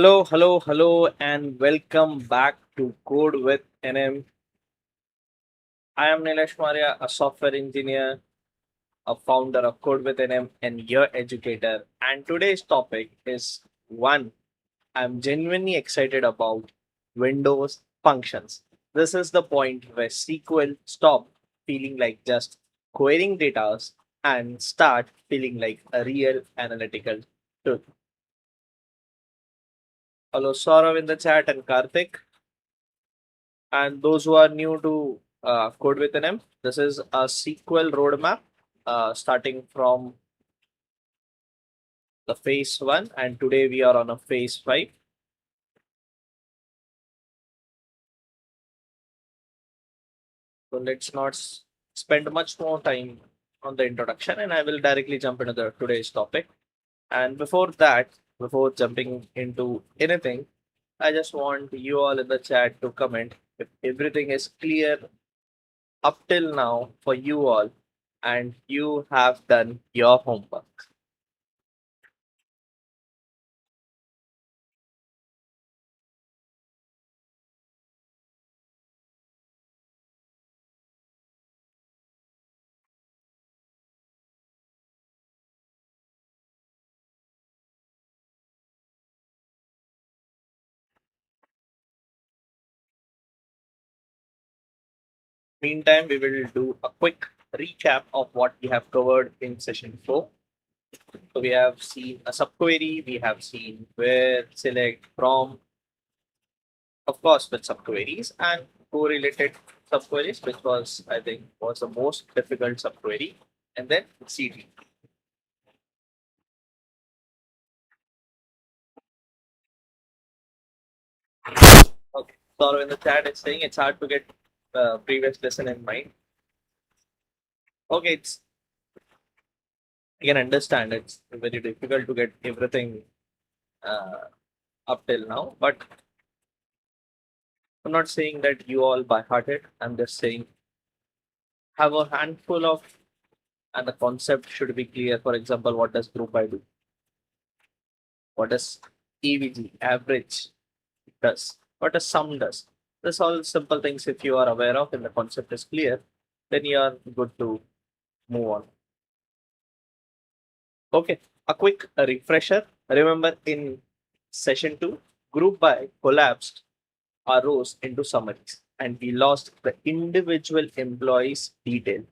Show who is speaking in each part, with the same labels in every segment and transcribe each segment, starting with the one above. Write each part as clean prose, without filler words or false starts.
Speaker 1: Hello, and welcome back to Code with NM. I am Nilesh Maria, a software engineer, a founder of Code with NM, and your educator. And today's topic is one I'm genuinely excited about: Windows functions. This is the point where SQL stop feeling like just querying data and start feeling like a real analytical tool. Hello, Saurav in the chat and Karthik. And those who are new to Code with an M, this is a SQL roadmap starting from the phase 1, and today we are on a phase 5. So let's not spend much more time on the introduction, and I will directly jump into today's topic. And before that, before jumping into anything, I just want you all in the chat to comment if everything is clear up till now for you all and you have done your homework. Meantime, we will do a quick recap of what we have covered in session 4. So we have seen a subquery, we have seen where, select, from, of course, with subqueries and correlated subqueries, which was, I think, was the most difficult subquery, and then CD. Okay, so in the chat, it's saying it's hard to get the previous lesson in mind. Okay, it's I can understand it's very difficult to get everything up till now, but I'm not saying that you all by hearted. I'm just saying have a handful of, and the concept should be clear. For example, what does group by do? What does EVG, average, does? What does sum does? This all simple things if you are aware of and the concept is clear, then you are good to move on. Okay, a quick refresher. Remember in session 2, group by collapsed our rows into summaries and we lost the individual employees detail.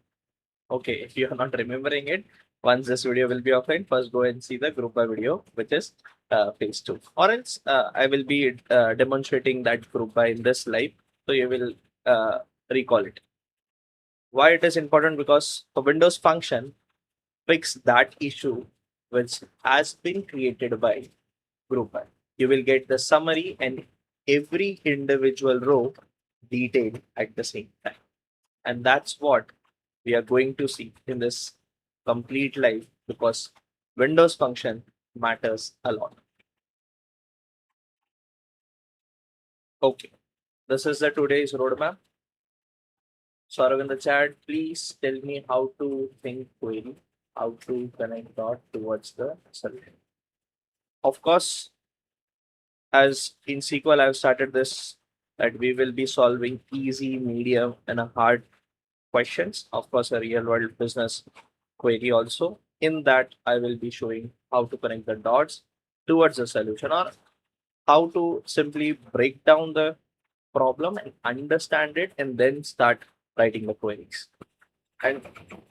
Speaker 1: Okay, if you are not remembering it, once this video will be offline, first go and see the group by video, which is phase 2. Or else I will be demonstrating that group by in this live, so you will recall it. Why it is important? Because the Windows function fix that issue which has been created by group by. You will get the summary and every individual row detailed at the same time. And that's what we are going to see in this complete life because Windows function matters a lot. Okay, this is the today's roadmap. Saurav in the chat, please tell me how to think query, how to connect dot towards the solution. Of course, as in SQL, I've started this that we will be solving easy, medium, and a hard questions. Of course, a real world business query also. In that, I will be showing how to connect the dots towards the solution or how to simply break down the problem and understand it and then start writing the queries. And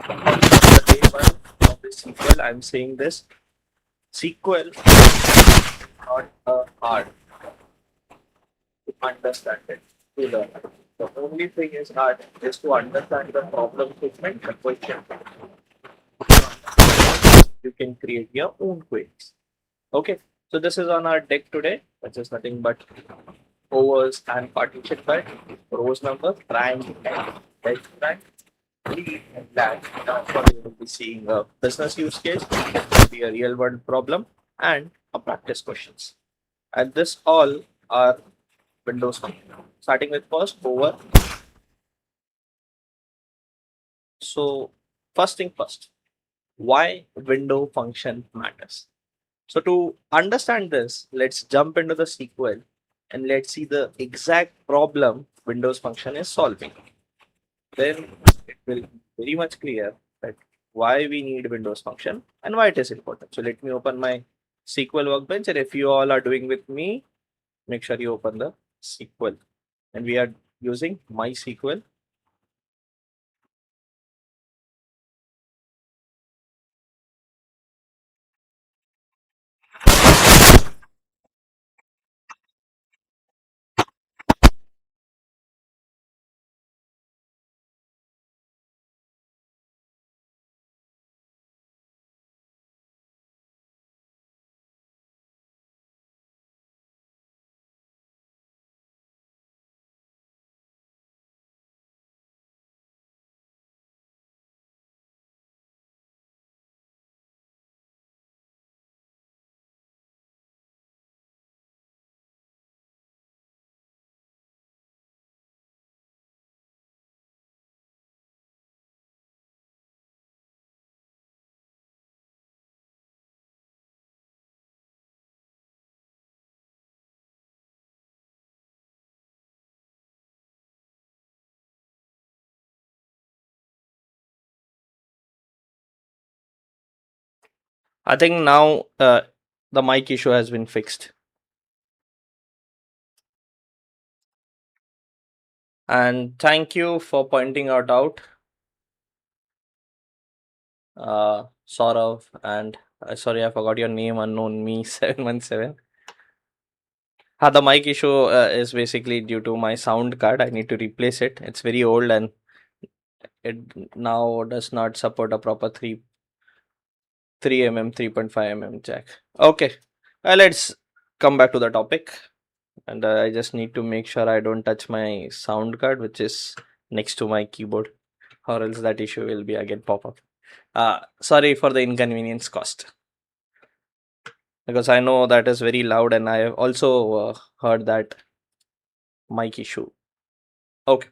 Speaker 1: on the day 1 of the SQL, I'm saying this SQL is not hard to understand it, to learn. The only thing is hard is to understand the problem statement, the question. You can create your own queries. Okay, so this is on our deck today, which is nothing but overs and partition by rows number, rank, and left rank, lead, and lag. Now, you will be seeing a business use case, it will be a real world problem, and a practice questions. And this all are Windows function. Starting with first over. So first thing first, why window function matters. So to understand this, let's jump into the SQL and let's see the exact problem Windows function is solving. Then it will be very much clear that why we need Windows function and why it is important. So let me open my SQL workbench, and if you all are doing with me, make sure you open the SQL. And we are using mysql. I think now the mic issue has been fixed. And thank you for pointing out, Saurav, and sorry, I forgot your name, unknown me 717. The mic issue is basically due to my sound card. I need to replace it. It's very old and it now does not support a proper 3 mm 3.5 mm jack. Okay, let's come back to the topic. And I just need to make sure I don't touch my sound card, which is next to my keyboard, or else that issue will be again pop up. Sorry for the inconvenience cost, because I know that is very loud, and I have also heard that mic issue. Okay,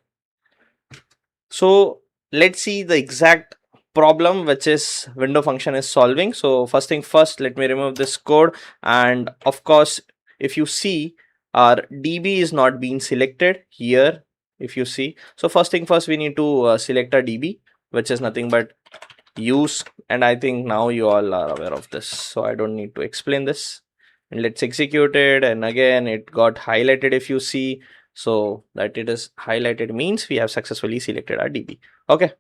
Speaker 1: so let's see the exact problem which is window function is solving. So first thing first, let me remove this code, and of course, if you see, our DB is not being selected here. If you see, so first thing first, we need to select a DB, which is nothing but use, and I think now you all are aware of this, so I don't need to explain this. And let's execute it, and again it got highlighted. If you see, so that it is highlighted means we have successfully selected our DB. Okay,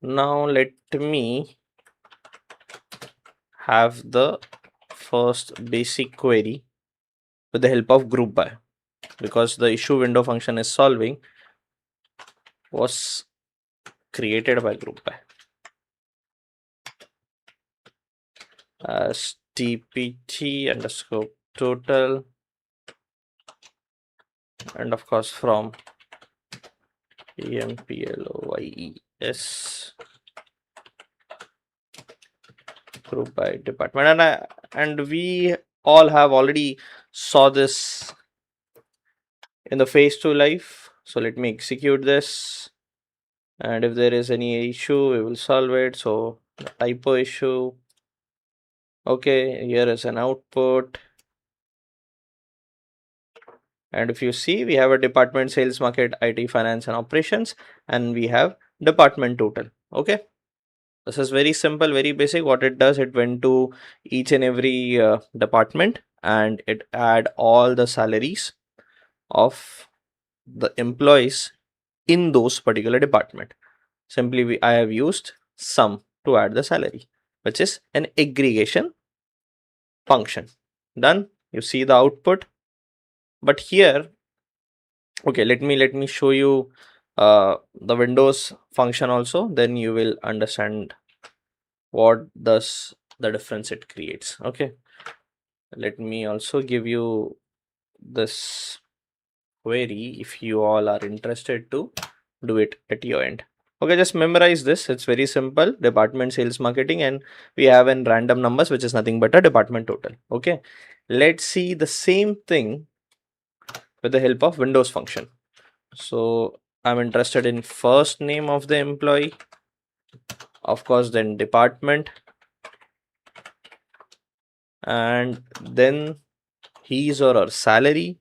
Speaker 1: now let me have the first basic query with the help of group by, because the issue window function is solving was created by group by as tpt underscore total, and of course from employees group by department. And we all have already saw this in the phase 2 life. So let me execute this, and if there is any issue we will solve it. So typo issue, okay, here is an output, and if you see, we have a department: sales, market, IT, finance and operations, and we have department total. Okay, this is very simple, very basic. What it does, it went to each and every department, and it add all the salaries of the employees in those particular department. Simply I have used sum to add the salary, which is an aggregation function. Done. You see the output. But here, okay, let me show you the Windows function also, then you will understand what does the difference it creates. Okay, let me also give you this query if you all are interested to do it at your end. Okay, just memorize this. It's very simple. Department, sales, marketing, and we have in random numbers, which is nothing but a department total. Okay, let's see the same thing with the help of Windows function. So I'm interested in first name of the employee. of course, then department, and then his or her salary,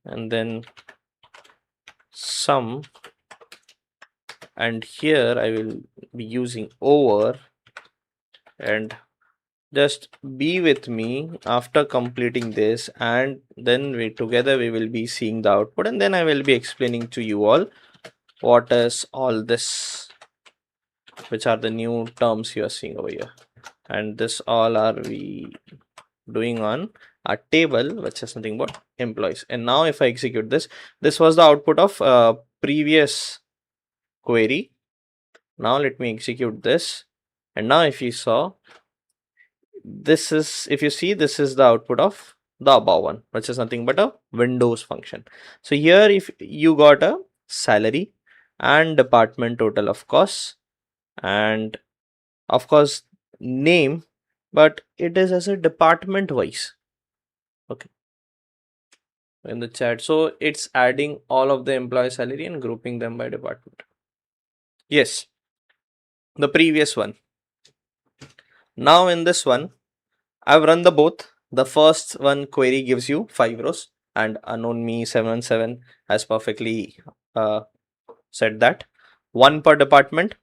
Speaker 1: and then sum, and here I will be using over, and just be with me after completing this, and then we together we will be seeing the output, and then I will be explaining to you all what is all this, which are the new terms you are seeing over here, and this all are we doing on a table which is nothing but employees. And now if I execute this was the output of previous query. Now let me execute this, and now if you saw, this is, if you see, this is the output of the above one, which is nothing but a Windows function. So here if you got a salary and department total, of course, and of course name, but it is as a department wise. Okay, in the chat, so it's adding all of the employee salary and grouping them by department. Yes, the previous one. Now in this one I've run the both. The first one query gives you 5 rows, and unknown me 717 has perfectly uh, said that one per department,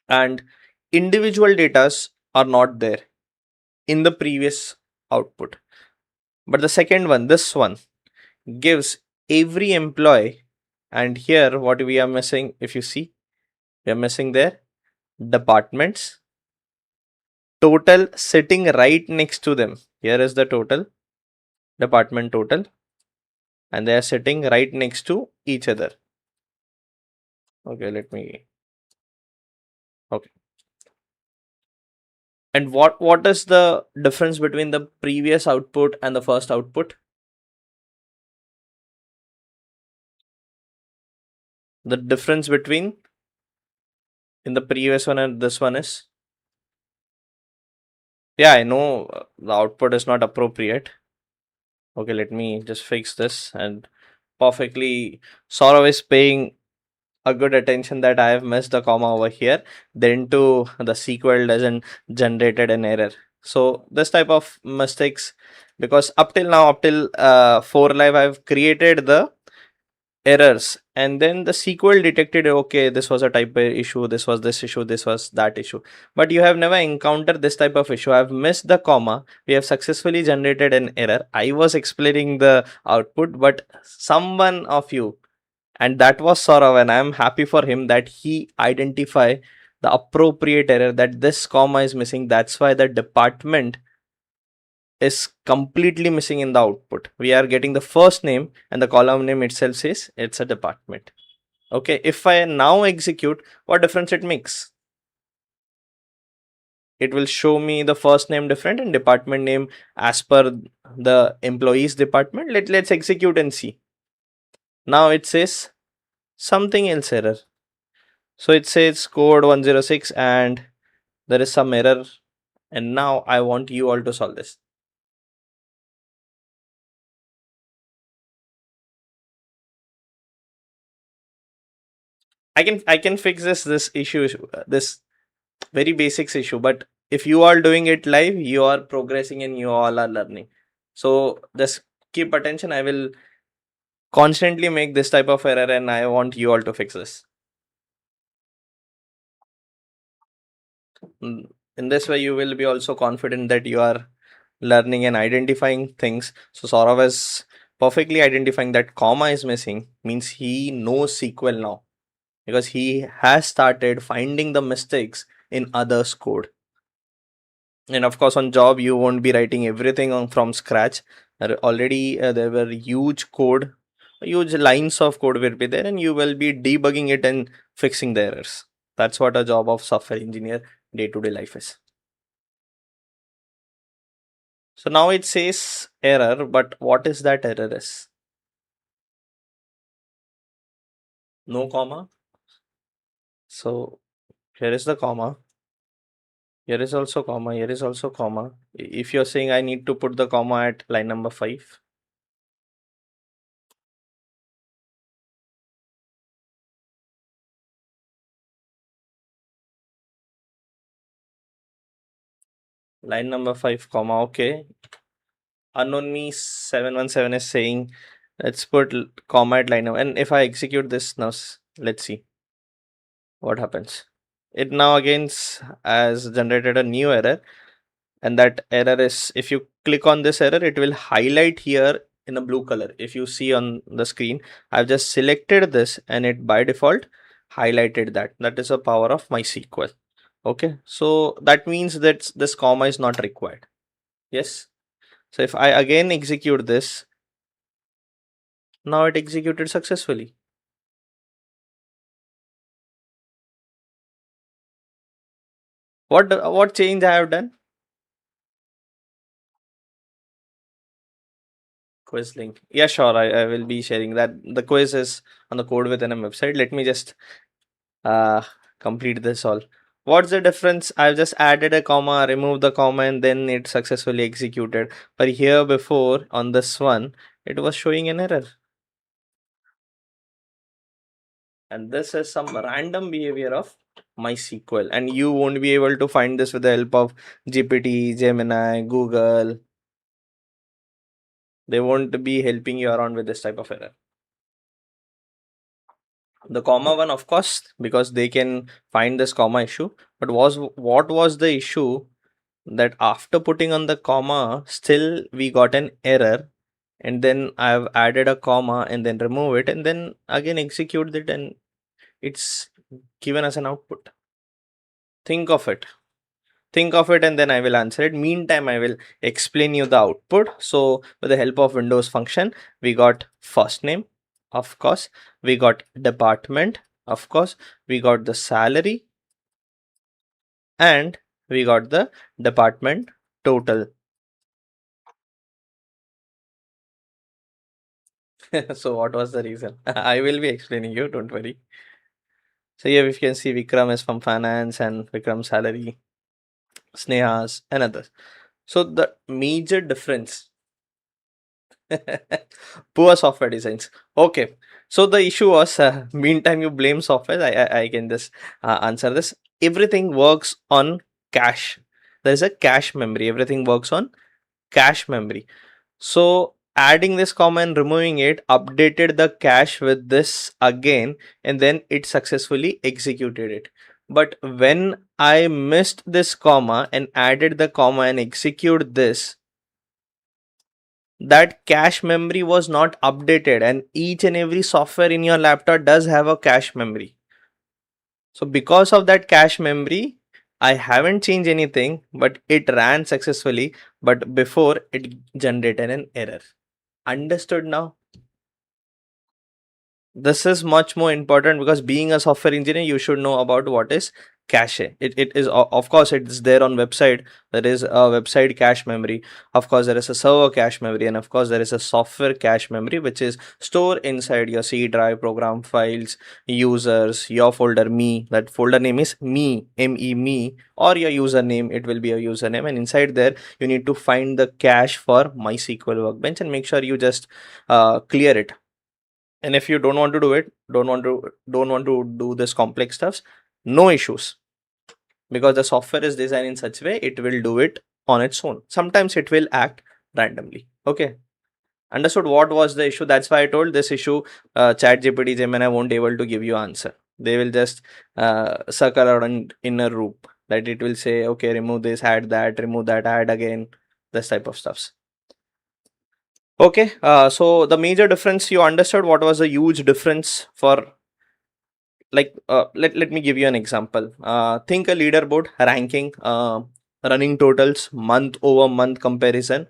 Speaker 1: and individual datas are not there in the previous output. But the second one, this one, gives every employee, and here what we are missing, if you see, we are missing there departments, total sitting right next to them. Here is the total, department total, and they are sitting right next to each other. Okay, let me, okay. And what is the difference between the previous output and the first output? The difference between in the previous one and this one is, yeah, I know the output is not appropriate. Okay, let me just fix this, and perfectly Saurav is paying a good attention that I have missed the comma over here, then to the SQL doesn't generated an error. So this type of mistakes, because up till now, up till 4 live, I've created the errors, and then the SQL detected, okay, this was a type issue, this was this issue, this was that issue, but you have never encountered this type of issue. I've missed the comma, we have successfully generated an error. I was explaining the output, but someone of you, and that was Saurav, and I'm happy for him that he identify the appropriate error, that this comma is missing. That's why the department is completely missing in the output. We are getting the first name, and the column name itself says it's a department. Okay, if I now execute, what difference it makes? It will show me the first name different and department name as per the employees department. Let's execute and see. Now it says something else error. So it says code 106 and there is some error, and now I want you all to solve this. I can fix this issue, this very basics issue, but if you are doing it live, you are progressing and you all are learning. So just keep attention. I will constantly make this type of error, and I want you all to fix this. In this way you will be also confident that you are learning and identifying things. So Saurav is perfectly identifying that comma is missing, means he knows SQL now, because he has started finding the mistakes in others code. And of course on job you won't be writing everything from scratch. Already there were huge code, huge lines of code will be there, and you will be debugging it and fixing the errors. That's what a job of software engineer day-to-day life is. So now it says error, but what is that error is? No comma. So here is the comma. Here is also comma. Here is also comma. If you're saying I need to put the comma at line number 5, line number 5 comma. Okay, unknown me 717 is saying let's put comma at line number, and if I execute this now, let's see what happens. It now again has generated a new error, and that error is, if you click on this error, it will highlight here in a blue color. If you see on the screen, I've just selected this and it by default highlighted that. That is the power of MySQL. Okay, so that means that this comma is not required. Yes. So if I again execute this, now it executed successfully. What change I have done? Quiz link. Yeah, sure. I will be sharing that. The quiz is on the code within a website. Let me just uh complete this all. What's the difference? I've just added a comma, removed the comma, and then it successfully executed. But here before on this one, it was showing an error. And this is some random behavior of MySQL. And you won't be able to find this with the help of GPT, Gemini, Google. They won't be helping you around with this type of error. The comma one, of course, because they can find this comma issue. But what was the issue? That after putting on the comma, still we got an error, and then I've added a comma and then remove it and then again execute it, and it's given as an output. Think of it. Think of it, and then I will answer it. Meantime, I will explain you the output. So with the help of Windows function, we got first name, of course, we got department, of course, we got the salary, and we got the department total. So what was the reason? I will be explaining you, don't worry. So here we can see Vikram is from finance and Vikram's salary, Sneha's and others. So the major difference, poor software designs. Okay, so the issue was, meantime you blame software, I can just answer this. Everything works on cache. There's a cache memory. Everything works on cache memory. So adding this comma and removing it updated the cache with this again, and then it successfully executed it. But when I missed this comma and added the comma and execute this, that cache memory was not updated, and each and every software in your laptop does have a cache memory. So because of that cache memory, I haven't changed anything, but it ran successfully, but before it generated an error. Understood now? This is much more important because being a software engineer, you should know about what is cache. It is, of course, it's there on website. There is a website cache memory. Of course, there is a server cache memory, and of course, there is a software cache memory, which is stored inside your C drive, program files, users, your folder, me. That folder name is me, me, or your username. It will be a username, and inside there, you need to find the cache for MySQL Workbench and make sure you just clear it. And if you don't want to do it, don't want to do this complex stuffs, no issues, because the software is designed in such way it will do it on its own. Sometimes it will act randomly. Okay, understood what was the issue? That's why I told this issue, chat gpt Gemini won't able to give you answer. They will just circle around in a loop, that it will say, okay, remove this, add that, remove that, add again, this type of stuffs. Okay, so the major difference, you understood what was the huge difference for, like, let me give you an example. Think a leaderboard ranking, running totals, month over month comparison.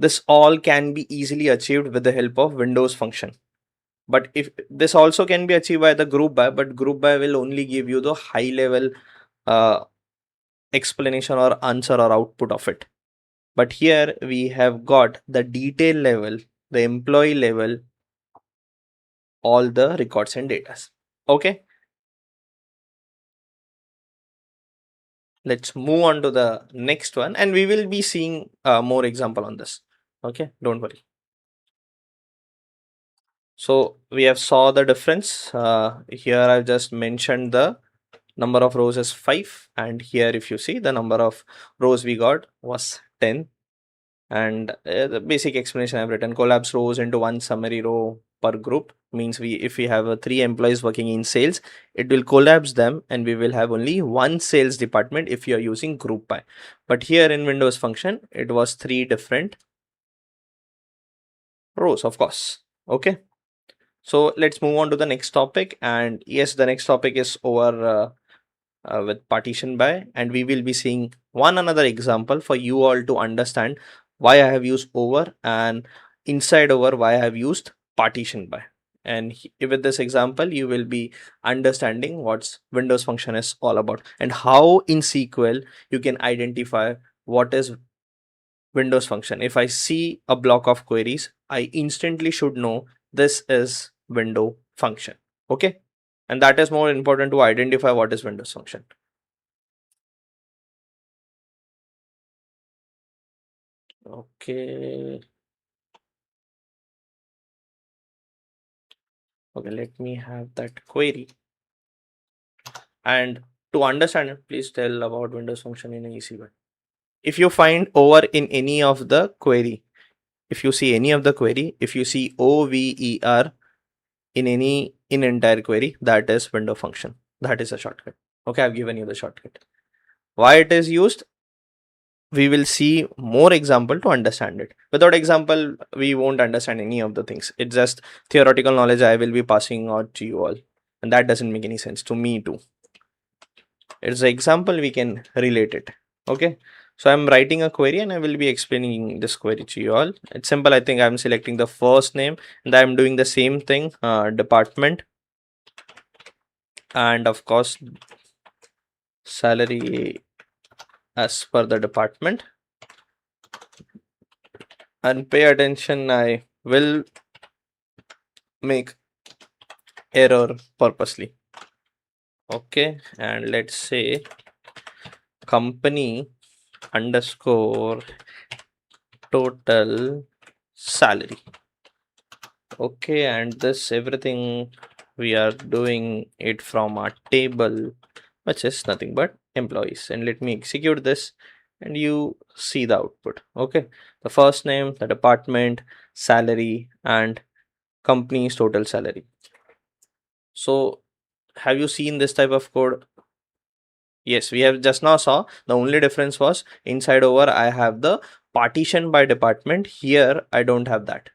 Speaker 1: This all can be easily achieved with the help of Windows function. But if this also can be achieved by the group by, but group by will only give you the high level uh, explanation or answer or output of it. But here we have got the detail level, the employee level, all the records and data. Okay, let's move on to the next one, and we will be seeing more example on this. Okay, don't worry. So we have saw the difference. Here I've just mentioned the number of rows is 5, and here if you see the number of rows we got was 10. And the basic explanation I've written: collapse rows into one summary row per group means if we have 3 employees working in sales, it will collapse them and we will have only one sales department if you are using group by. But here in Windows function it was 3 different rows, of course. Okay, so let's move on to the next topic. And yes, the next topic is over with partition by, and we will be seeing one another example for you all to understand why I have used over, and inside over why I have used partition by. And with this example you will be understanding what's Windows function is all about, and how in SQL you can identify what is Windows function. If I see a block of queries, I instantly should know this is window function. Okay, and that is more important to identify what is Windows function. Okay. Okay, let me have that query. And to understand it, please tell about Windows function in an easy way. If you find over in any of the query, if you see any of the query, if you see over in entire query, that is window function. That is a shortcut. Okay, I've given you the shortcut. Why it is used? We will see more example to understand it. Without example, we won't understand any of the things. It's just theoretical knowledge I will be passing out to you all, and that doesn't make any sense to me too. It's an example, we can relate it. Okay, so I'm writing a query and I will be explaining this query to you all. It's simple. I think I'm selecting the first name and I'm doing the same thing, department, and of course salary as per the department. And pay attention, I will make error purposely. Okay, and let's say company underscore total salary. Okay, and this everything we are doing it from our table, which is nothing but employees. And let me execute this and you see the output. Okay, the first name, the department, salary, and company's total salary. So have you seen this type of code? Yes, we have just now saw. The only difference was inside over I have the partition by department. Here I don't have that.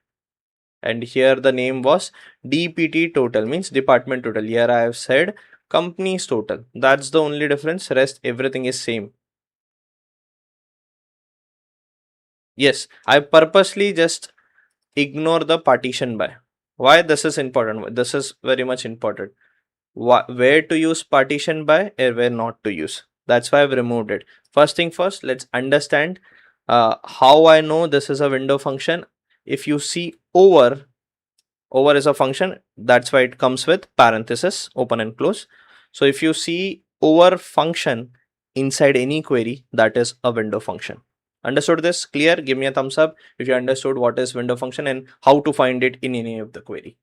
Speaker 1: And here the name was DPT total, means department total. Here I have said company's total. That's the only difference. Rest everything is same. Yes, I purposely just ignore the partition by. Why this is important? This is very much important. Where to use partition by and where not to use. That's why I've removed it. First thing first, let's understand how I know this is a window function. If you see over is a function, that's why it comes with parenthesis, open and close. So if you see over function inside any query, that is a window function. Understood this? Clear? Give me a thumbs up if you understood what is window function and how to find it in any of the query.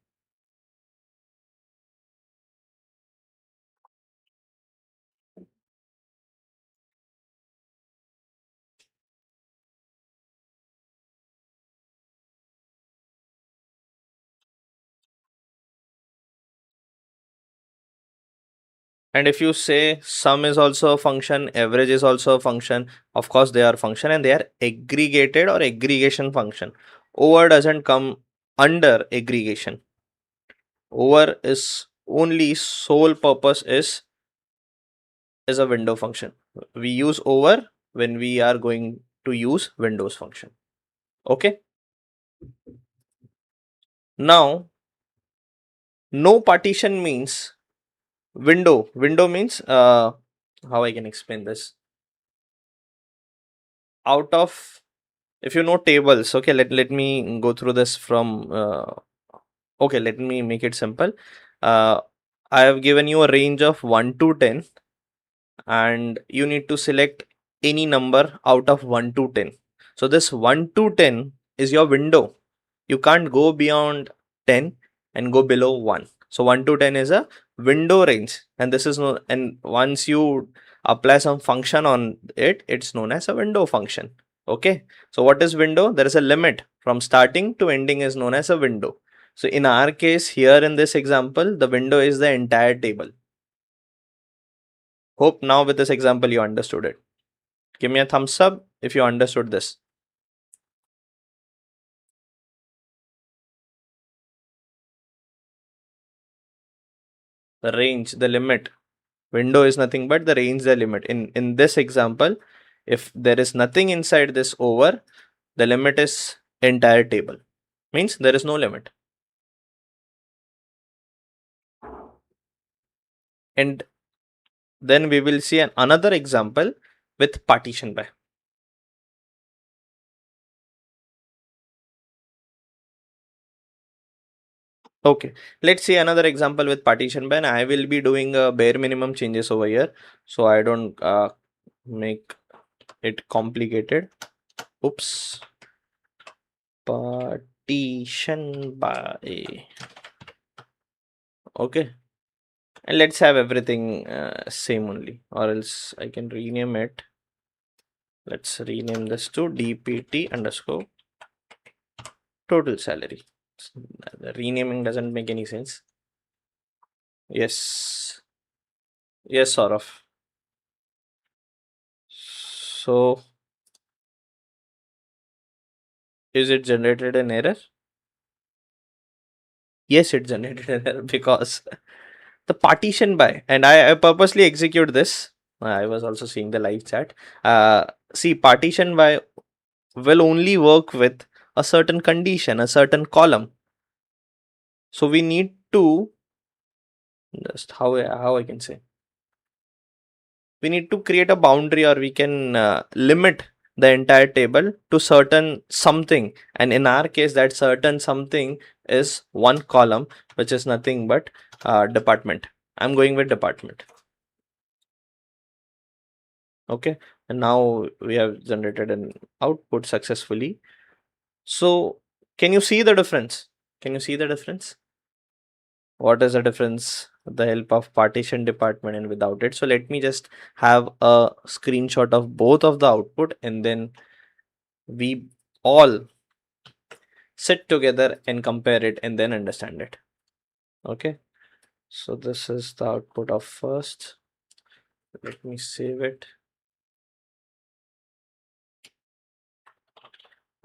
Speaker 1: And if you say sum is also a function, average is also a function, of course they are function and they are aggregated or aggregation function. Over doesn't come under aggregation. Over is only sole purpose is a window function. We use over when we are going to use Windows function. Okay. Now, no partition means window. Window means how I can explain this. Out of, if you know tables, okay, let me go through this from okay, let me make it simple. I have given you a range of 1 to 10 and you need to select any number out of 1 to 10. So this 1 to 10 is your window. You can't go beyond 10 and go below 1. So 1 to 10 is a window range, and this is no, and once you apply some function on it, it's known as a window function. Okay, so what is window? There is a limit from starting to ending is known as a window. So in our case here in this example, the window is the entire table. Hope now with this example you understood it. Give me a thumbs up if you understood this. The range, the limit. Window is nothing but the range, the limit. In this example, if there is nothing inside this over, the limit is entire table. Means there is no limit. And then we will see another example with partition by. Okay, let's see another example with partition by, and I will be doing a bare minimum changes over here, so I don't make it complicated. Oops. Partition by. Okay, and let's have everything same only, or else I can rename it. Let's rename this to dpt underscore total salary. The renaming doesn't make any sense. Yes, yes, sort of. So is it generated an error? Yes, it generated an error because the partition by, and I purposely execute this. I was also seeing the live chat. See, partition by will only work with a certain condition, a certain column. So we need to just how I can say, we need to create a boundary, or we can limit the entire table to certain something, and in our case that certain something is one column, which is nothing but department. I'm going with department. Okay, and now we have generated an output successfully. So can you see the difference? Can you see the difference? What is the difference with the help of partition department and without it? So let me just have a screenshot of both of the output, and then we all sit together and compare it and then understand it. Okay, so this is the output of first. Let me save it.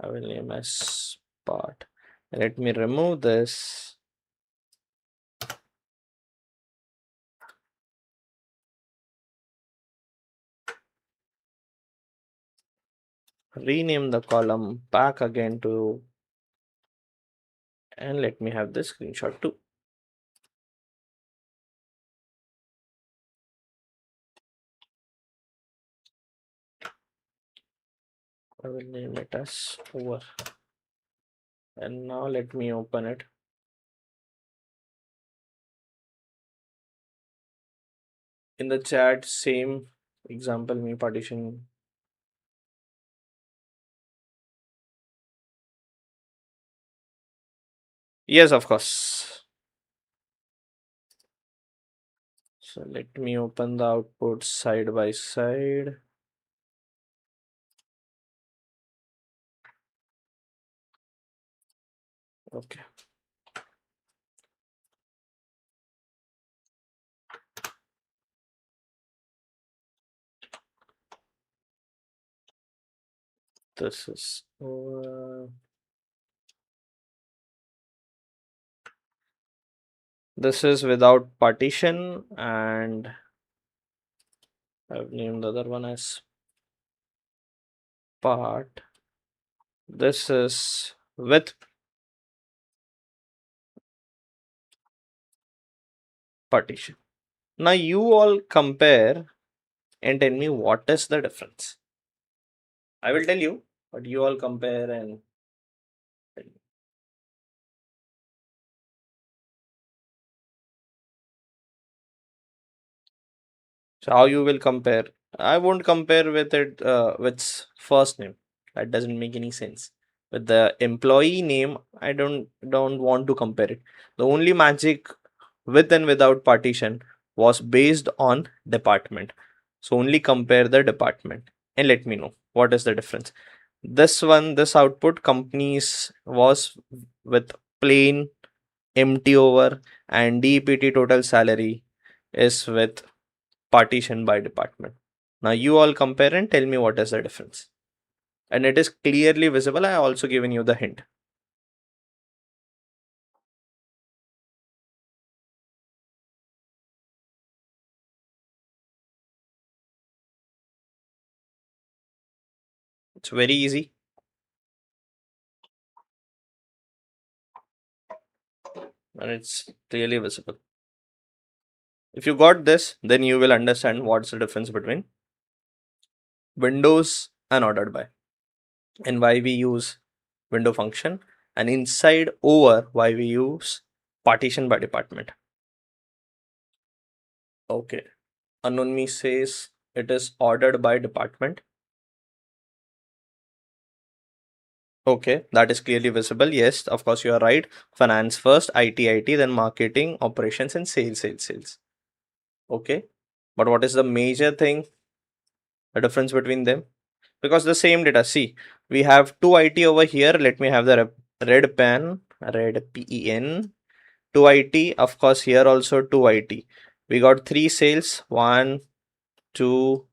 Speaker 1: I will name as part. Let me remove this. Rename the column back again to, and let me have this screenshot too. I will name it as over, and now let me open it. In the chat, same example me partition. Yes, of course. So let me open the output side by side. Okay. This is this is without partition, and I've named the other one as part. This is with partition. Now you all compare and tell me what is the difference. I will tell you, but you all compare and tell me. So how you will compare? I won't compare with it with first name. That doesn't make any sense. With the employee name, I don't want to compare it. The only magic with and without partition was based on department. So only compare the department and let me know what is the difference. This output companies was with plain empty over, and DPT total salary is with partition by department. Now you all compare and tell me what is the difference. And it is clearly visible. I also given you the hint. It's very easy. And it's clearly visible. If you got this, then you will understand what's the difference between windows and ordered by, and why we use window function, and inside over why we use partition by department. Okay. Unknown me says it is ordered by department. Okay, that is clearly visible. Yes, of course, you are right. Finance first, IT, then marketing, operations, and sales. Okay. But what is the major thing, the difference between them? Because the same data, see, we have two IT over here. Let me have the red pen, red PEN, two IT. Of course, here also two IT. We got three sales, 1, 2,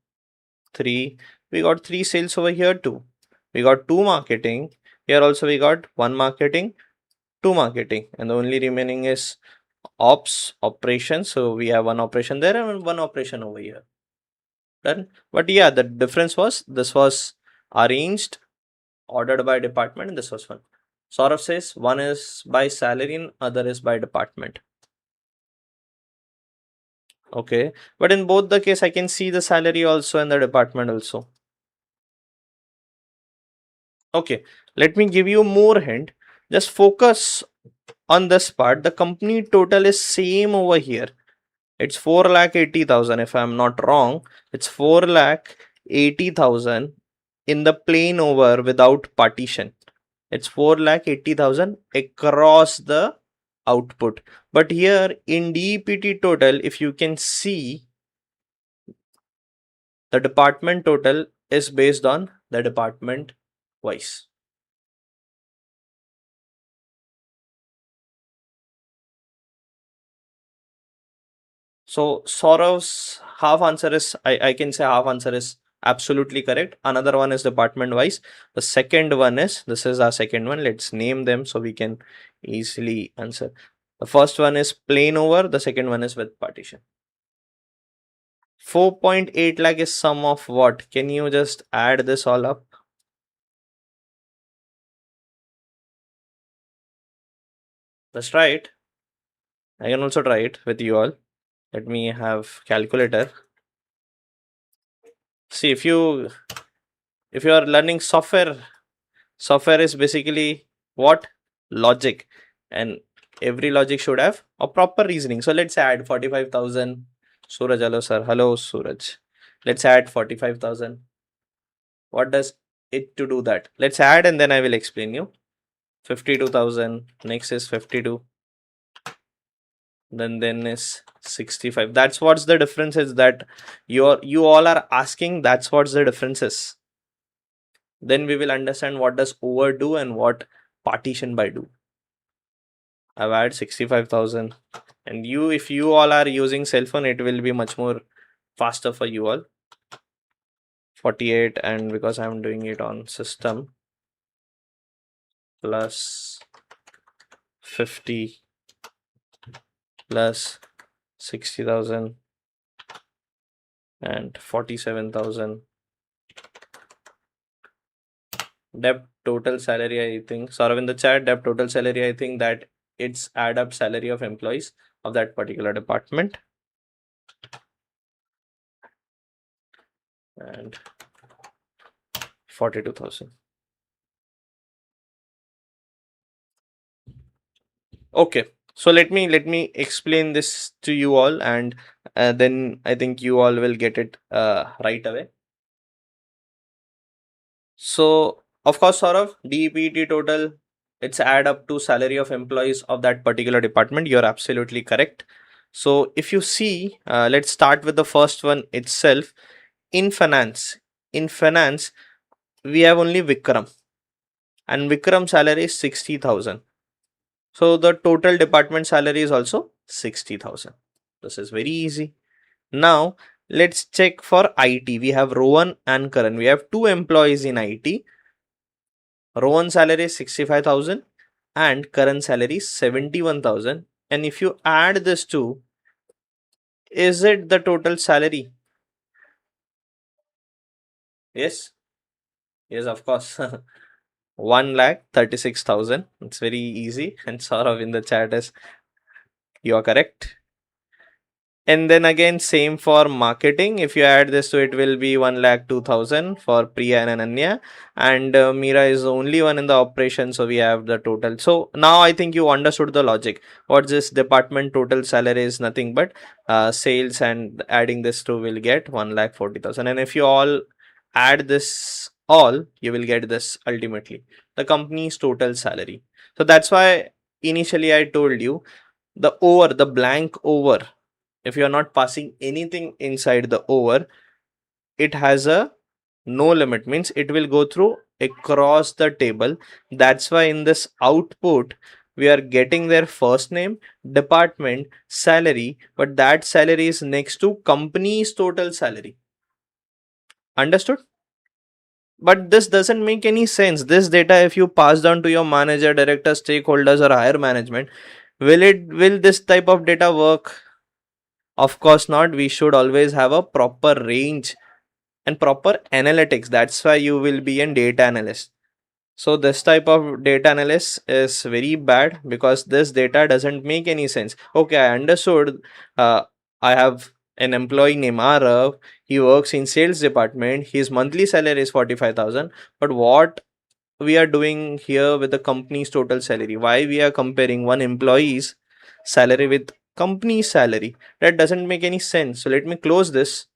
Speaker 1: 3. We got three sales over here too. We got two marketing. Here also we got one marketing, two marketing, and the only remaining is operation. So we have one operation there and one operation over here. Done. But yeah, the difference was this was arranged, ordered by department, and this was one. Saurav says one is by salary and other is by department. Okay, but in both the case, I can see the salary also and the department also. Okay, let me give you more hint. Just focus on this part. The company total is same over here. It's 4,80,000 if I'm not wrong. It's 4,80,000 in the plain over without partition. It's 4,80,000 across the output. But here in DPT total, if you can see, the department total is based on the department wise. So Saurav's half answer is, I can say half answer is absolutely correct. Another one is department wise. The second one is, this is our second one. Let's name them so we can easily answer. The first one is plain over. The second one is with partition. 4.8 lakh is sum of what? Can you just add this all up? Let's try it. I can also try it with you all. Let me have calculator. See, if you are learning software is basically what? Logic, and every logic should have a proper reasoning. So let's add 45,000. Suraj, hello sir. Hello Suraj. Let's add 45,000. What does it to do that? Let's add and then I will explain you. 52,000. Next is 52. Then is 65. That's what's the difference is that you all are asking. That's what's the difference is. Then we will understand what does over do and what partition by do. I've added 65,000, and if you all are using cell phone, it will be much more faster for you all. 48, and because I'm doing it on system, plus 50 plus 60,000 and 47,000. Debt total salary, I think. Saurav in the chat, debt total salary, I think that it's add up salary of employees of that particular department. And 42,000. Okay, so let me explain this to you all, and then I think you all will get it right away. So of course, Saurav, DPT total, it's add up to salary of employees of that particular department. You're absolutely correct. So if you see, let's start with the first one itself. In finance, we have only Vikram, and Vikram salary is 60,000. So the total department salary is also 60,000. This is very easy. Now let's check for IT. We have Rohan and Karan. We have two employees in IT. Rohan's salary is 65,000 and Karan's salary is 71,000. And if you add this two, is it the total salary? Yes. Yes, of course. 1,36,000. It's very easy. And Saurav in the chat is, you are correct. And then again, same for marketing. If you add this to it, will be 1,02,000 for Priya and Ananya. And Meera is the only one in the operation, so we have the total. So now I think you understood the logic. What this department total salary is nothing but sales, and adding this to will get 1,40,000. And if you all add this all, you will get this ultimately the company's total salary. So that's why initially I told you the blank over, if you are not passing anything inside the over, it has a no limit, means it will go through across the table. That's why in this output we are getting their first name, department, salary, but that salary is next to company's total salary. Understood? But this doesn't make any sense. This data, if you pass down to your manager, director, stakeholders, or higher management, will this type of data work? Of course not. We should always have a proper range and proper analytics. That's why you will be a data analyst. So this type of data analyst is very bad because this data doesn't make any sense. Okay, I understood. I have an employee named Arav. He works in sales department. His monthly salary is 45,000. But what we are doing here with the company's total salary? Why we are comparing one employee's salary with company's salary? That doesn't make any sense. So let me close this.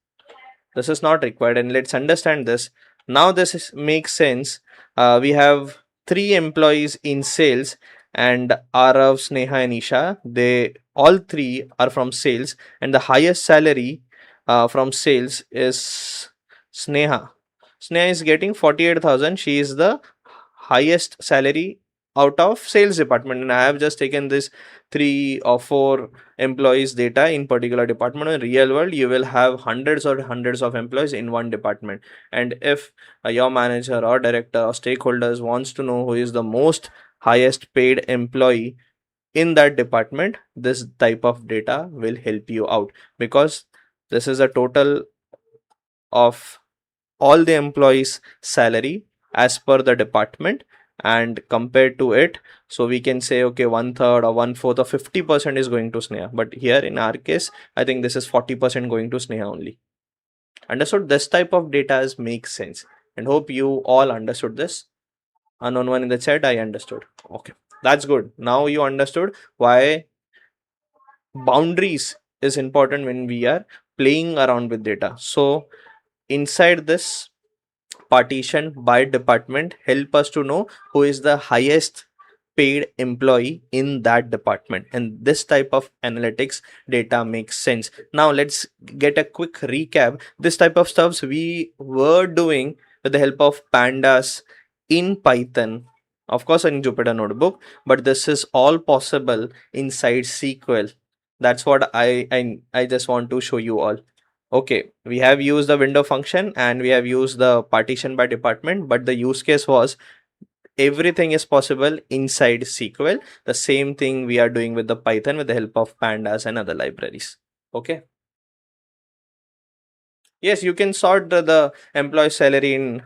Speaker 1: This is not required, and let's understand this. Now makes sense. We have three employees in sales, and Arav, Sneha, and Isha, they all three are from sales, and the highest salary from sales is Sneha. Sneha is getting 48,000. She is the highest salary out of sales department, and I have just taken this 3 or 4 employees data in particular department. In real world you will have hundreds or hundreds of employees in one department, and if your manager or director or stakeholders wants to know who is the most highest paid employee in that department, this type of data will help you out, because this is a total of all the employees salary as per the department and compared to it. So we can say, okay, 1/3 or 1/4 or 50% is going to Sneha, but here in our case I think this is 40% going to Sneha only. Understood? This type of data makes sense, and hope you all understood this. Unknown one in the chat, I understood. Okay, that's good. Now you understood why boundaries is important when we are playing around with data. So inside this partition by department help us to know who is the highest paid employee in that department, and this type of analytics data makes sense. Now let's get a quick recap. This type of stuffs we were doing with the help of pandas in Python, of course in Jupyter Notebook, but this is all possible inside SQL. That's what I just want to show you all. Okay, we have used the window function and we have used the partition by department, but the use case was everything is possible inside SQL. The same thing we are doing with the Python with the help of pandas and other libraries. Okay. Yes, you can sort the employee salary in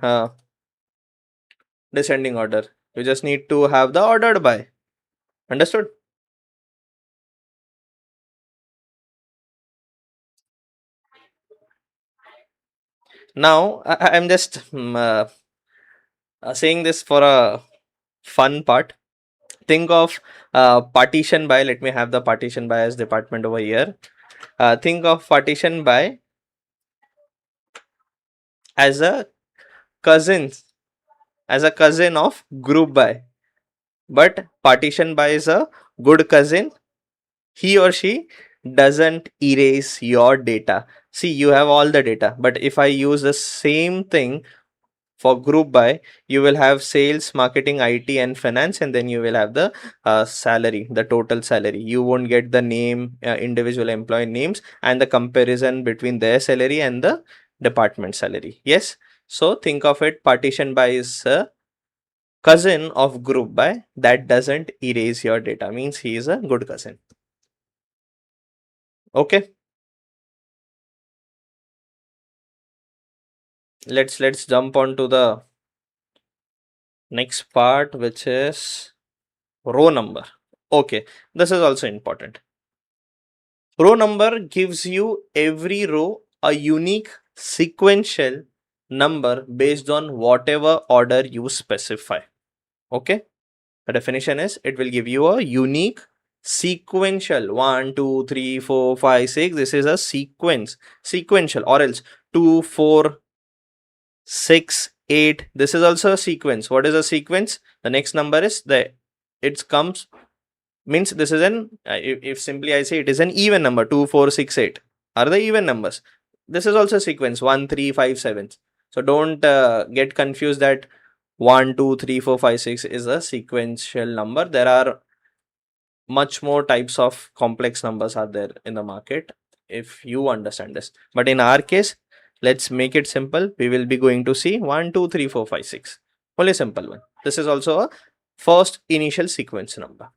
Speaker 1: descending order. You just need to have the ordered by. Understood? Now, I'm just saying this for a fun part. Think of partition by, let me have the partition by as department over here. Think of partition by as a cousin, of group by, but partition by is a good cousin. He or she doesn't erase your data. See, you have all the data, but if I use the same thing for group by, you will have sales, marketing, IT, and finance, and then you will have the salary, the total salary. You won't get the name, individual employee names, and the comparison between their salary and the department salary. Yes. So think of it, partition by is a cousin of group by that doesn't erase your data, means he is a good cousin. Okay. Let's jump on to the next part, which is row number. Okay, this is also important. Row number gives you every row a unique sequential number based on whatever order you specify. Okay, the definition is it will give you a unique sequential 1 2 3 4 5 6. This is a sequential, or else 2 4 6 8. This is also a sequence. What is a sequence? The next number is the, it comes, means this is an if simply I say it is an even number. 2 4 6 8 are the even numbers. This is also a sequence 1 3 5 7. So don't get confused that 1 2 3 4 5 6 is a sequential number. There are much more types of complex numbers are there in the market, if you understand this. But in our case, let's make it simple. We will be going to see 1 2 3 4 5 6, only simple one. This is also a first initial sequence number.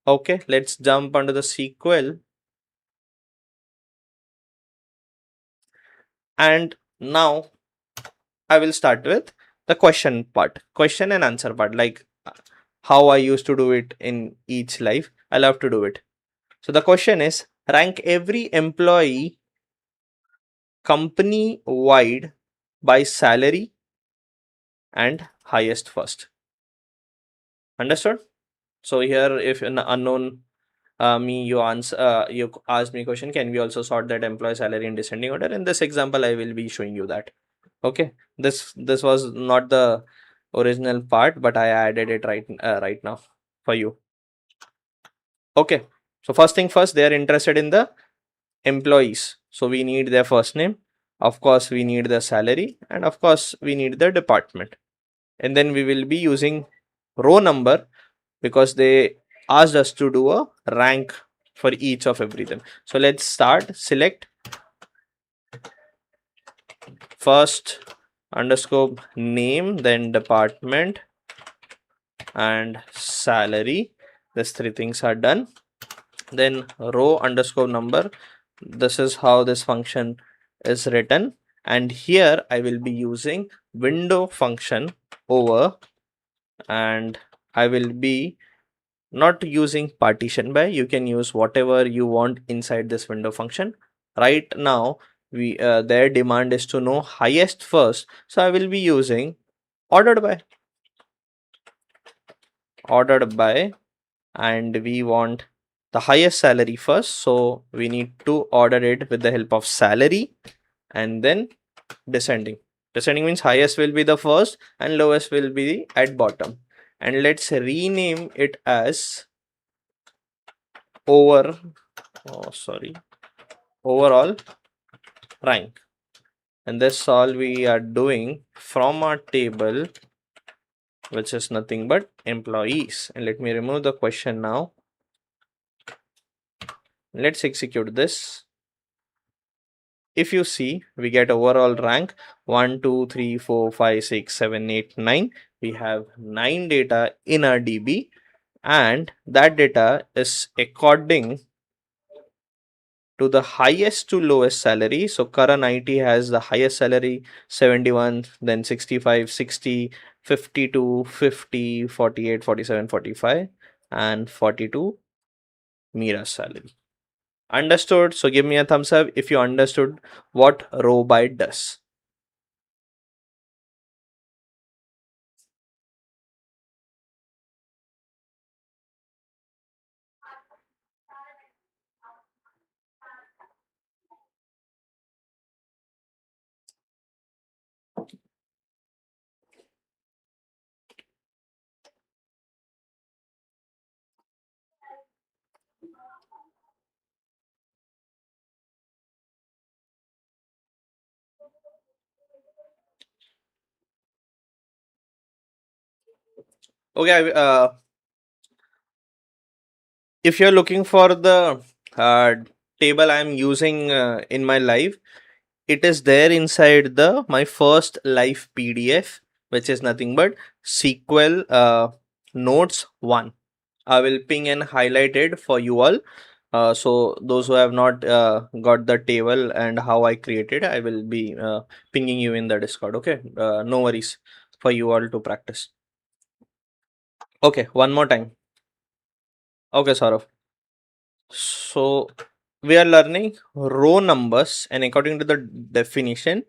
Speaker 1: Okay, let's jump onto the SQL. And now I will start with the question part, question and answer part, like how I used to do it in each life. I love to do it. So the question is, rank every employee company wide by salary and highest first. Understood? So here, if an unknown you asked me question, can we also sort that employee salary in descending order? In this example, I will be showing you that. Okay, this was not the original part, but I added it right now for you. Okay, so first thing first, they are interested in the employees, so we need their first name, of course we need the salary, and of course we need the department. And then we will be using row number because they asked us to do a rank for each of everything. So let's start. Select first underscore name, then department and salary. These three things are done. Then row underscore number. This is how this function is written. And here I will be using window function over, and I will be not using partition by. You can use whatever you want inside this window function. Right now we their demand is to know highest first, so I will be using ordered by, and we want the highest salary first, so we need to order it with the help of salary, and then descending means highest will be the first and lowest will be at bottom. And let's rename it as over overall rank. And that's all we are doing from our table, which is nothing but employees. And let me remove the question now. Let's execute this. If you see, we get overall rank 1 2 3 4 5 6 7 8 9. We have 9 data in our DB, and that data is according to the highest to lowest salary. So current IT has the highest salary 71, then 65, 60, 52, 50, 48, 47, 45, and 42 Mira's salary. Understood? So give me a thumbs up if you understood what row by does. Okay, if you're looking for the uh, table I'm using in my live, it is there inside the my first live PDF, which is nothing but SQL notes 1. I will ping and highlight it for you all. So those who have not got the table and how I created, I will be pinging you in the Discord. Okay, no worries for you all to practice. Okay, one more time. Okay, Saurav. So we are learning row numbers, and according to the definition,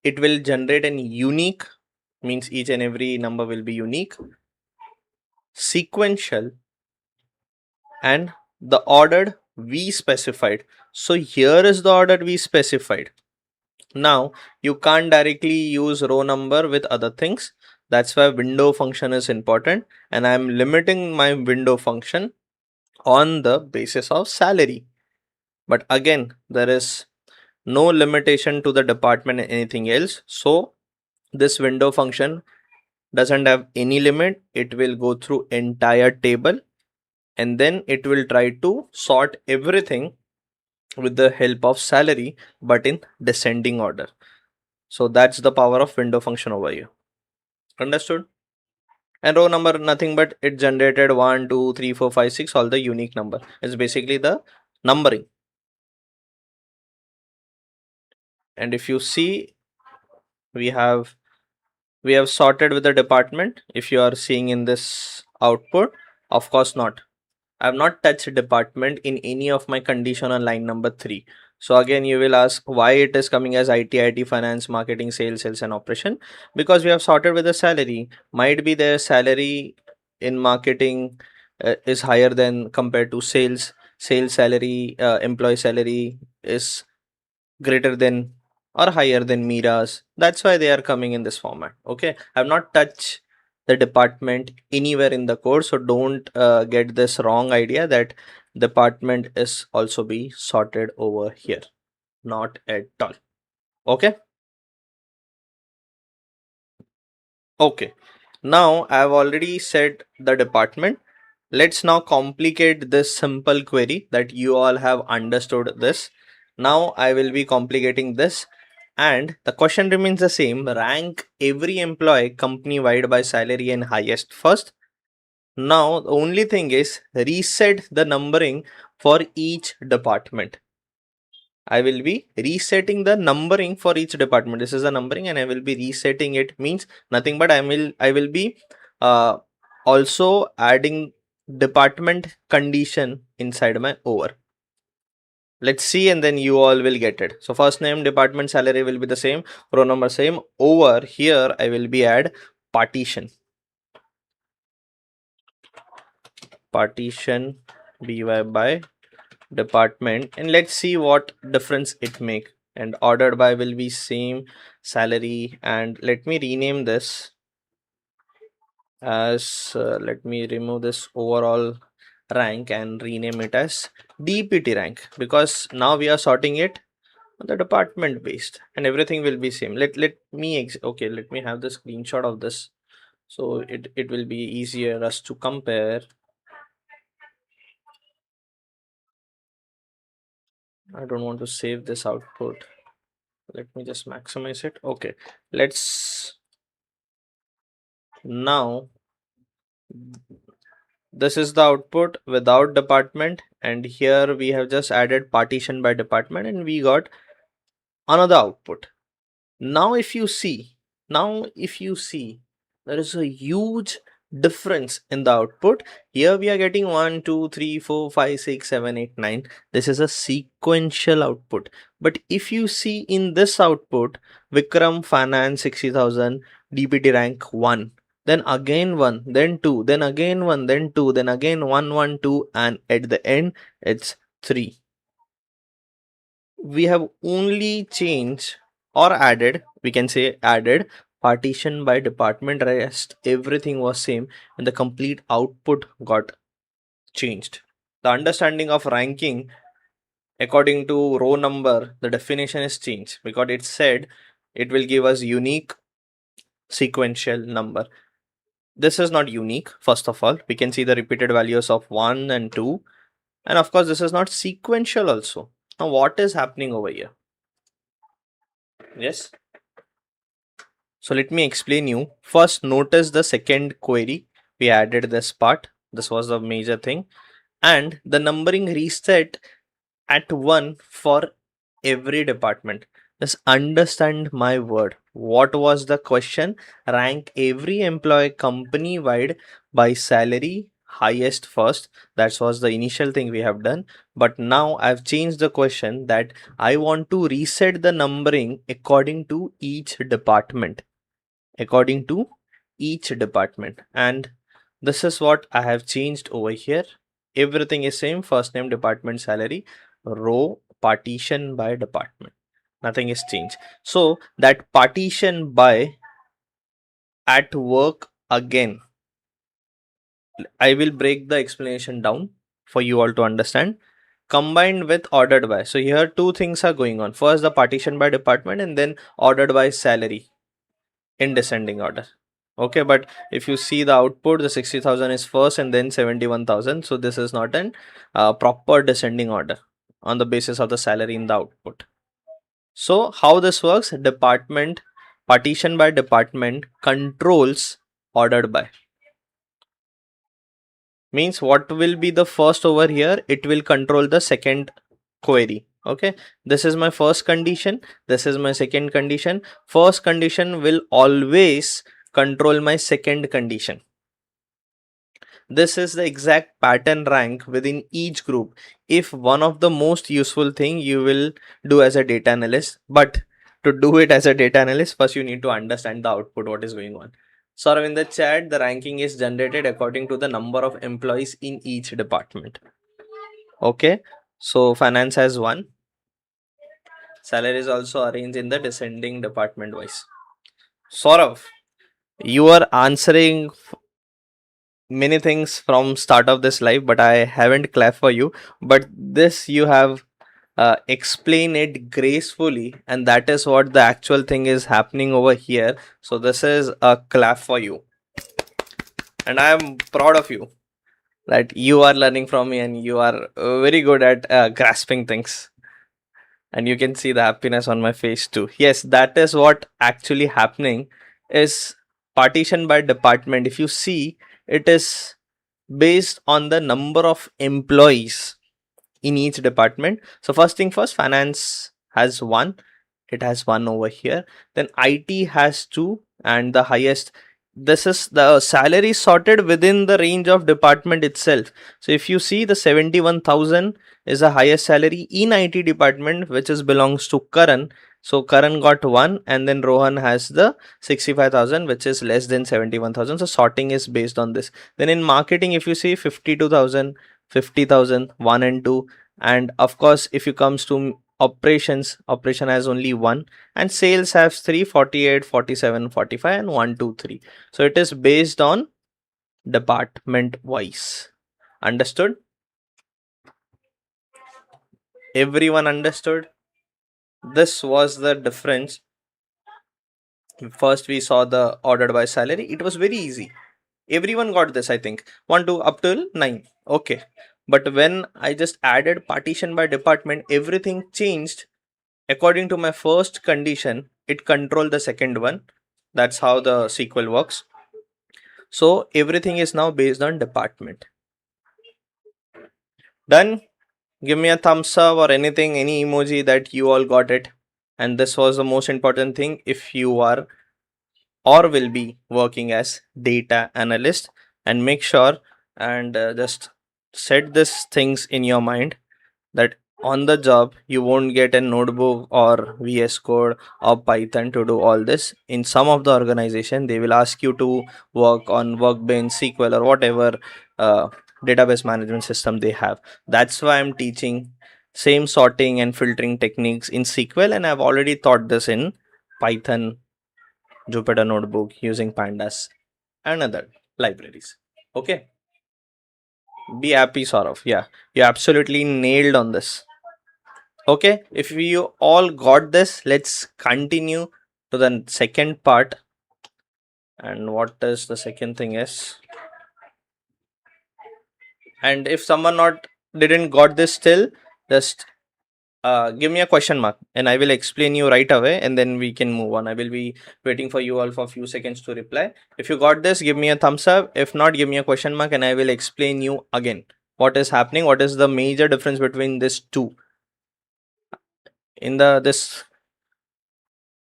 Speaker 1: it will generate an unique, means each and every number will be unique, sequential, and the ordered we specified. So here is the order we specified. Now you can't directly use row number with other things. That's why window function is important, and I'm limiting my window function on the basis of salary. But again, there is no limitation to the department and anything else. So this window function doesn't have any limit. It will go through entire table, and then it will try to sort everything with the help of salary, but in descending order. So that's the power of window function over here. Understood? And row number, nothing but it generated 1, 2, 3, 4, 5, 6, all the unique number. It's basically the numbering. And if you see, we have sorted with the department. If you are seeing in this output, of course not. I have not touched department in any of my condition on line number 3. So again, you will ask why it is coming as IT, finance, marketing, sales and operation. Because we have sorted with the salary. Might be their salary in marketing is higher than compared to sales. Sales salary, employee salary is greater than or higher than Mira's. That's why they are coming in this format. Okay, I've not touched the department anywhere in the code, so don't get this wrong idea that department is also be sorted over here. Not at all. Okay. Okay. Now I've already said the department. Let's now complicate this simple query that you all have understood this. Now I will be complicating this, and the question remains the same. Rank every employee company wide by salary and highest first. Now the only thing is reset the numbering for each department. I will be resetting the numbering for each department. This is the numbering, and I will be resetting it. Means nothing but I will be uh, also adding department condition inside my over. Let's see, and then you all will get it. So first name, department, salary will be the same, row number same. Over here I will be add partition by department, and let's see what difference it make. And ordered by will be same, salary, and let me rename this as let me remove this overall rank and rename it as DPT rank, because now we are sorting it on the department based and everything will be same. Okay, let me have the screenshot of this, so it will be easier us to compare. I don't want to save this output. Let me just maximize it. Okay, let's now, this is the output without department, and here we have just added partition by department and we got another output. Now if you see, there is a huge difference in the output. Here we are getting 1, 2, 3, 4, 5, 6, 7, 8, 9. This is a sequential output. But if you see in this output, Vikram finance 60,000, DPT rank 1, then again 1, then 2, then again 1, then 2, then again 1, 1, 2, and at the end it's 3. We have only changed or added, we can say added partition by department. Rest everything was same, and the complete output got changed. The understanding of ranking according to row number, the definition is changed, because it said it will give us unique sequential number. This is not unique. First of all, we can see the repeated values of 1 and 2. And of course, this is not sequential also. Now, what is happening over here? Yes. So let me explain you. First, notice the second query. We added this part. This was the major thing. And the numbering reset at 1 for every department. Just understand my word. What was the question? Rank every employee company wide by salary highest first. That was the initial thing we have done. But now I've changed the question that I want to reset the numbering according to each department. According to each department. And this is what I have changed over here. Everything is same. First name, department, salary, row, partition by department. Nothing is changed. So that partition by at work again, I will break the explanation down for you all to understand. Combined with ordered by. So here two things are going on. First the partition by department and then ordered by salary in descending order. Okay, but if you see the output, the 60,000 is first and then 71,000. So this is not an proper descending order on the basis of the salary in the output. So how this works? Department, partition by department controls ordered by. Means what will be the first over here? It will control the second query. Okay, this is my first condition. This is my second condition. First condition will always control my second condition. This is the exact pattern rank within each group. If one of the most useful thing you will do as a data analyst, but to do it as a data analyst, first you need to understand the output, what is going on. So in the chat, the ranking is generated according to the number of employees in each department. Okay, so finance has 1. Salary is also arranged in the descending department wise. Saurav, you are answering many things from start of this live, but I haven't clapped for you. But this you have explained it gracefully, and that is what the actual thing is happening over here. So this is a clap for you, and I am proud of you that you are learning from me and you are very good at grasping things. And you can see the happiness on my face too. Yes, that is what actually happening is partition by department. If you see, it is based on the number of employees in each department. So first thing first, finance has 1. It has 1 over here. Then IT has 2, and the highest, this is the salary sorted within the range of department itself. So if you see, the 71,000 is the highest salary in IT department, which is belongs to Karan. So Karan got 1, and then Rohan has the 65,000, which is less than 71,000. So sorting is based on this. Then in marketing, if you see, 52,000, 50,000, 1 and 2. And of course, if you comes to operations, operation has only 1, and sales has 3, 48, 47, 45, and 1, 2, 3. So it is based on department wise. Understood? Everyone understood? This was the difference. First we saw the ordered by salary. It was very easy. Everyone got this, I think. 1 to up till 9. Okay. But when I just added partition by department, everything changed. According to my first condition, it controlled the second one. That's how the SQL works. So everything is now based on department. Done? Give me a thumbs up or anything, any emoji that you all got it. And this was the most important thing if you are or will be working as data analyst. And make sure and just set these things in your mind that on the job you won't get a notebook or VS Code or Python to do all this. In some of the organization they will ask you to work on Workbench, SQL, or whatever database management system they have. That's why I'm teaching same sorting and filtering techniques in SQL, and I've already taught this in Python, Jupyter Notebook, using pandas and other libraries. Okay, be happy, Saurav. Yeah, you absolutely nailed on this. Okay, if you all got this, let's continue to the second part. And what is the second thing is, and if someone not didn't got this still, just give me a question mark and I will explain you right away, and then we can move on. I will be waiting for you all for a few seconds to reply. If you got this, give me a thumbs up. If not, give me a question mark and I will explain you again what is happening, what is the major difference between these two. In the this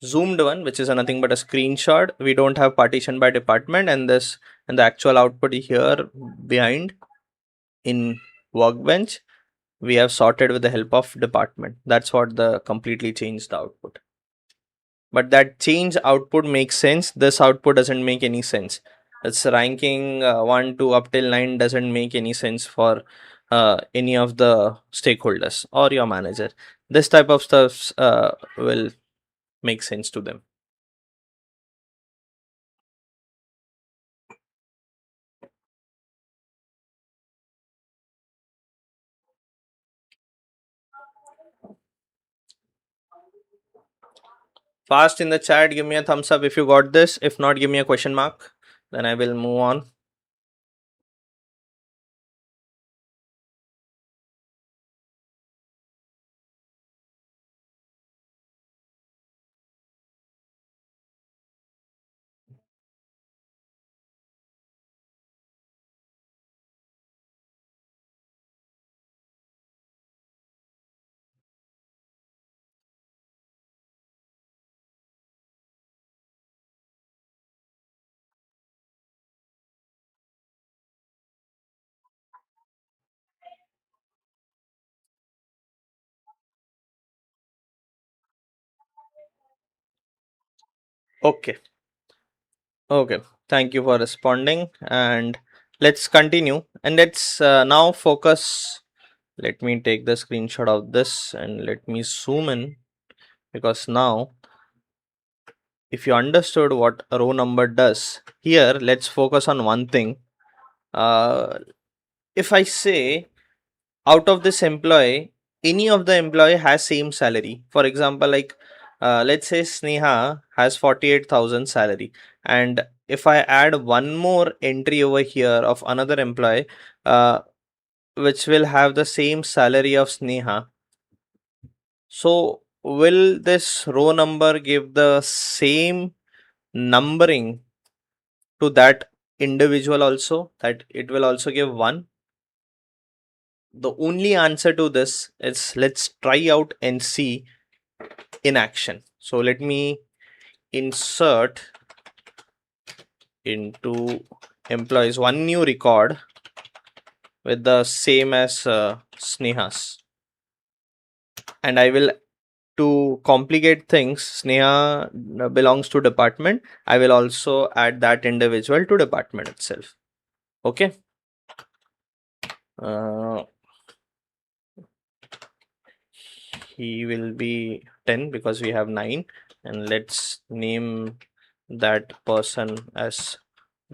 Speaker 1: zoomed one, which is nothing but a screenshot, we don't have partition by department, and the actual output here behind in workbench we have sorted with the help of department. That's what the completely changed the output. But that change output makes sense. This output doesn't make any sense. It's ranking 1 to up till 9 doesn't make any sense for any of the stakeholders or your manager. This type of stuff will make sense to them. Fast in the chat, give me a thumbs up if you got this. If not, give me a question mark. Then I will move on. Okay. Okay. Thank you for responding. And let's continue. And let's now focus. Let me take the screenshot of this and let me zoom in, because now if you understood what a row number does, here let's focus on one thing. If I say out of this employee, any of the employee has same salary. For example, like let's say Sneha has 48,000 salary, and if I add one more entry over here of another employee, which will have the same salary of Sneha, so will this row number give the same numbering to that individual also, that it will also give 1? The only answer to this is, let's try out and see in action. So let me insert into employees one new record with the same as Sneha's, and I will, to complicate things, Sneha belongs to department. I will also add that individual to department itself. Okay. Uh, he will be 10 because we have 9, and let's name that person as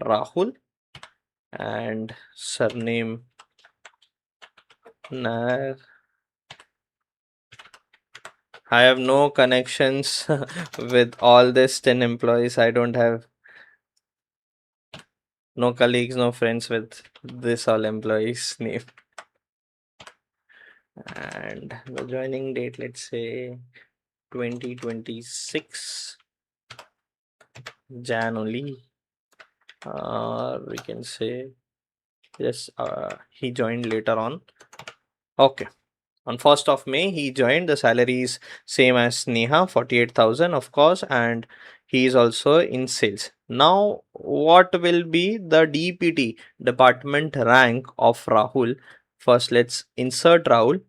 Speaker 1: Rahul, and surname Nair. I have no connections with all this 10 employees. I don't have no colleagues, no friends with this all employees name. And the joining date, let's say 2026 Jan only, or we can say yes, he joined later on. Okay, on 1st of May he joined. The salary is same as Neha, 48,000 of course, and he is also in sales. Now what will be the DPT, department rank of Rahul? First let's insert Rahul.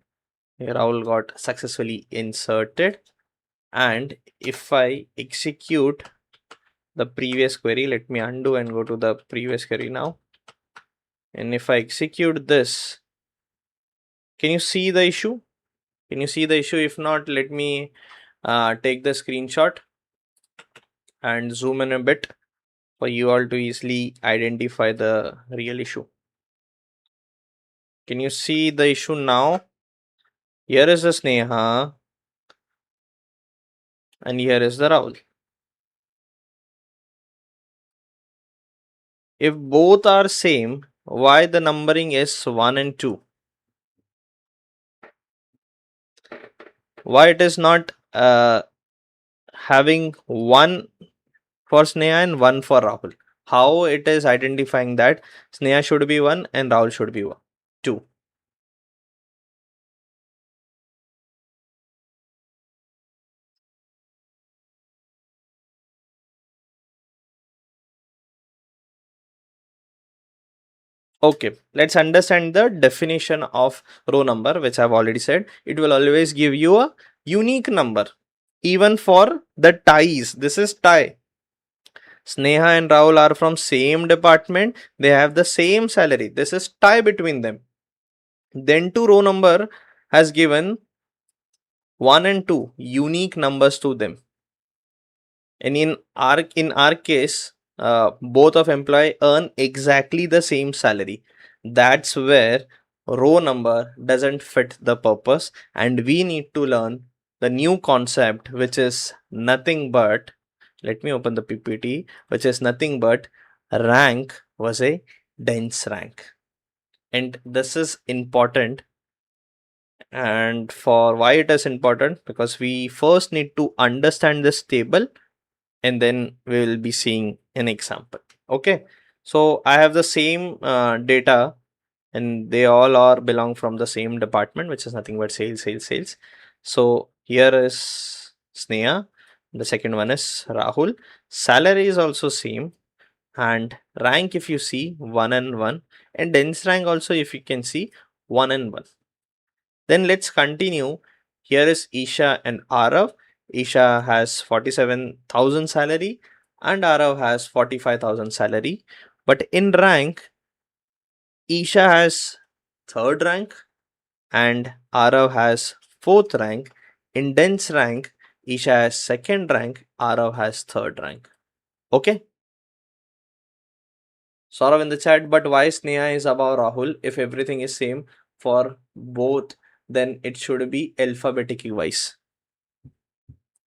Speaker 1: Here Rahul got successfully inserted, and if I execute the previous query, let me undo and go to the previous query now, and if I execute this, can you see the issue? Can you see the issue? If not, let me take the screenshot and zoom in a bit for you all to easily identify the real issue. Can you see the issue now? Here is the Sneha and here is the Rahul. If both are same, why the numbering is 1 and 2? Why it is not having 1 for Sneha and 1 for Rahul? How it is identifying that Sneha should be 1 and Rahul should be 2? Okay, let's understand the definition of row number, which I've already said. It will always give you a unique number. Even for the ties, this is tie. Sneha and Rahul are from same department. They have the same salary. This is tie between them. Then to row number has given 1 and 2 unique numbers to them. And in our case, both of employee earn exactly the same salary. That's where row number doesn't fit the purpose, and we need to learn the new concept, which is nothing but, let me open the PPT, which is nothing but rank was a dense rank. And this is important. And for why it is important, because we first need to understand this table and then we will be seeing an example. Okay, so I have the same data and they all are belong from the same department, which is nothing but sales. So here is Sneha, the second one is Rahul. Salary is also same, and rank, if you see, 1 and 1, and dense rank also, if you can see, 1 and 1. Then let's continue. Here is Isha and Arav. Isha has 47,000 salary and Arav has 45,000 salary. But in rank, Isha has third rank and Arav has fourth rank. In dense rank, Isha has second rank, Arav has third rank. Okay. Saurav in the chat, but why Sneha is above Rahul? If everything is same for both, then it should be alphabetically wise.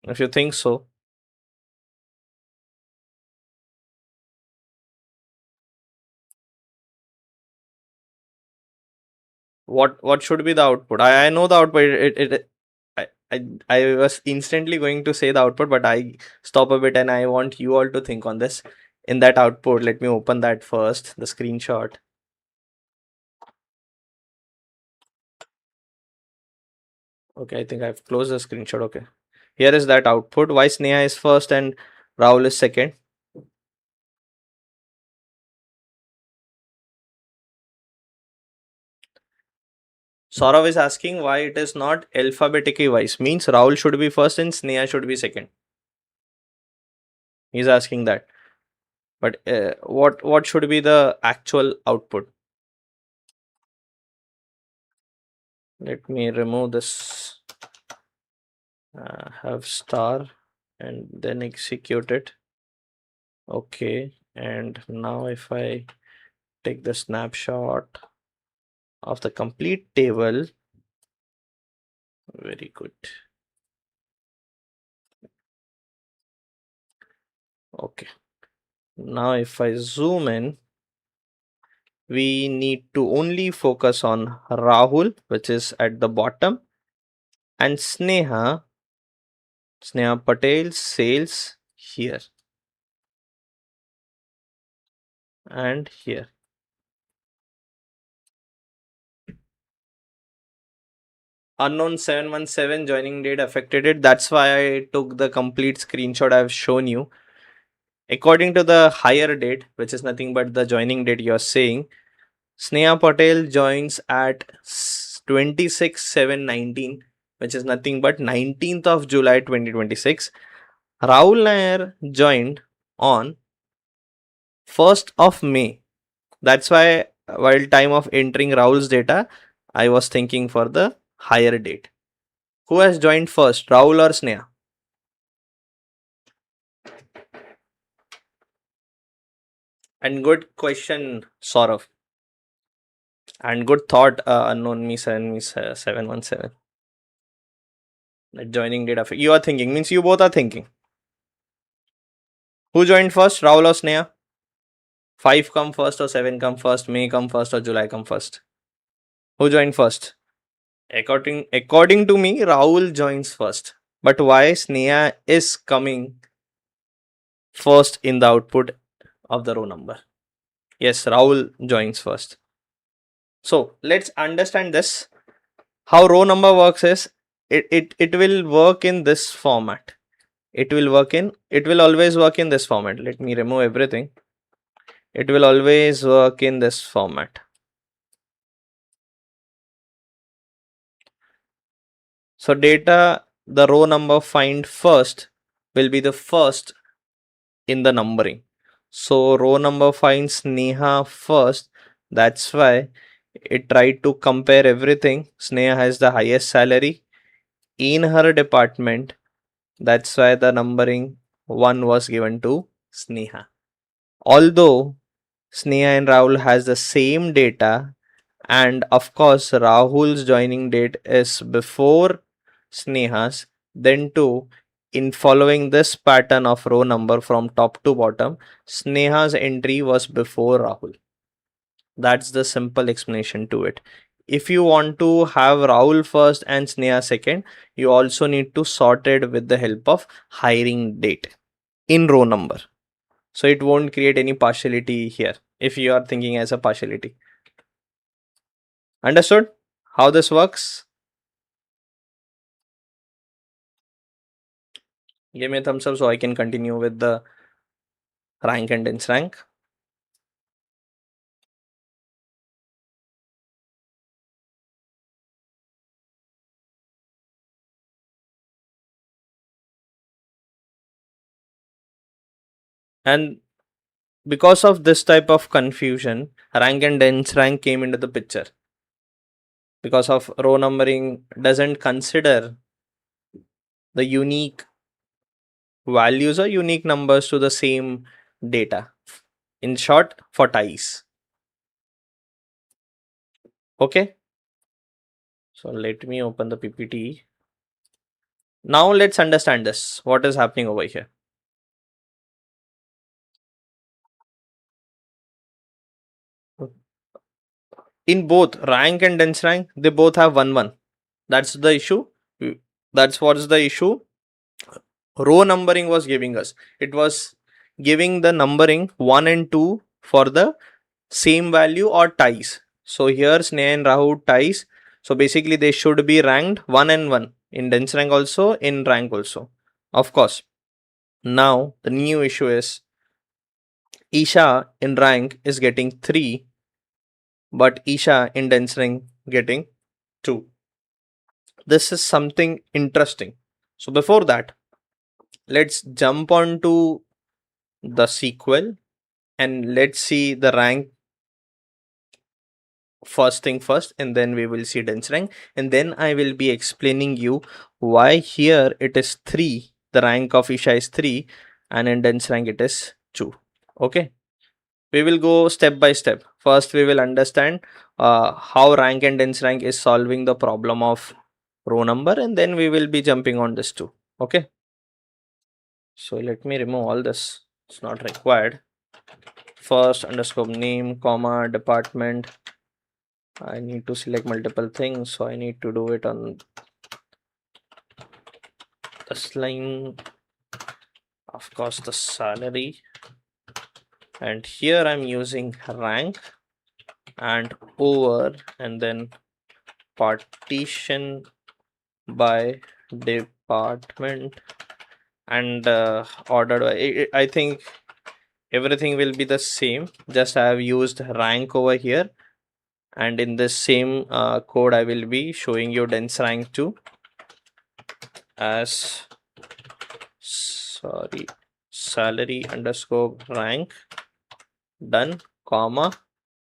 Speaker 1: If you think so, what should be the output? I know the output. I was instantly going to say the output, but I stop a bit and I want you all to think on this. In that output, let me open that first, the screenshot. Okay, I think I've closed the screenshot. Okay, here is that output. Why Sneha is first and Rahul is second? Saurav is asking why it is not alphabetically wise. Means Rahul should be first and Sneha should be second. He's asking that. But what should be the actual output? Let me remove this. Have star and then execute it. Okay, and now if I take the snapshot of the complete table, very good. Okay, now if I zoom in, we need to only focus on Rahul, which is at the bottom, and Sneha Patel, sales here and here. Unknown 717 joining date affected it. That's why I took the complete screenshot I've shown you. According to the higher date, which is nothing but the joining date you're saying, Sneha Patel joins at 26/7/19, which is nothing but 19th of July 2026. Rahul Nair joined on 1st of May. That's why while time of entering Rahul's data, I was thinking for the higher date. Who has joined first, Rahul or Sneha? And good question, Saurav. And good thought, unknown me 717. That joining data. You are thinking, means you both are thinking. Who joined first, Rahul or Sneha? 5 come first or 7 come first? May come first or July come first? Who joined first? According to me, Rahul joins first. But why Sneha is coming first in the output of the row number? Yes, Rahul joins first. So let's understand this. How row number works is it will work in this format. It will always work in this format. Let me remove everything. It will always work in this format. So data, the row number find first will be the first in the numbering. So row number finds Sneha first. That's why it tried to compare everything. Sneha has the highest salary in her department. That's why the numbering 1 was given to Sneha. Although Sneha and Rahul has the same data, and of course Rahul's joining date is before Sneha's, then too in following this pattern of row number from top to bottom, Sneha's entry was before Rahul. That's the simple explanation to it. If you want to have Rahul first and Sneha second, you also need to sort it with the help of hiring date in row number. So it won't create any partiality here if you are thinking as a partiality. Understood how this works? Give me a thumbs up so I can continue with the rank and dense rank. And because of this type of confusion, rank and dense rank came into the picture. Because of row numbering doesn't consider the unique values or unique numbers to the same data. In short, for ties. Okay. So let me open the PPT. Now let's understand this. What is happening over here? In both rank and dense rank, they both have 1 1. That's the issue. That's what's the issue. Row numbering was giving us. It was giving the numbering 1 and 2 for the same value or ties. So here Sneha and Rahu ties. So basically they should be ranked 1 and 1 in dense rank also, in rank also. Of course. Now the new issue is Isha in rank is getting 3, but Isha in dense rank getting 2. This is something interesting. So before that, let's jump on to the SQL and let's see the rank first thing first, and then we will see dense rank, and then I will be explaining you why here it is 3, the rank of Isha is 3, and in dense rank it is 2. Okay, we will go step by step. First we will understand how rank and dense rank is solving the problem of row number, and then we will be jumping on this too. Okay, so let me remove all this, it's not required. First underscore name comma department. I need to select multiple things, so I need to do it on this line. Of course the salary, and here I'm using rank and over, and then partition by department and ordered by, I think everything will be the same, just I have used rank over here, and in this same code I will be showing you dense rank too as salary underscore rank done comma,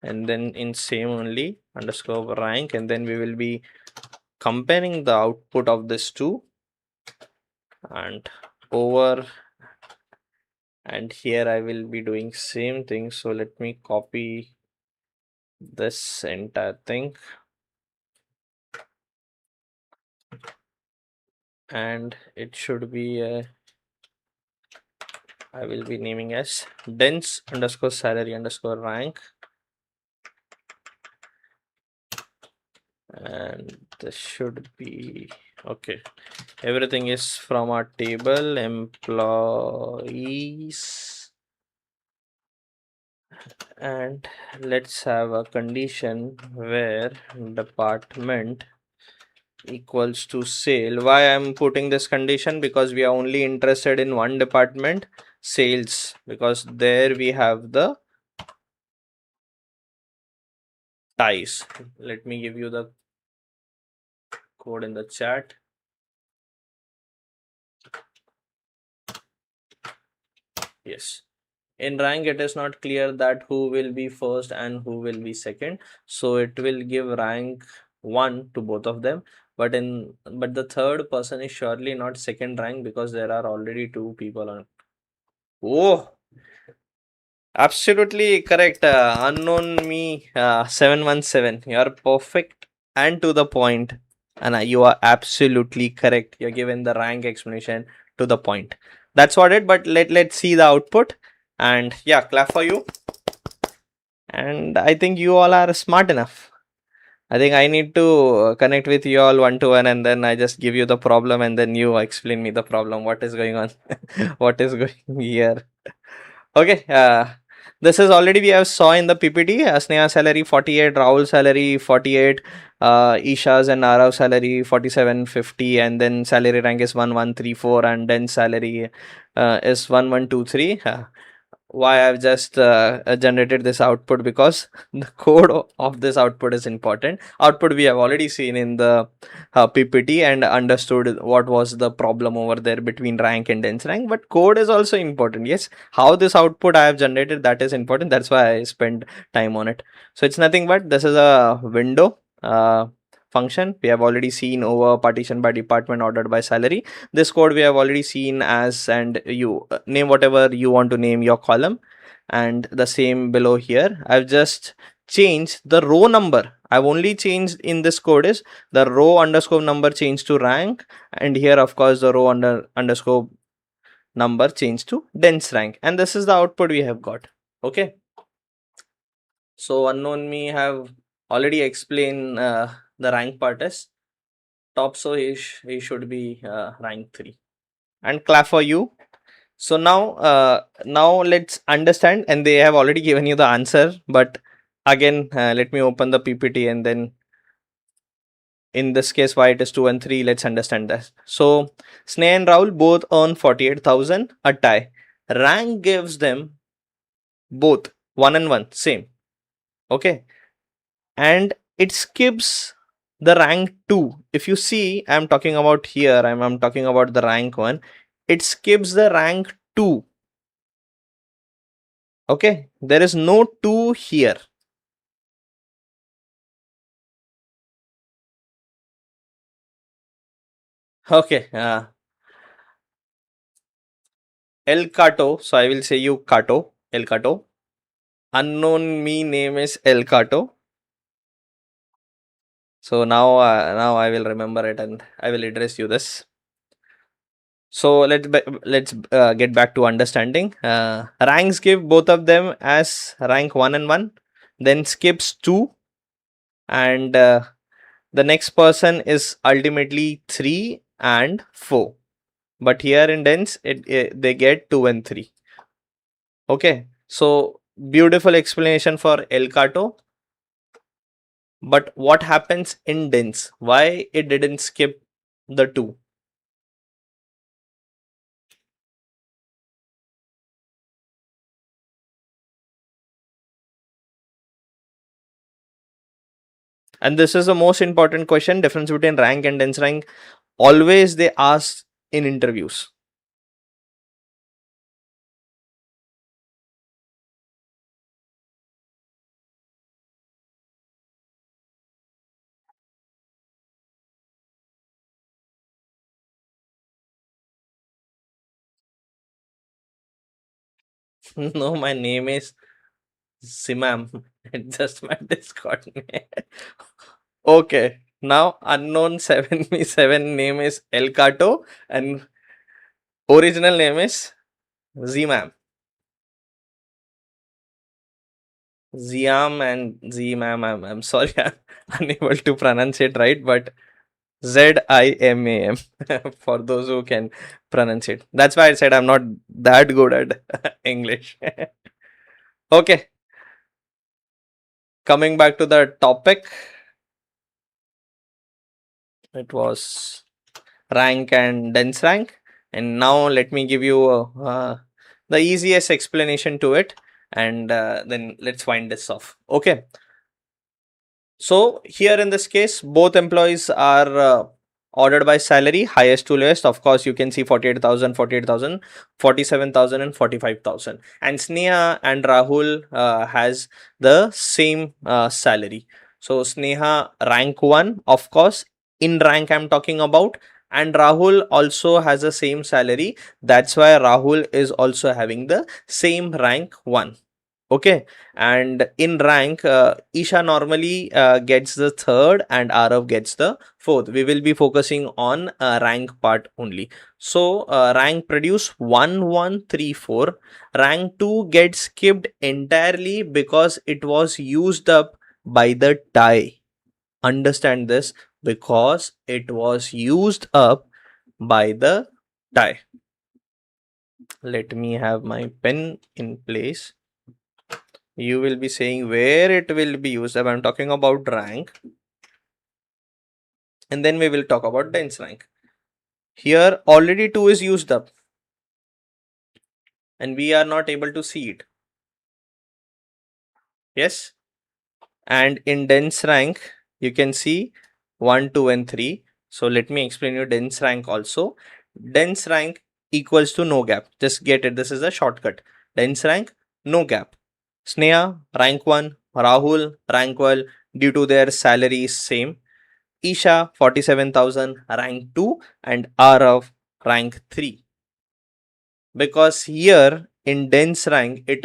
Speaker 1: and then in same only underscore rank, and then we will be comparing the output of this two, and over, and here I will be doing same thing. So let me copy this entire thing, and it should be a I will be naming as dense underscore salary underscore rank, and this should be okay. Everything is from our table employees, and let's have a condition where department equals to sale. Why I'm putting this condition? Because we are only interested in one department, sales, because there we have the ties. Let me give you the code in the chat. Yes, in rank it is not clear that who will be first and who will be second, so it will give rank 1 to both of them, but the third person is surely not second rank because there are already two people on. Oh, absolutely correct. Unknown me 717. You are perfect and to the point. And you are absolutely correct. You're given the rank explanation to the point. That's what it. But let's see the output. And yeah, clap for you. And I think you all are smart enough. I think I need to connect with you all one to one, and then I just give you the problem, and then you explain me the problem. What is going on? What is going here? Okay, this is already we have saw in the PPT. Sneha salary 48, Rahul salary 48, Isha's and Arav salary 4750, and then salary rank is 1134, and then salary is 1123. Why I've just generated this output, because the code of this output is important. Output we have already seen in the PPT and understood what was the problem over there between rank and dense rank, but code is also important. Yes, how this output I have generated, that is important. That's why I spent time on it. So it's nothing but this is a window function. We have already seen over partition by department ordered by salary. This code we have already seen as, and you name whatever you want to name your column, and the same below here. I've just changed the row number. I've only changed in this code is the row underscore number changed to rank, and here of course the row underscore number changed to dense rank, and this is the output we have got. Okay, so unknown me have already explained the rank part is top, so he should be rank 3, and clap for you. So now let's understand, and they have already given you the answer, but again let me open the PPT, and then in this case why it is 2 and 3, let's understand that. So Sneh and Rahul both earn 48,000, a tie. Rank gives them both 1 and 1 same. Okay, and it skips the rank 2. If you see, I'm talking about here, I'm talking about the rank 1. It skips the rank 2. Okay, there is no 2 here. Okay, El Cato. So I will say you Cato, El Cato. Unknown me name is El Cato. So now I will remember it, and I will address you this. So let's get back to understanding. Ranks give both of them as rank 1 and 1, then skips 2, and the next person is ultimately 3 and 4. But here in dense, they get 2 and 3. Okay, so beautiful explanation for El Cato. But what happens in dense? Why it didn't skip the 2? And this is the most important question, difference between rank and dense rank. Always they ask in interviews. No, my name is Simam. It's just my Discord name. Okay. Now unknown 7 name is El Cato, and original name is Z ma'am. Ziam and Z ma'am. I'm sorry, I'm unable to pronounce it right, but ZIMAM for those who can pronounce it. That's why I said I'm not that good at English. Okay, coming back to the topic, it was rank and dense rank. And now let me give you the easiest explanation to it, and then let's wind this off. Okay. So here in this case, both employees are ordered by salary, highest to lowest. Of course, you can see 48,000, 48,000, 47,000, and 45,000. And Sneha and Rahul has the same salary. So Sneha rank 1, of course, in rank I'm talking about. And Rahul also has the same salary. That's why Rahul is also having the same rank 1. Okay, and in rank, Isha normally gets the third and Arav gets the fourth. We will be focusing on rank part only. So, rank produce 1, 1, 3, 4. Rank 2 gets skipped entirely because it was used up by the tie. Understand this, because it was used up by the tie. Let me have my pen in place. You will be saying where it will be used. I'm talking about rank, and then we will talk about dense rank. Here already 2 is used up and we are not able to see it. Yes, and in dense rank you can see 1, 2 and 3. So let me explain you dense rank also. Dense rank equals to no gap. Just get it, this is a shortcut. Dense rank, no gap. Sneha rank 1, Rahul rank 1, due to their salary is same. Isha 47,000 rank 2 and Arav rank 3. Because here in dense rank it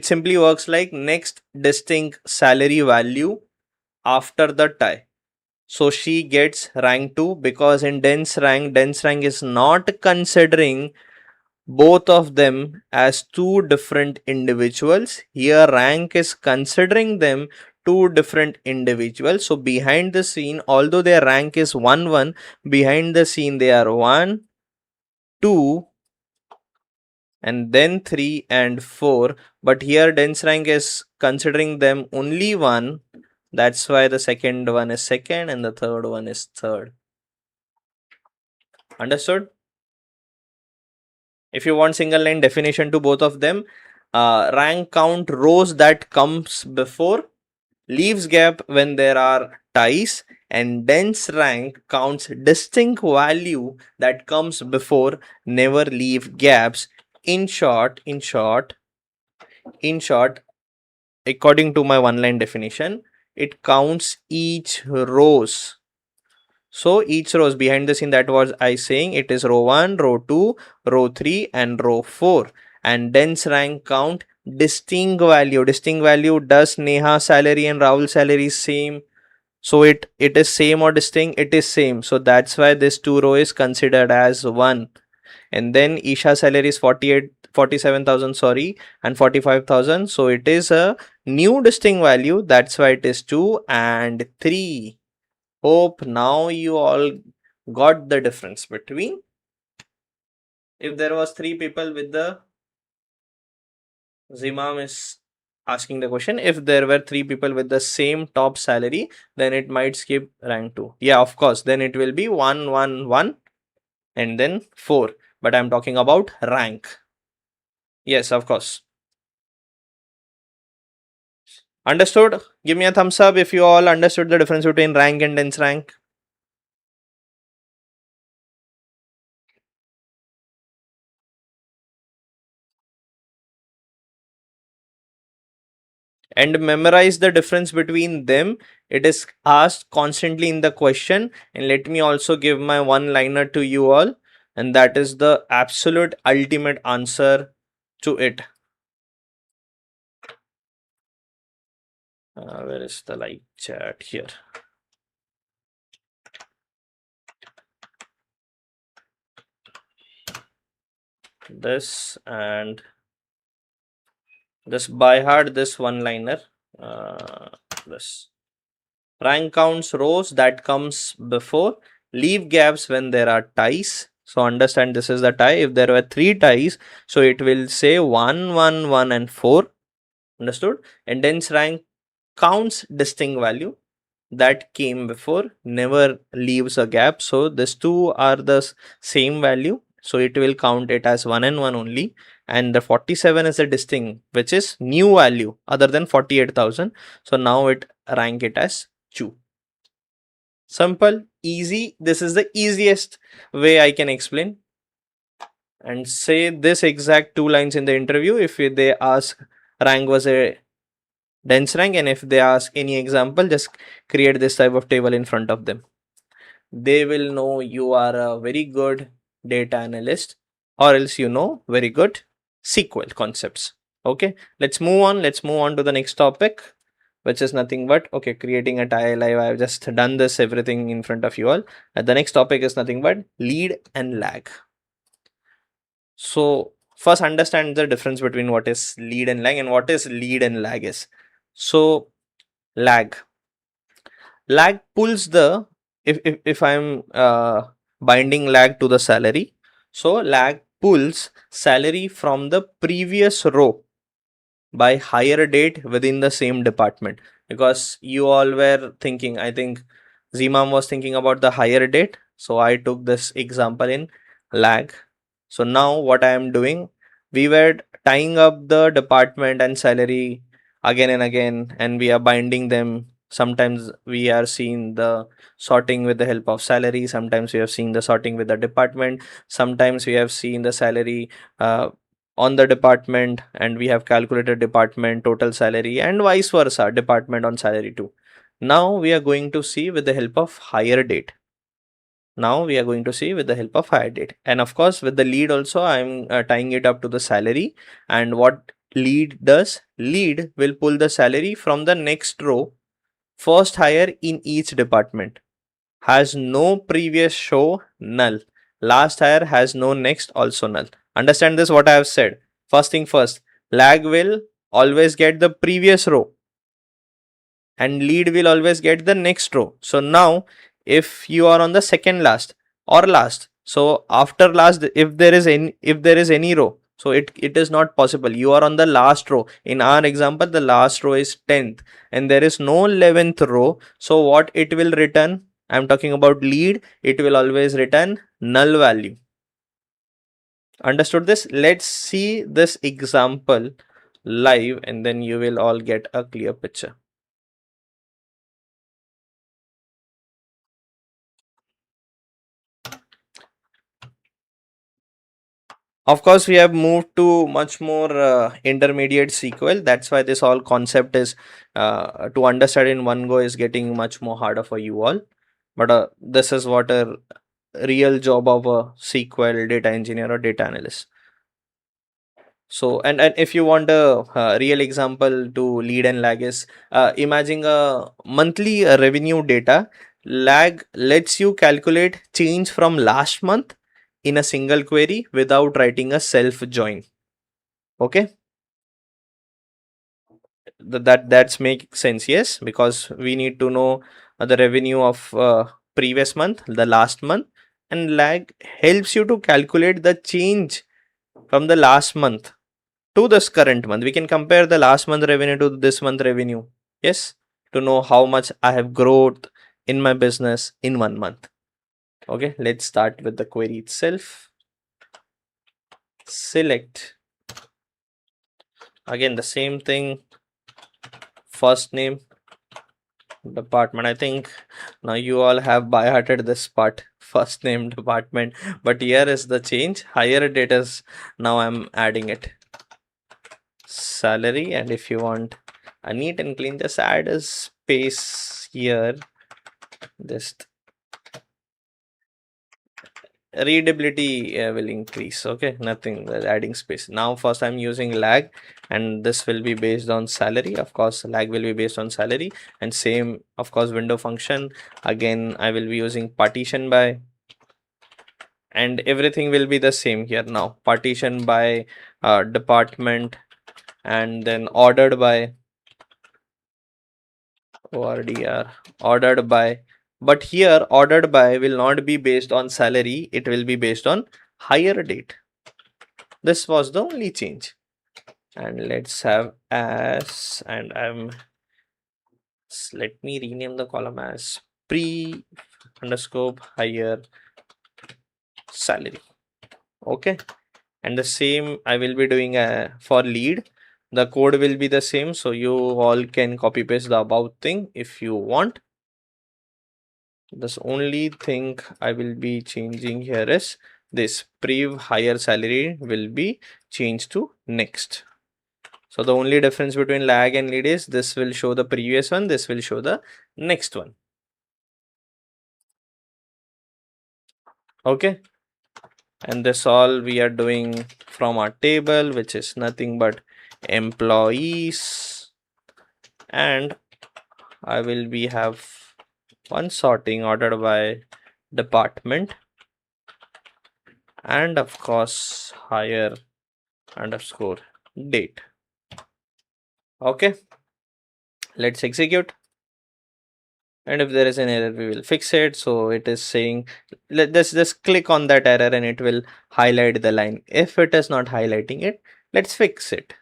Speaker 1: simply works like next distinct salary value after the tie. So she gets rank 2 because in dense rank is not considering both of them as two different individuals. Here rank is considering them two different individuals. So behind the scene, although their rank is 1 1, behind the scene they are 1, 2, and then 3 and 4. But here dense rank is considering them only 1. That's why the second one is second and the third one is third. Understood? If you want single line definition to both of them, rank count rows that comes before, leaves gap when there are ties, and dense rank counts distinct value that comes before, never leave gaps. In short, according to my one line definition, it counts each rows. So each rows behind the scene, that was I saying, it is row 1, row 2, row 3 and row 4. And dense rank count distinct value. Distinct value, does Neha salary and Rahul salary is same? So it is same or distinct? It is same. So that's why this 2 row is considered as 1. And then Isha salary is 47,000 sorry, and 45,000. So it is a new distinct value. That's why it is 2 and 3. Hope now you all got the difference between, if there was 3 people with the, Zimam is asking the question, if there were 3 people with the same top salary, then it might skip rank 2. Yeah, of course, then it will be 1 1 1 and then 4. But I'm talking about rank. Yes, of course. Understood? Give me a thumbs up if you all understood the difference between rank and dense rank. And memorize the difference between them. It is asked constantly in the question. And let me also give my one liner to you all, and that is the absolute ultimate answer to it. Where is the live chat? Here. this and just by heart this one liner. This rank counts rows that comes before, leave gaps when there are ties. So understand this is the tie. If there were 3 ties, so it will say 1, 1, 1 and 4. Understood? And dense rank counts distinct value that came before, never leaves a gap. So these two are the same value. So it will count it as 1 and 1 only. And the 47 is a distinct, which is new value other than 48,000. So now it rank it as 2. Simple, easy. This is the easiest way I can explain. And say this exact 2 lines in the interview. If they ask rank was a dense rank, and if they ask any example, just create this type of table in front of them. They will know you are a very good data analyst, or else you know very good SQL concepts. Okay, let's move on. Let's move on to the next topic, which is nothing but, okay, creating a tie live. I've just done this everything in front of you all. And the next topic is nothing but lead and lag. So first understand the difference between what is lead and lag and what is lead and lag is. So lag pulls the, if I'm binding lag to the salary, so lag pulls salary from the previous row by higher date within the same department. Because you all were thinking, I think Zimam was thinking about the higher date, so I took this example in lag. So now what I am doing, we were tying up the department and salary again and again, and we are binding them. Sometimes we are seeing the sorting with the help of salary, sometimes we have seen the sorting with the department, sometimes we have seen the salary on the department, and we have calculated department total salary, and vice versa, department on salary too. Now we are going to see with the help of higher date. Now we are going to see with the help of higher date, and of course with the lead also I'm tying it up to the salary. And what lead does, lead will pull the salary from the next row, first hire in each department, has no previous show, null, last hire has no next, also null. Understand this what I have said. First thing first, lag will always get the previous row and lead will always get the next row. So now if you are on the second last or last, so after last, if there is any row, so it is not possible. You are on the last row. In our example, the last row is 10th and there is no 11th row. So what it will return, I'm talking about lead, it will always return null value. Understood this? Let's see this example live and then you will all get a clear picture. Of course, we have moved to much more intermediate SQL. That's why this whole concept is to understand in one go is getting much more harder for you all. But this is what a real job of a SQL data engineer or data analyst. So, and if you want a real example to lead and lag is, imagine a monthly revenue data. Lag lets you calculate change from last month in a single query without writing a self join. Okay, that's make sense. Yes, because we need to know the revenue of previous month, the last month, and lag helps you to calculate the change from the last month to this current month. We can compare the last month revenue to this month revenue. Yes, to know how much I have growth in my business in 1 month. Okay, let's start with the query itself. Select again the same thing, first name, department. I think now you all have by hearted this part, first name, department, but here is the change. Higher date is now I'm adding it, salary. And if you want a neat and clean, just add a space here. Just readability will increase. Okay, nothing, adding space. Now first I'm using lag and this will be based on salary. Of course lag will be based on salary, and same of course window function. Again I will be using partition by, and everything will be the same here now. Partition by department, and then ordered by ORDR, ordered by. But here ordered by will not be based on salary, it will be based on hire date. This was the only change. And let's have as, and let me rename the column as pre underscore hire salary. Okay, and the same I will be doing for lead. The code will be the same, so you all can copy paste the about thing if you want. This only thing I will be changing here is this prev higher salary will be changed to next. So the only difference between lag and lead is this will show the previous one, this will show the next one. Okay, and this all we are doing from our table, which is nothing but employees, and I will be have one sorting ordered by department, and of course higher underscore date. Okay, let's execute, and if there is an error we will fix it. So it is saying, let's just click on that error and it will highlight the line. If it is not highlighting it, let's fix it.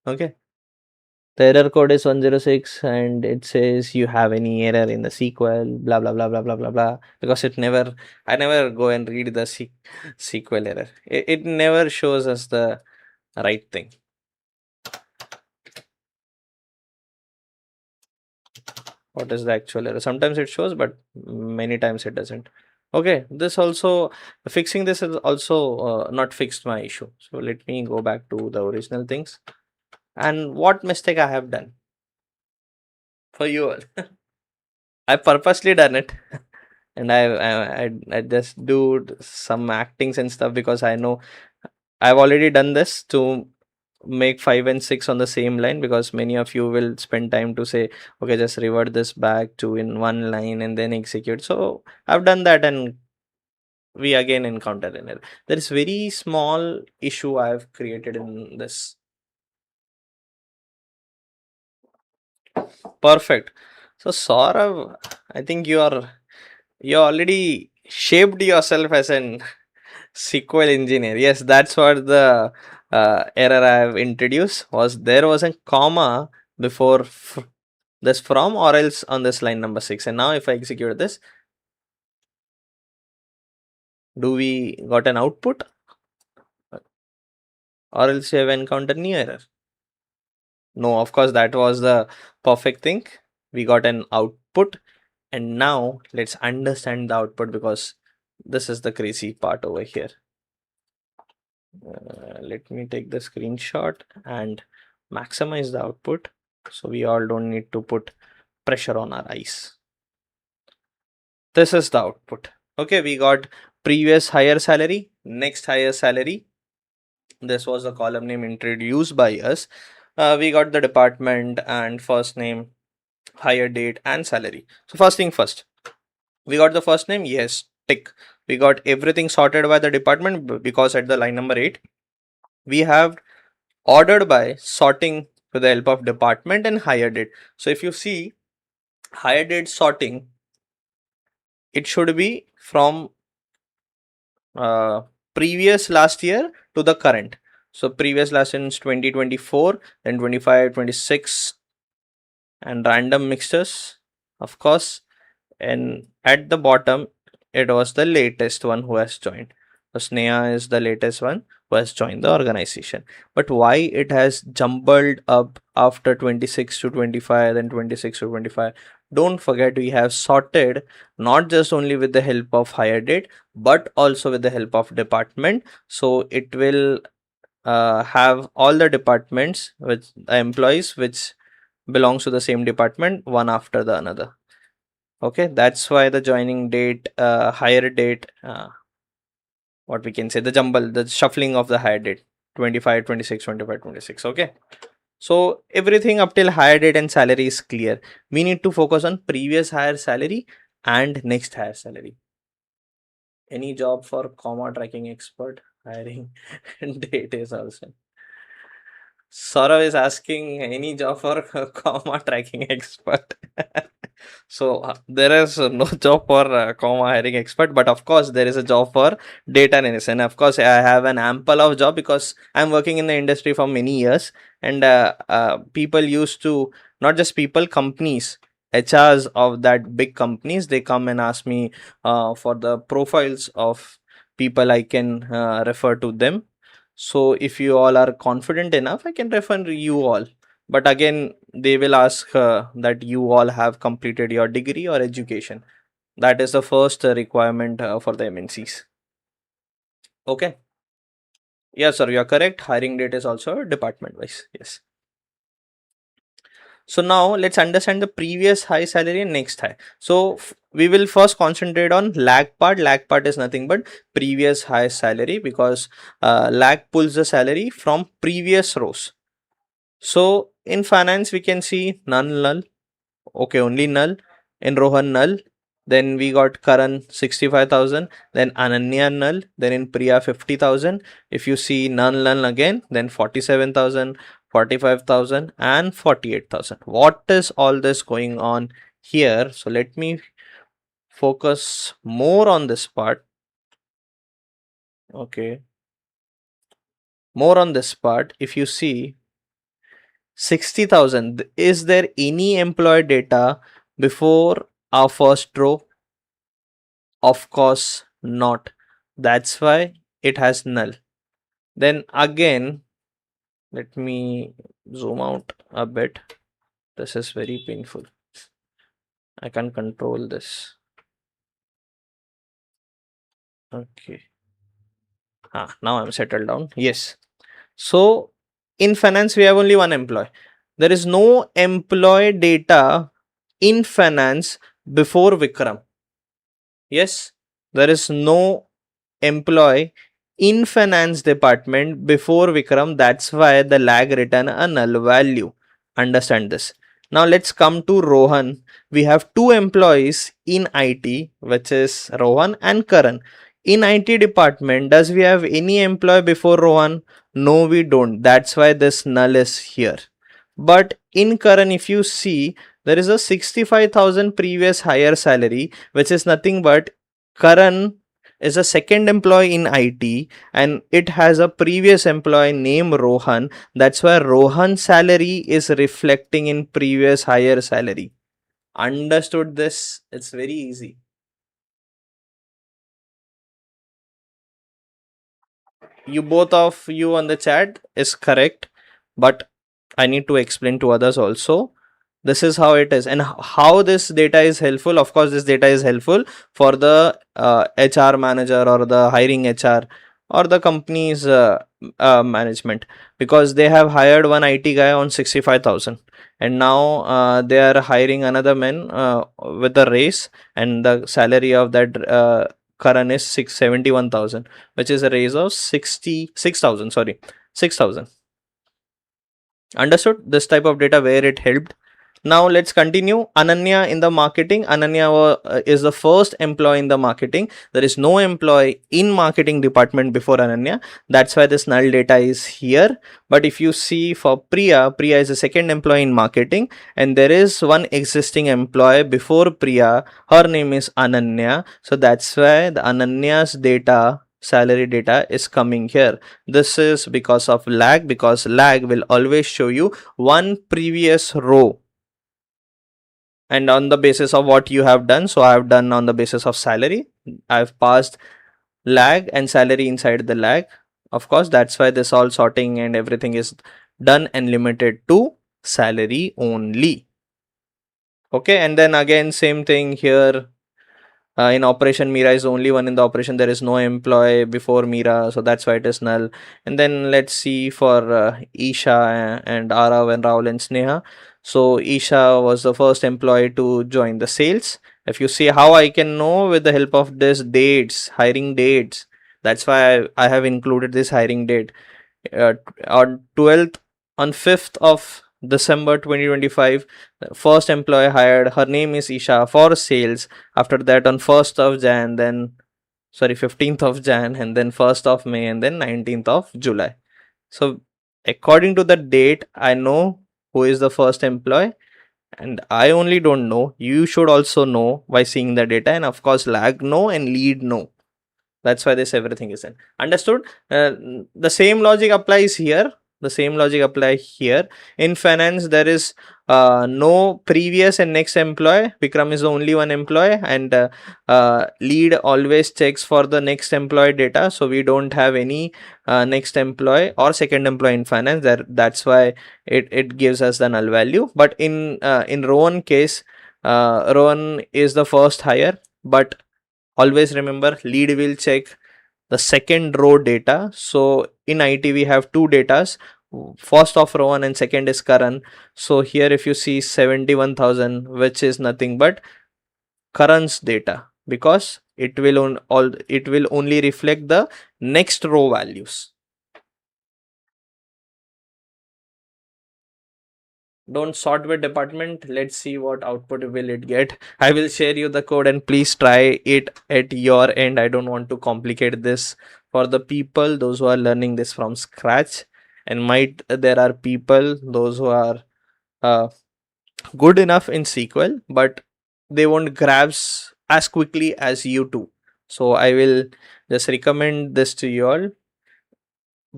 Speaker 1: Okay, the error code is 106 and it says you have any error in the SQL, blah blah blah blah blah blah blah, because I never go and read the SQL error. It never shows us the right thing. What is the actual error? Sometimes it shows, but many times it doesn't. Okay, this also, fixing this is also not fixed my issue. So let me go back to the original things. And what mistake I have done for you all? I purposely done it. And I just do some actings and stuff because I know I've already done this to make 5 and 6 on the same line, because many of you will spend time to say, okay, just revert this back to in one line and then execute. So I've done that and we again encounter an error. There is very small issue I've created in this. Perfect. So Saurav, I think you already shaped yourself as an SQL engineer. Yes, that's what the error I have introduced was. There was a comma before this from or else on this line number 6. And now if I execute this, do we got an output or else you have encountered new error? No, of course that was the perfect thing. We got an output, and now let's understand the output, because this is the crazy part over here. Let me take the screenshot and maximize the output so we all don't need to put pressure on our eyes. This is the output. Okay, we got previous higher salary, next higher salary. This was a column name introduced by us. We got the department and first name, hire date and salary. So first thing first, we got the first name, yes, tick. We got everything sorted by the department, because at the line number 8 we have ordered by sorting with the help of department and hire date. So if you see hire date sorting, it should be from previous last year to the current. So previous last year is 2024, then 25, 26, and random mixtures, of course. And at the bottom, it was the latest one who has joined. So Sneha is the latest one who has joined the organization. But why it has jumbled up after 26 to 25, then 26 to 25? Don't forget, we have sorted not just only with the help of hire date, but also with the help of department. So it will have all the departments with the employees which belongs to the same department, one after the another. Okay, that's why the joining date, hire date, what we can say, the jumble, the shuffling of the hire date, 25, 26, 25, 26. Okay, so everything up till hire date and salary is clear. We need to focus on previous hire salary and next hire salary. Any job for comma tracking expert hiring date is also. Saurav is asking any job for comma tracking expert. So there is no job for comma hiring expert, but of course there is a job for data analyst, and of course I have an ample of job because I'm working in the industry for many years, and people used to, not just people, companies, HRs of that big companies, they come and ask me for the profiles of people I can refer to them. So if you all are confident enough, I can refer you all. But again, they will ask that you all have completed your degree or education. That is the first requirement for the MNCs. Okay. Yes, sir, you are correct. Hiring date is also department wise. Yes. So now let's understand the previous high salary and next high. So we will first concentrate on lag part. Lag part is nothing but previous high salary, because lag pulls the salary from previous rows. So in finance, we can see none, null. Okay, only null. In Rohan, null. Then we got Karan 65,000. Then Ananya, null. Then in Priya 50,000. If you see none, null again, then 47,000, 45,000 and 48,000. What is all this going on here? So let me focus more on this part. Okay. More on this part. If you see 60,000, is there any employee data before our first row? Of course not. That's why it has null. Then again, let me zoom out a bit. This is very painful. I can control this. Okay. Now I'm settled down. Yes. So in finance, we have only one employee. There is no employee data in finance before Vikram. Yes, there is no employee in finance department before Vikram. That's why the lag return a null value. Understand this. Now let's come to Rohan. We have two employees in IT, which is Rohan and Karan. In IT department, does we have any employee before Rohan? No, we don't. That's why this null is here. But in Karan, if you see, there is a 65,000 previous higher salary, which is nothing but Karan is a second employee in IT and it has a previous employee named Rohan. That's why Rohan's salary is reflecting in previous higher salary. Understood this? It's very easy. You both of you on the chat is correct, but I need to explain to others also. This is how it is, and how this data is helpful. Of course, this data is helpful for the HR manager or the hiring HR or the company's management, because they have hired one IT guy on 65,000 and now they are hiring another man with a raise, and the salary of that Karan is 671,000, which is a raise of 66,000. Sorry, 6,000. Understood this type of data where it helped. Now let's continue. Ananya in the marketing. Ananya is the first employee in the marketing. There is no employee in marketing department before Ananya. That's why this null data is here. But if you see for Priya, Priya is the second employee in marketing, and there is one existing employee before Priya. Her name is Ananya. So that's why the Ananya's data, salary data, is coming here. This is because of lag, because lag will always show you one previous row and on the basis of what you have done. So I have done on the basis of salary. I've passed lag and salary inside the lag. Of course, that's why this all sorting and everything is done and limited to salary only. Okay, and then again same thing here. In operation, Mira is the only one in the operation. There is no employee before Mira, so that's why it is null. And then let's see for Isha and Arav and Rahul and Sneha. So Isha was the first employee to join the sales. If you see how I can know with the help of this dates, hiring dates, that's why I have included this hiring date. On 12th, on 5th of December 2025, first employee hired. Her name is Isha for sales. After that, on 1st of Jan, then sorry, 15th of Jan, and then 1st of May, and then 19th of July. So according to the date, I know who is the first employee, and I only don't know. You should also know by seeing the data, and of course, lag no and lead no. That's why this everything is in. Understood? The same logic applies here. The same logic applies here. In finance, there is no previous and next employee. Vikram is the only one employee, and lead always checks for the next employee data. So we don't have any next employee or second employee in finance. That's why it gives us the null value. But in Rowan case, Rowan is the first hire, but always remember lead will check the second row data. So in IT we have two datas, first of Rowan and second is Karan. So here if you see 71,000, which is nothing but Karan's data, because it will only reflect the next row values. Don't sort with department. Let's see what output will it get. I will share you the code, and please try it at your end. I don't want to complicate this for the people, those who are learning this from scratch, and might there are people those who are uh, good enough in SQL, but they won't grasp as quickly as you do. So I will just recommend this to you all.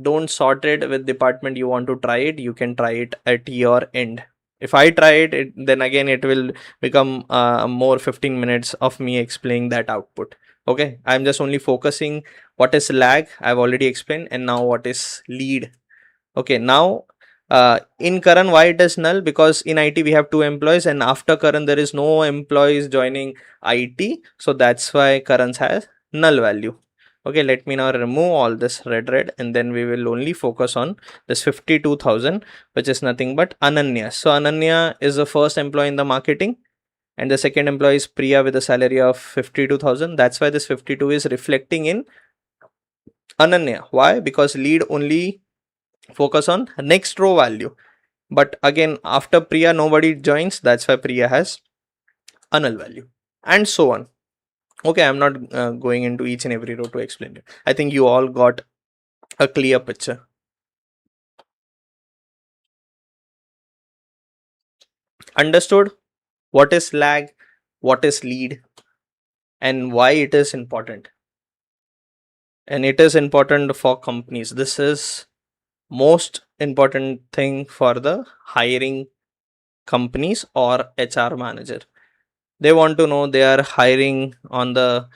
Speaker 1: Don't sort it with department. You want to try it, you can try it at your end. If I try it, then again it will become more 15 minutes of me explaining that output. Okay, I'm just only focusing what is lag, I've already explained, and now what is lead. Okay, now in Karan, why it is null? Because in IT we have two employees, and after Karan there is no employees joining IT, so that's why Karan's has null value. Okay, let me now remove all this red, and then we will only focus on this 52,000, which is nothing but Ananya. So Ananya is the first employee in the marketing, and the second employee is Priya with a salary of 52,000. That's why this 52 is reflecting in Ananya. Why? Because lead only focus on next row value, but again after Priya nobody joins, that's why Priya has a null value, and so on. Okay, I'm not going into each and every row to explain it. I think you all got a clear picture. Understood what is lag, what is lead, and why it is important. And it is important for companies. This is most important thing for the hiring companies or HR manager. They want to know they are hiring on the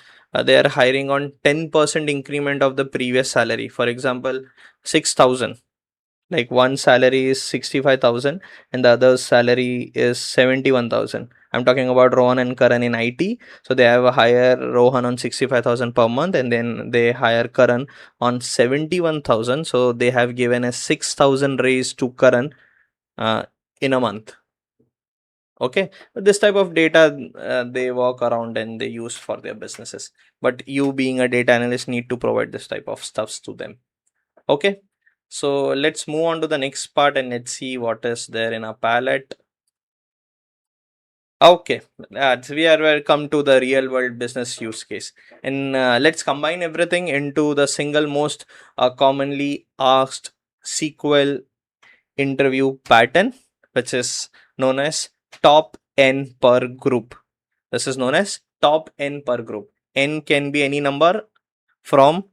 Speaker 1: they are hiring on 10% increment of the previous salary. For example, 6,000. Like one salary is 65,000 and the other salary is 71,000. I'm talking about Rohan and Karan in IT. So they have a higher Rohan on 65,000 per month, and then they hire Karan on 71,000. So they have given a 6,000 raise to Karan in a month. Okay, this type of data they walk around and they use for their businesses, but you being a data analyst need to provide this type of stuffs to them. Okay, so let's move on to the next part and let's see what is there in our palette. Okay, we are welcome to the real world business use case, and let's combine everything into the single most commonly asked SQL interview pattern, which is known as top n per group. This is known as top n per group. N can be any number from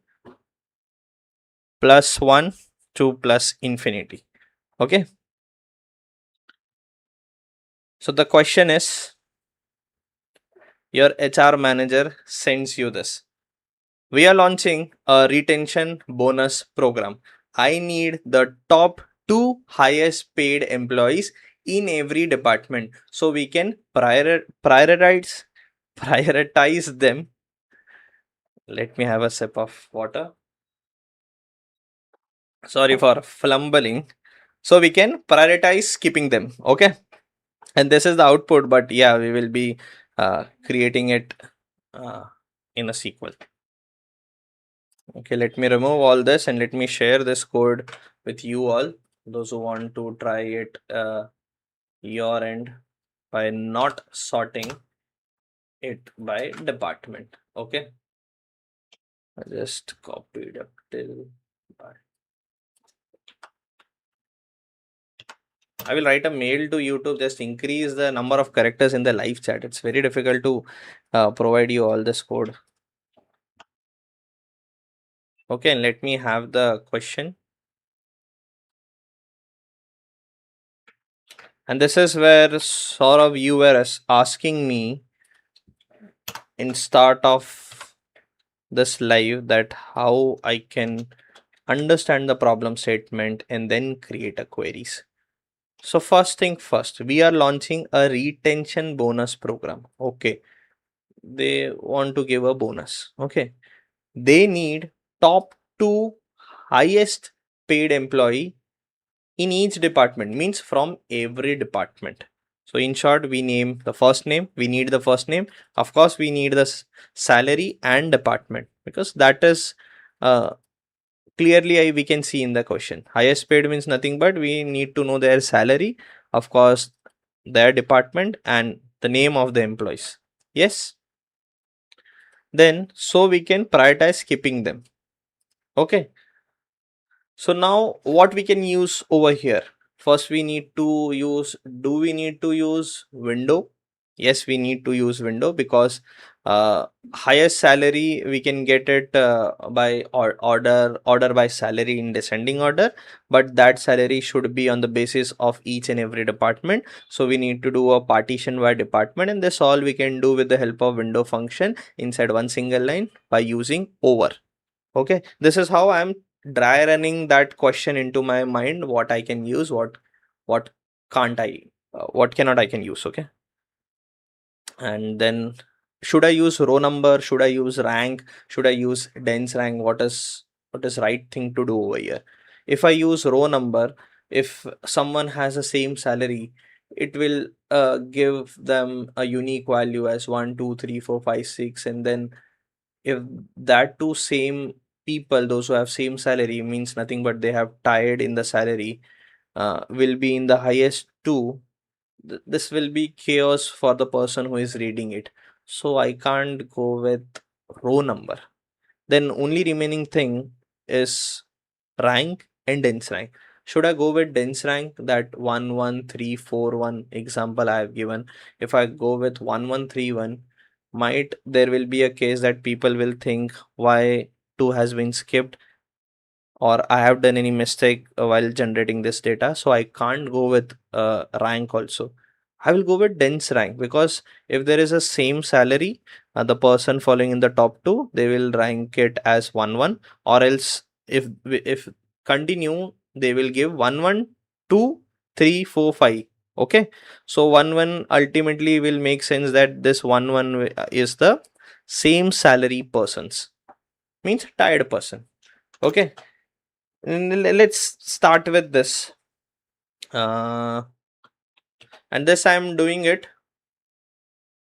Speaker 1: +1 to plus infinity. Okay. So the question is, your HR manager sends you this. We are launching a retention bonus program. I need the top 2 highest paid employees in every department so we can prioritize them. Let me have a sip of water. Sorry for flumbling. So we can prioritize keeping them. Okay, and this is the output, but yeah, we will be creating it in a SQL. Okay, let me remove all this and let me share this code with you all, those who want to try it your end by not sorting it by department. Okay, I just copied up till. I will write a mail to YouTube, just increase the number of characters in the live chat. It's very difficult to provide you all this code. Okay, and let me have the question. And this is where sort of you were asking me in start of this live that how I can understand the problem statement and then create a queries. So first thing first, we are launching a retention bonus program. Okay, they want to give a bonus. Okay, they need top 2 highest paid employee in each department, means from every department. So in short, we name the first name, we need the first name, of course we need the salary and department, because that is clearly we can see in the question. Highest paid means nothing but we need to know their salary, of course their department, and the name of the employees. Yes, then so we can prioritize skipping them. Okay, so now what we can use over here? First we need to use, do we need to use window? Yes, we need to use window, because highest salary we can get it by order by salary in descending order, but that salary should be on the basis of each and every department. So we need to do a partition by department, and this all we can do with the help of window function inside one single line by using over. Okay, this is how I'm dry running that question into my mind, what I can use, what can't I, what cannot I can use. Okay, and then should I use row number, should I use rank, should I use dense rank, what is right thing to do over here? If I use row number, if someone has the same salary, it will give them a unique value as 1 2 3 4 5 6, and then if that two same people, those who have same salary, means nothing but they have tied in the salary, will be in the highest two, this will be chaos for the person who is reading it. So I can't go with row number. Then only remaining thing is rank and dense rank. Should I go with dense rank, that 11341 example I have given? If I go with 1131, might there will be a case that people will think why 2 has been skipped, or I have done any mistake while generating this data. So I can't go with rank also. I will go with dense rank, because if there is a same salary, the person following in the top two, they will rank it as 1 1, or else if continue, they will give 1 1 2 3 4 5. Okay, so 1 1 ultimately will make sense that this 1 1 is the same salary persons, means tired person. Okay, let's start with this, and this I'm doing it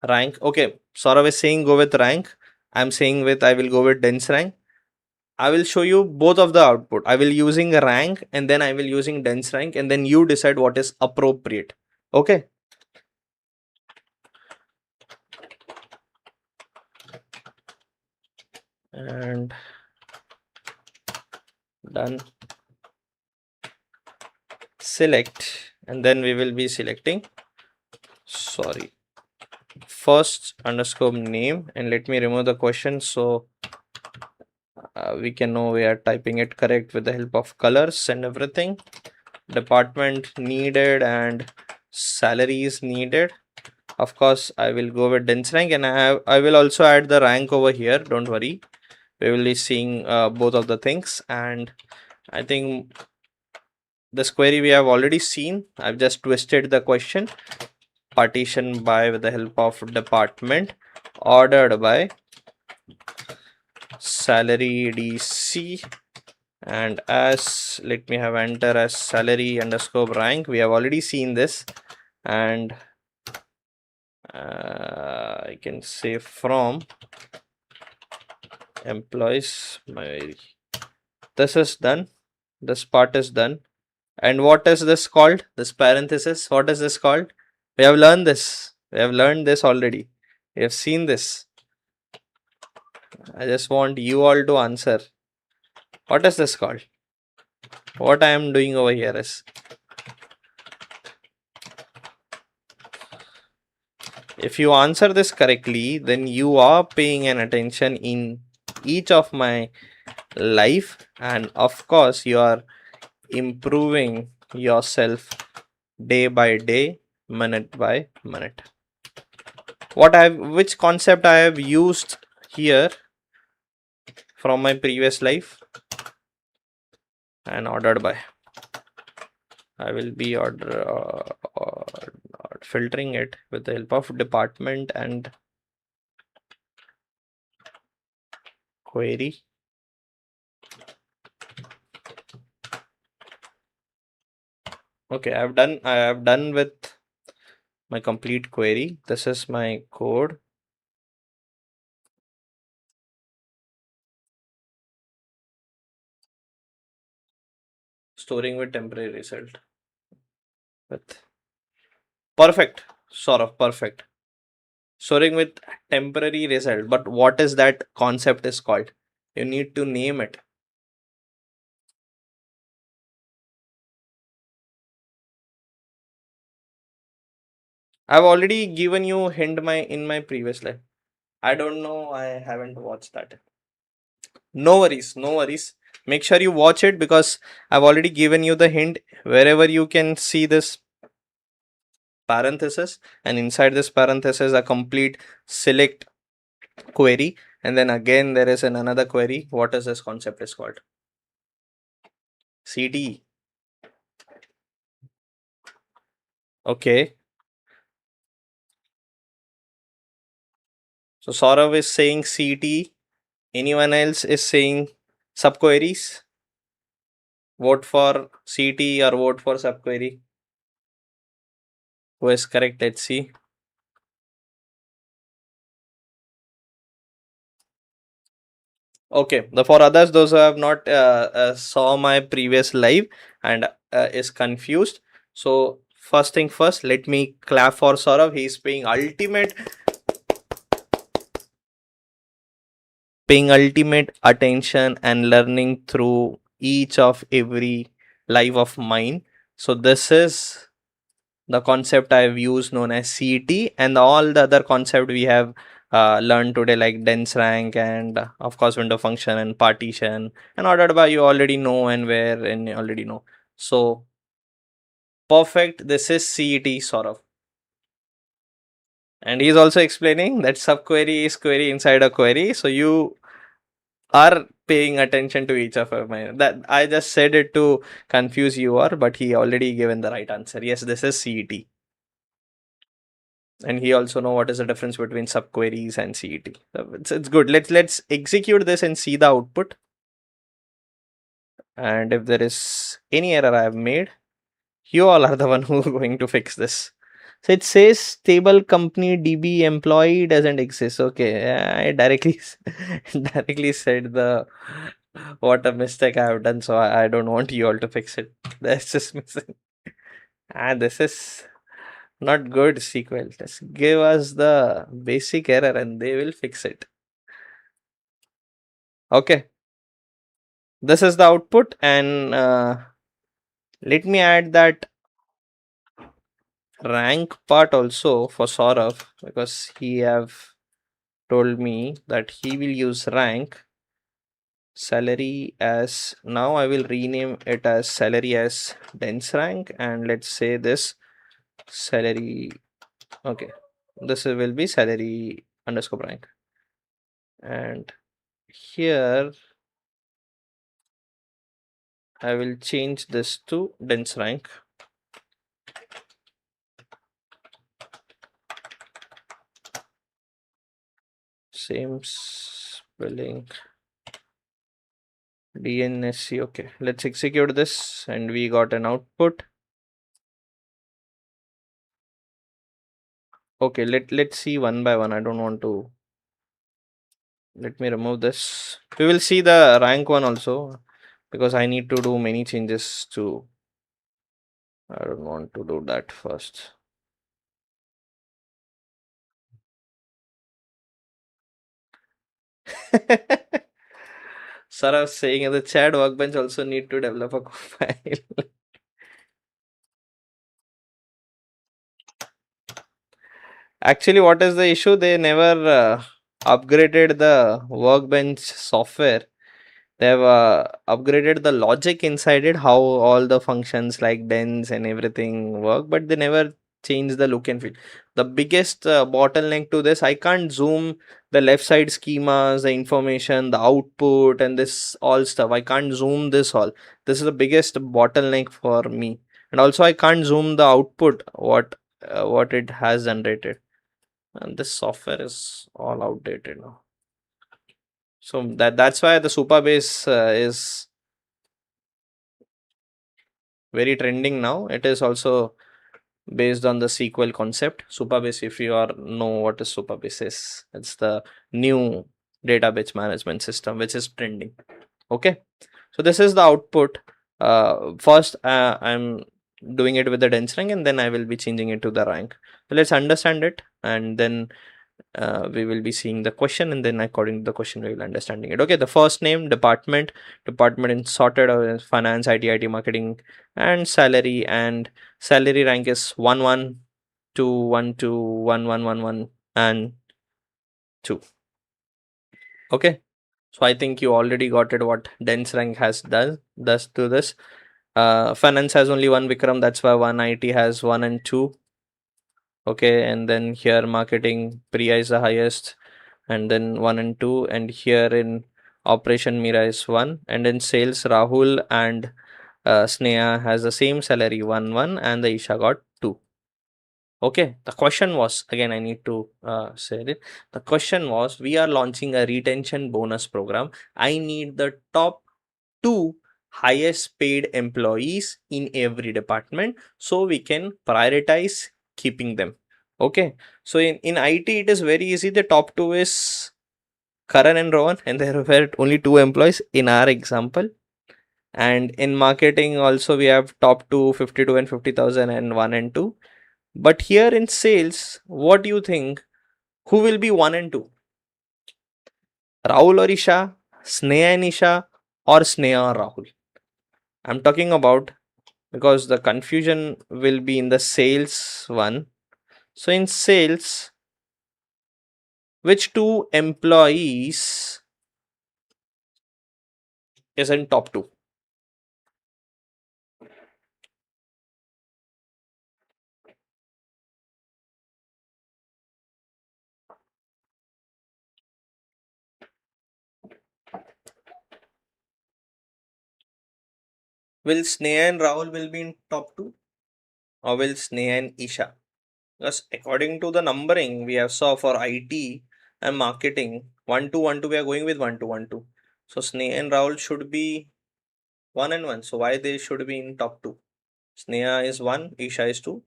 Speaker 1: rank. Okay, Saurav is saying go with rank, I'm saying with I will go with dense rank. I will show you both of the output. I will using a rank, and then I will using dense rank, and then you decide what is appropriate. Okay, and done. Select, and then we will be selecting, sorry, first underscore name, and let me remove the question so we can know we are typing it correct with the help of colors and everything. Department needed and salaries needed. Of course I will go with dense rank, and I will also add the rank over here, don't worry, we will be seeing both of the things. And I think this query we have already seen. I've just twisted the question, partition by with the help of department, ordered by salary DC, and as let me have enter as salary underscore rank. We have already seen this, and I can say from employees. This is done, this part is done. And what is this called, this parenthesis, what is this called? We have learned this, we have learned this already, we have seen this. I just want you all to answer. What is this called? What I am doing over here is, if you answer this correctly, then you are paying an attention in each of my life, and of course you are improving yourself day by day, minute by minute. Which concept I have used here from my previous life and ordered by. I will be filtering it with the help of department and query. Okay, I have done with my complete query. This is my code. Storing with temporary result. With perfect, sort of perfect. Storing with temporary result. But what is that concept is called? You need to name it. I've already given you hint in my previous life. I don't know. I haven't watched that. No worries, no worries. Make sure you watch it because I've already given you the hint. Wherever you can see this parenthesis, and inside this parenthesis a complete select query, and then again there is another query. What is this concept is called? CTE. Okay. So Saurav is saying CTE. Anyone else is saying subqueries? Vote for CTE or vote for subquery. Who is correct? Let's see. Okay, the for others, those who have not saw my previous live and is confused. So first thing first, let me clap for Saurav. He's paying ultimate attention and learning through each of every live of mine. So this is the concept I've used known as CT, and all the other concept we have learned today, like dense rank and of course window function and partition and ordered by, you already know, and where and you already know. So perfect, this is CET sort of. And he's also explaining that subquery is query inside a query. So you are paying attention to each of my, that I just said it to confuse you, or but he already given the right answer. Yes, this is CET. And he also know what is the difference between subqueries and CET. So it's good. Let's execute this and see the output. And if there is any error I have made, you all are the one who are going to fix this. So it says table company DB employee doesn't exist. Okay, I directly directly said the what a mistake I have done. So I don't want you all to fix it. That's just missing. And this is not good SQL. Just give us the basic error and they will fix it. Okay. This is the output, and let me add that rank part also for Saurav, because he have told me that he will use rank salary as, now I will rename it as salary as dense rank, and let's say this salary. Okay, this will be salary underscore rank, and here I will change this to dense rank. Same spelling. DNSC. Okay, let's execute this, and we got an output. Okay, let's see one by one. I don't want to. Let me remove this. We will see the rank one also, because I need to do many changes to. I don't want to do that first. Sir, I was saying in the chat, Workbench also need to develop a file. Actually, what is the issue? They never upgraded the Workbench software. They have upgraded the logic inside it, how all the functions like dens and everything work, but they never change the look and feel. The biggest bottleneck to this, I can't zoom the left side schemas, the information, the output, and this all stuff. I can't zoom this all. This is the biggest bottleneck for me. And also, I can't zoom the output, what it has generated. And this software is all outdated now. So that's why the Supabase is very trending now. It is also based on the SQL concept. Supabase, if you are know what is Supabase is, it's the new database management system which is trending. Okay, so this is the output. First, I'm doing it with the dense rank, and then I will be changing it to the rank. So let's understand it, and then we will be seeing the question, and then according to the question we will understanding it. Okay, the first name, department in sorted finance, IT marketing, and salary. And salary rank is 1 1 2 1 2 1 1 1 1 and 2. Okay, so I think you already got it what dense rank has does to this. Finance has only one Vikram, that's why one. IT has 1 and 2. Okay, and then here marketing Priya is the highest, and then 1 and 2, and here in operation Mira is 1, and in sales Rahul and Sneha has the same salary 1 1, and the Isha got 2. Okay, the question was, again I need to say it, the question was, we are launching a retention bonus program. I need the top 2 highest paid employees in every department so we can prioritize keeping them. Okay, so in IT it is very easy. The top 2 is Karan and Rohan, and there were only 2 employees in our example. And in marketing also we have top 2 52 and 50,000 and 1 and 2. But here in sales, what do you think? Who will be 1 and 2? Rahul or Isha, Sneha and Isha, or Sneha or Rahul? I'm talking about, because the confusion will be in the sales one. So in sales, which 2 employees is in top 2? Will Sneha and Rahul will be in top 2, or will Sneha and Isha? Because according to the numbering we have saw for IT and marketing, 1 2 1 2, we are going with 1 2 1 2. So Sneha and Rahul should be 1 and 1. So why they should be in top 2? Sneha is 1, Isha is 2.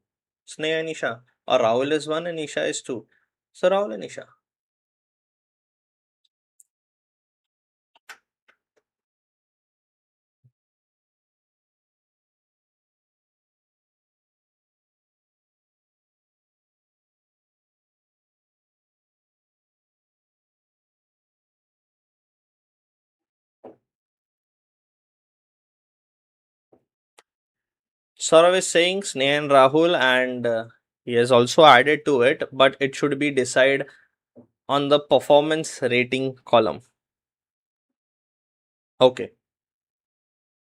Speaker 1: Sneha and Isha. Or Rahul is 1 and Isha is 2. So Rahul and Isha. Saurav is saying Sneha and Rahul, and he has also added to it, but it should be decided on the performance rating column. Okay.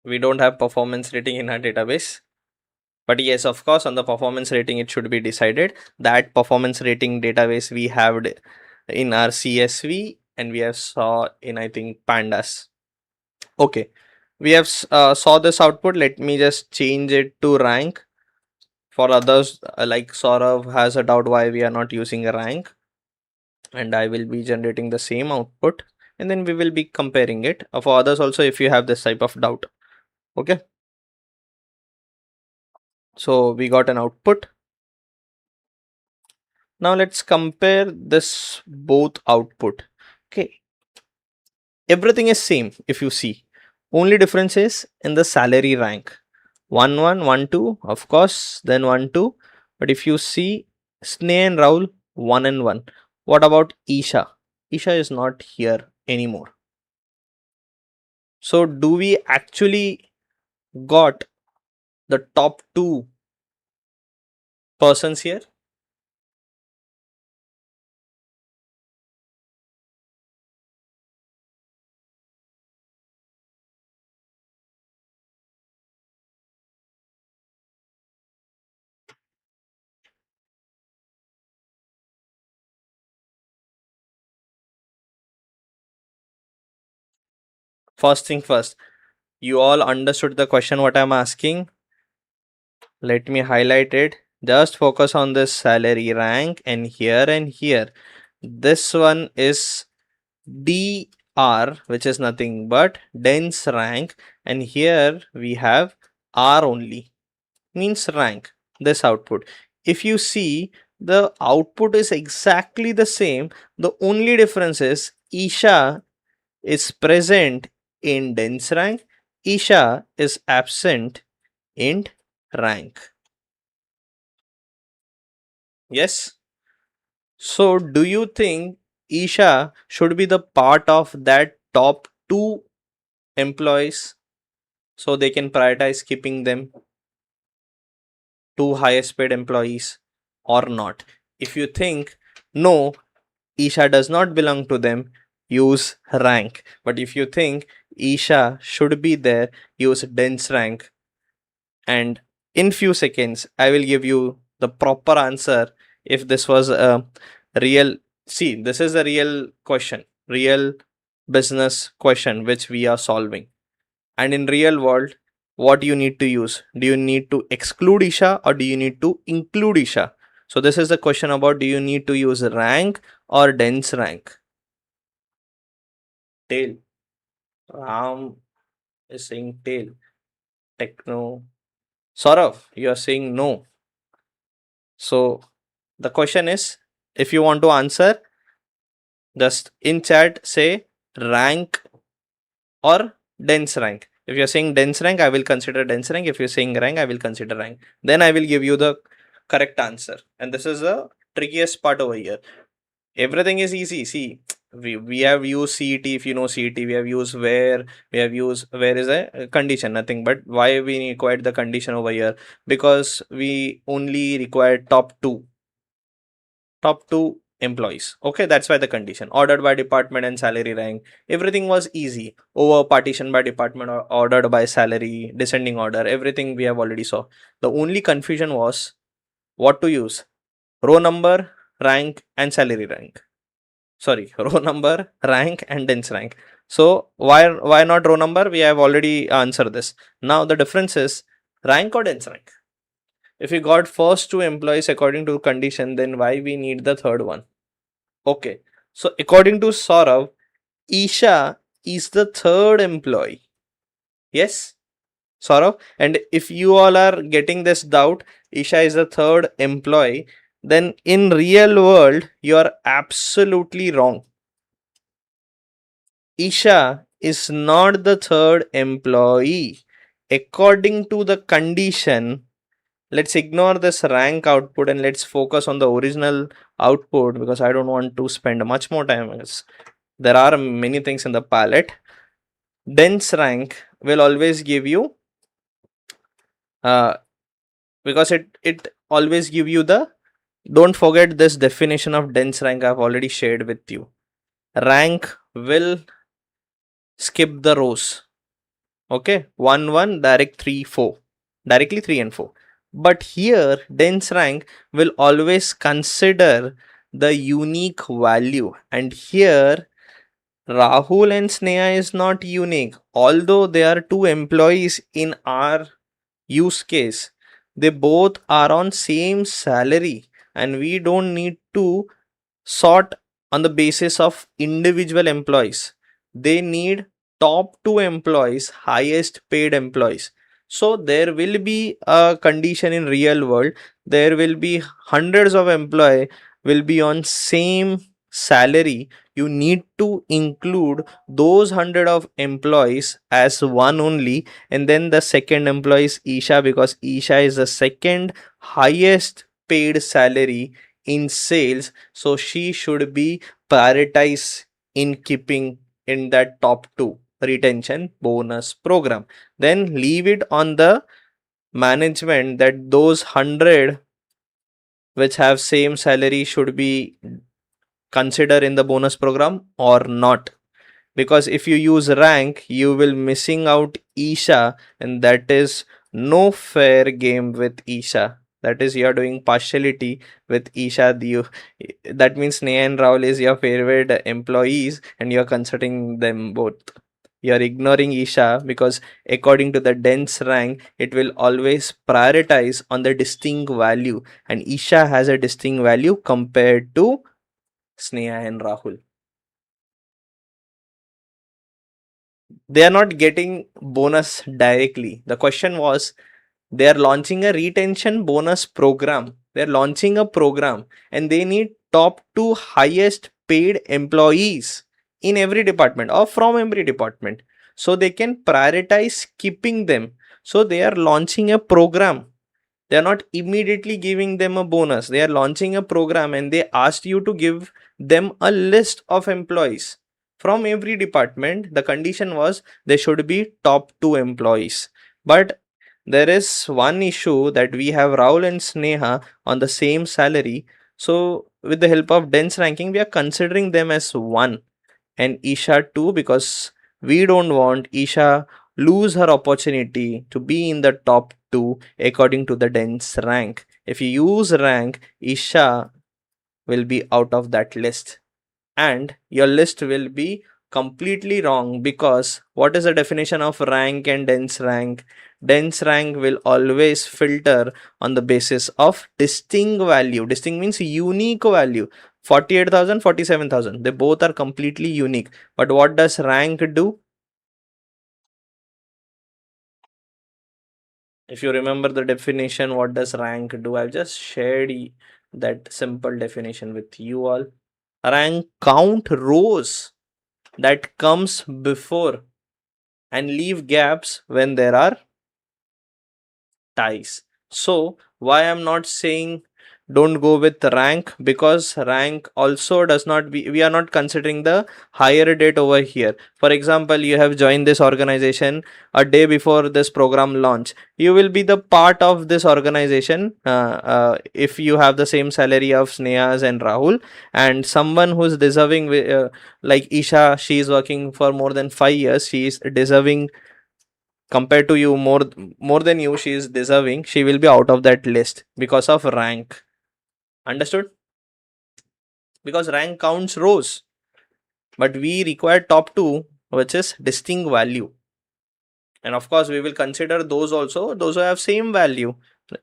Speaker 1: We don't have performance rating in our database. But yes, of course, on the performance rating, it should be decided. That performance rating database we have in our CSV, and we have saw in, I think, pandas. Okay, we have saw this output. Let me just change it to rank. For others, like Saurav has a doubt why we are not using a rank, and I will be generating the same output, and then we will be comparing it. For others also, if you have this type of doubt. Okay, so we got an output. Now let's compare this both output. Okay, everything is same if you see. Only difference is in the salary rank. 1 1 1 2, of course, then 1 2. But if you see Sneh and Rahul 1 and 1. What about Isha? Isha is not here anymore. So do we actually got the top 2 persons here? First thing first, you all understood the question what I'm asking? Let me highlight it. Just focus on this salary rank, and here. This one is DR, which is nothing but dense rank, and here we have R only, means rank, this output. If you see, the output is exactly the same. The only difference is Isha is present in dense rank, Isha is absent in rank. Yes. So do you think Isha should be the part of that top 2 employees so they can prioritize keeping them 2 highest paid employees or not? If you think no, Isha does not belong to them, use rank. But if you think Isha should be there, use dense rank. And in few seconds, I will give you the proper answer. If this was a real, see, this is a real question, real business question which we are solving. And in real world, what you need to use? Do you need to exclude Isha or do you need to include Isha? So this is the question about, do you need to use rank or dense rank? Tail. Ram is saying tail. Techno. Saurav, you are saying no. So the question is, if you want to answer, just in chat say rank or dense rank. If you're saying dense rank, I will consider dense rank. If you're saying rank, I will consider rank. Then I will give you the correct answer. And this is the trickiest part over here. Everything is easy. See, we have used CET. If you know CET, we have used where, we have used where is a condition, nothing. But why we required the condition over here? Because we only required top two employees. Okay, that's why the condition ordered by department and salary rank. Everything was easy. Over partition by department or ordered by salary, descending order. Everything we have already saw. The only confusion was what to use: row number, rank, and salary rank. Sorry, row number, rank, and dense rank. So why not row number? We have already answered this. Now the difference is rank or dense rank. If we got first 2 employees according to condition, then why we need the third one? Okay. So according to Saurav, Isha is the third employee. Yes, Saurav? And if you all are getting this doubt, Isha is the third employee, then in real world, you are absolutely wrong. Isha is not the third employee. According to the condition, let's ignore this rank output and let's focus on the original output because I don't want to spend much more time. There are many things in the palette. Dense rank will always give you because it always give you the, don't forget this definition of dense rank I've already shared with you. Rank will skip the rows. Okay, 1 1 direct 3 4, directly 3 and 4. But here dense rank will always consider the unique value, and here Rahul and Sneha is not unique. Although they are 2 employees in our use case, they both are on same salary and we don't need to sort on the basis of individual employees. They need top 2 employees, highest paid employees. So there will be a condition in real world. There will be hundreds of employees will be on same salary. You need to include those 100 of employees as one only, and then the second employee is Isha because Isha is the second highest paid salary in sales, so she should be prioritized in keeping in that top 2 retention bonus program. Then leave it on the management that those 100 which have same salary should be considered in the bonus program or not. Because if you use rank, you will missing out Isha, and that is no fair game with Isha. That is, you are doing partiality with Isha. That means Sneha and Rahul is your favorite employees, and you are considering them both. You are ignoring Isha because according to the dense rank, it will always prioritize on the distinct value, and Isha has a distinct value compared to Sneha and Rahul. They are not getting bonus directly. The question was, they are launching a retention bonus program. They're launching a program and they need top 2 highest paid employees in every department or from every department, so they can prioritize keeping them. So they are launching a program. They are not immediately giving them a bonus. They are launching a program and they asked you to give them a list of employees from every department. The condition was they should be top 2 employees. But there is one issue that we have Rahul and Sneha on the same salary. So with the help of dense ranking, we are considering them as 1 and Isha 2, because we don't want Isha lose her opportunity to be in the top 2 according to the dense rank. If you use rank, Isha will be out of that list and your list will be completely wrong, because what is the definition of rank and dense rank? Dense rank will always filter on the basis of distinct value. Distinct means unique value. 48,000, 47,000. They both are completely unique. But what does rank do? If you remember the definition, what does rank do? I've just shared that simple definition with you all. Rank count rows that comes before and leave gaps when there are ties. So why I'm not saying don't go with rank, because rank also does not be, we are not considering the higher date over here. For example, you have joined this organization a day before this program launch, you will be the part of this organization if you have the same salary of Sneha's and Rahul, and someone who's deserving like Isha, she is working for more than 5 years, she is deserving compared to you, more than you, she is deserving, she will be out of that list because of rank. Understood? Because rank counts rows, but we require top 2, which is distinct value, and of course we will consider those also, those who have same value.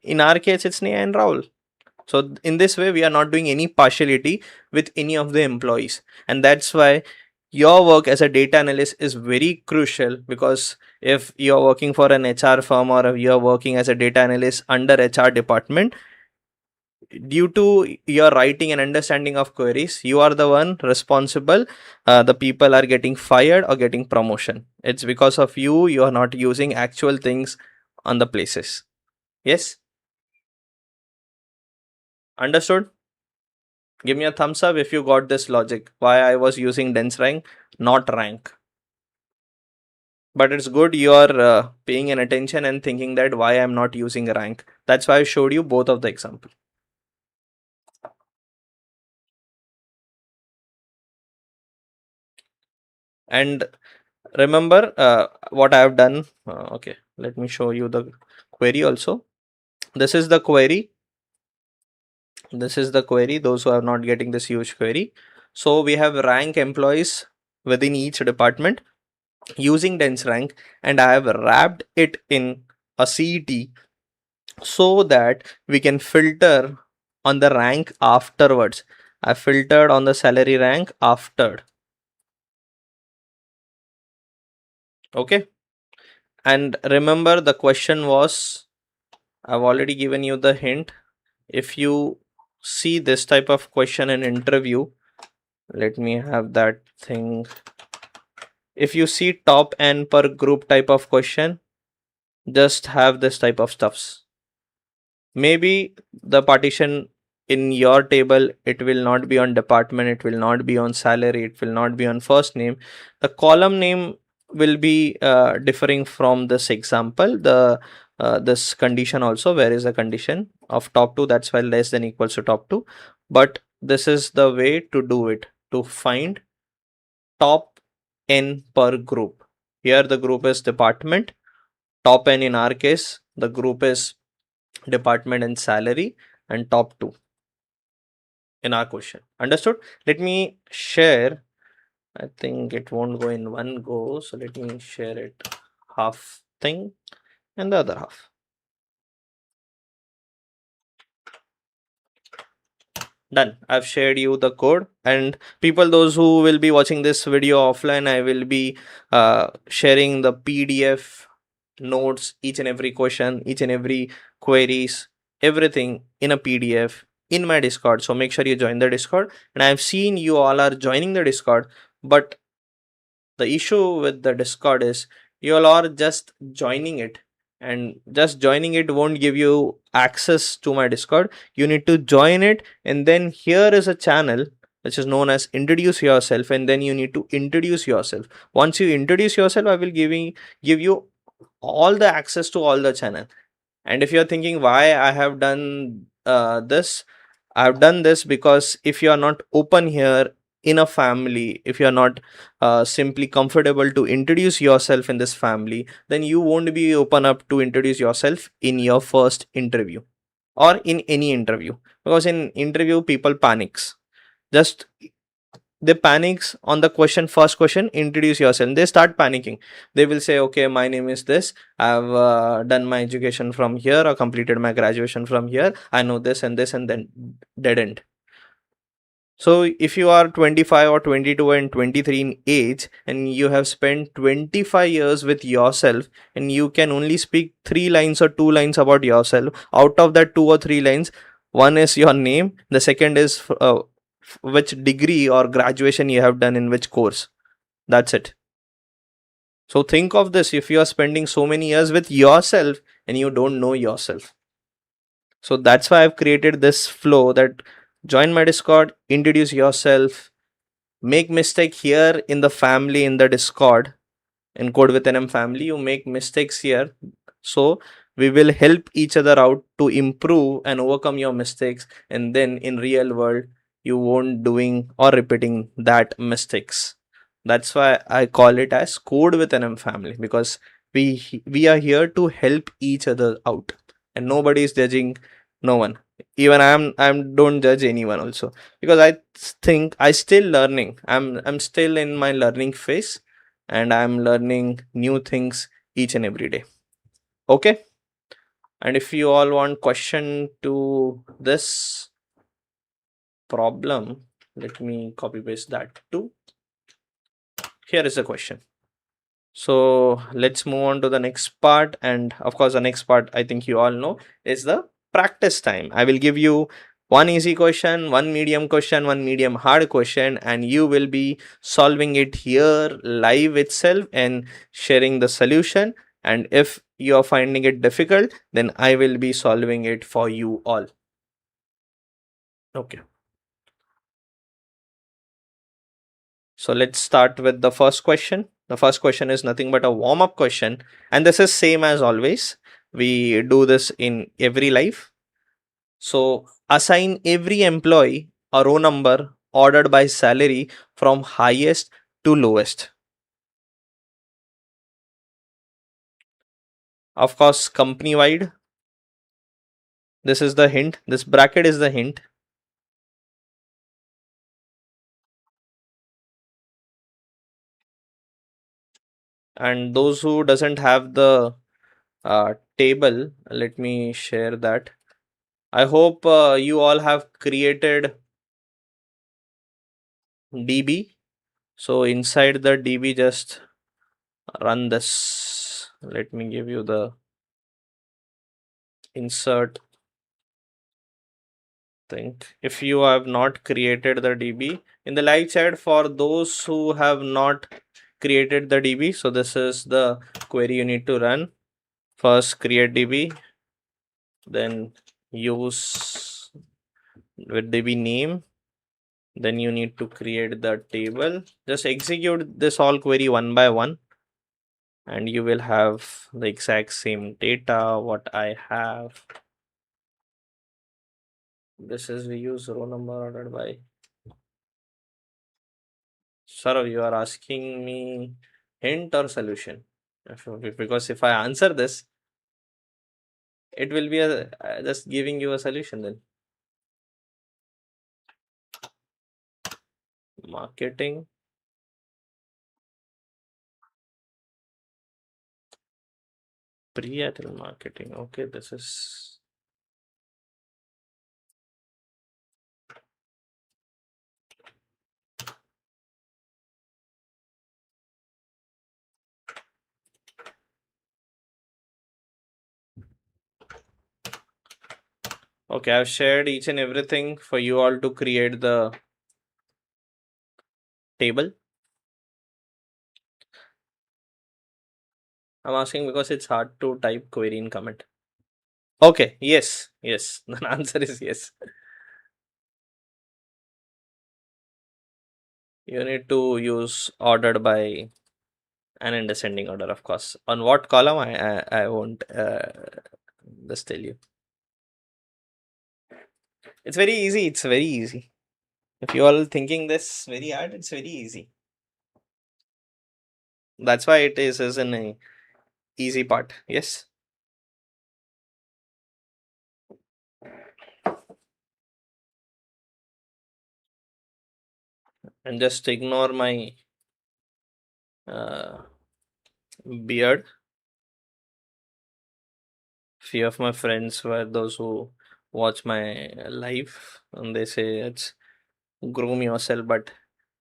Speaker 1: In our case, it's Neha and Rahul. So in this way, we are not doing any partiality with any of the employees, and that's why your work as a data analyst is very crucial. Because if you're working for an HR firm or you're working as a data analyst under HR department, due to your writing and understanding of queries, you are the one responsible. The people are getting fired or getting promotion. It's because of you, you are not using actual things on the places. Yes? Understood? Give me a thumbs up if you got this logic, why I was using dense rank, not rank. But it's good you are paying an attention and thinking that why I'm not using rank. That's why I showed you both of the example. And remember what I have done. Okay, let me show you the query also. This is the query. This is the query, those who are not getting this huge query. So we have rank employees within each department using dense rank, and I have wrapped it in a CET so that we can filter on the rank afterwards. I filtered on the salary rank after. Okay. And remember, the question was, I've already given you the hint. If you see this type of question in interview, let me have that thing. If you see top n per group type of question, just have this type of stuffs. Maybe the partition in your table, it will not be on department, it will not be on salary, it will not be on first name. The column name will be differing from this example. The this condition also, where is the condition of top 2, that's why less than equals to top 2. But this is the way to do it, to find top n per group. Here the group is department, top n in our case, the group is department and salary, and top 2 in our question. Understood? Let me share. I think it won't go in one go, so let me share it half thing and the other half. Done. I've shared you the code, and people, those who will be watching this video offline, I will be sharing the PDF notes, each and every question, each and every queries, everything in a PDF in my Discord. So make sure you join the Discord. And I've seen you all are joining the Discord, but the issue with the Discord is you all are just joining it, and just joining it won't give you access to my Discord. You need to join it, and then here is a channel which is known as introduce yourself, and then you need to introduce yourself. Once you introduce yourself, I will give you all the access to all the channel. And if you're thinking why I have done this, I've done this because if you are not open here in a family, if you are not simply comfortable to introduce yourself in this family, then you won't be open up to introduce yourself in your first interview or in any interview, because in interview people panics. Just they panics on the question, first question, introduce yourself, they start panicking. They will say, okay, my name is this, I've done my education from here or completed my graduation from here, I know this and this, and then dead end. So if you are 25 or 22 and 23 in age, and you have spent 25 years with yourself, and you can only speak 3 lines or 2 lines about yourself, out of that 2 or 3 lines, one is your name, the second is which degree or graduation you have done in which course. That's it. So think of this, if you are spending so many years with yourself and you don't know yourself. So that's why I've created this flow that join my Discord, introduce yourself, make mistake here in the family, in the Discord, in Code with NM family, you make mistakes here. So we will help each other out to improve and overcome your mistakes, and then in real world you won't doing or repeating that mistakes. That's why I call it as Code with NM family, because we are here to help each other out, and nobody is judging no one. Even I'm don't judge anyone also, because I think I still learning. I'm still in my learning phase, and I'm learning new things each and every day. Okay. And if you all want question to this problem, let me copy paste that too. Here is the question. So let's move on to the next part. And of course, the next part, I think you all know, is the practice time. I will give you one easy question, one medium question, one medium hard question, and you will be solving it here live itself and sharing the solution. And if you are finding it difficult, then I will be solving it for you all. Okay. So let's start with the first question. The first question is nothing but a warm-up question, and this is same as always. We do this in every life. So assign every employee a row number ordered by salary from highest to lowest. Of course, company wide. This is the hint. This bracket is the hint. And those who doesn't have the table, let me share that. I hope you all have created DB. So inside the DB, just run this. Let me give you the insert thing. If you have not created the DB in the live chat, for those who have not created the DB, so this is the query you need to run. First create DB, then use Will they be name? Then you need to create the table. Just execute this all query one by one, and you will have the exact same data what I have. This is we use row number ordered by. Sir, you are asking me hint or solution? Because if I answer this, it will be just giving you a solution then. Marketing. Pre-atil marketing. Okay, this is. Okay, I've shared each and everything for you all to create the table. I'm asking because it's hard to type query in comment. Okay, yes, yes. The answer is yes. You need to use ordered by and in descending order, of course. On what column, I won't just tell you. It's very easy. It's very easy. If you all thinking this very hard, it's very easy. That's why it is an easy part. Yes. And just ignore my uh, beard. Few of my friends were those who watch my live and they say it's groom yourself, but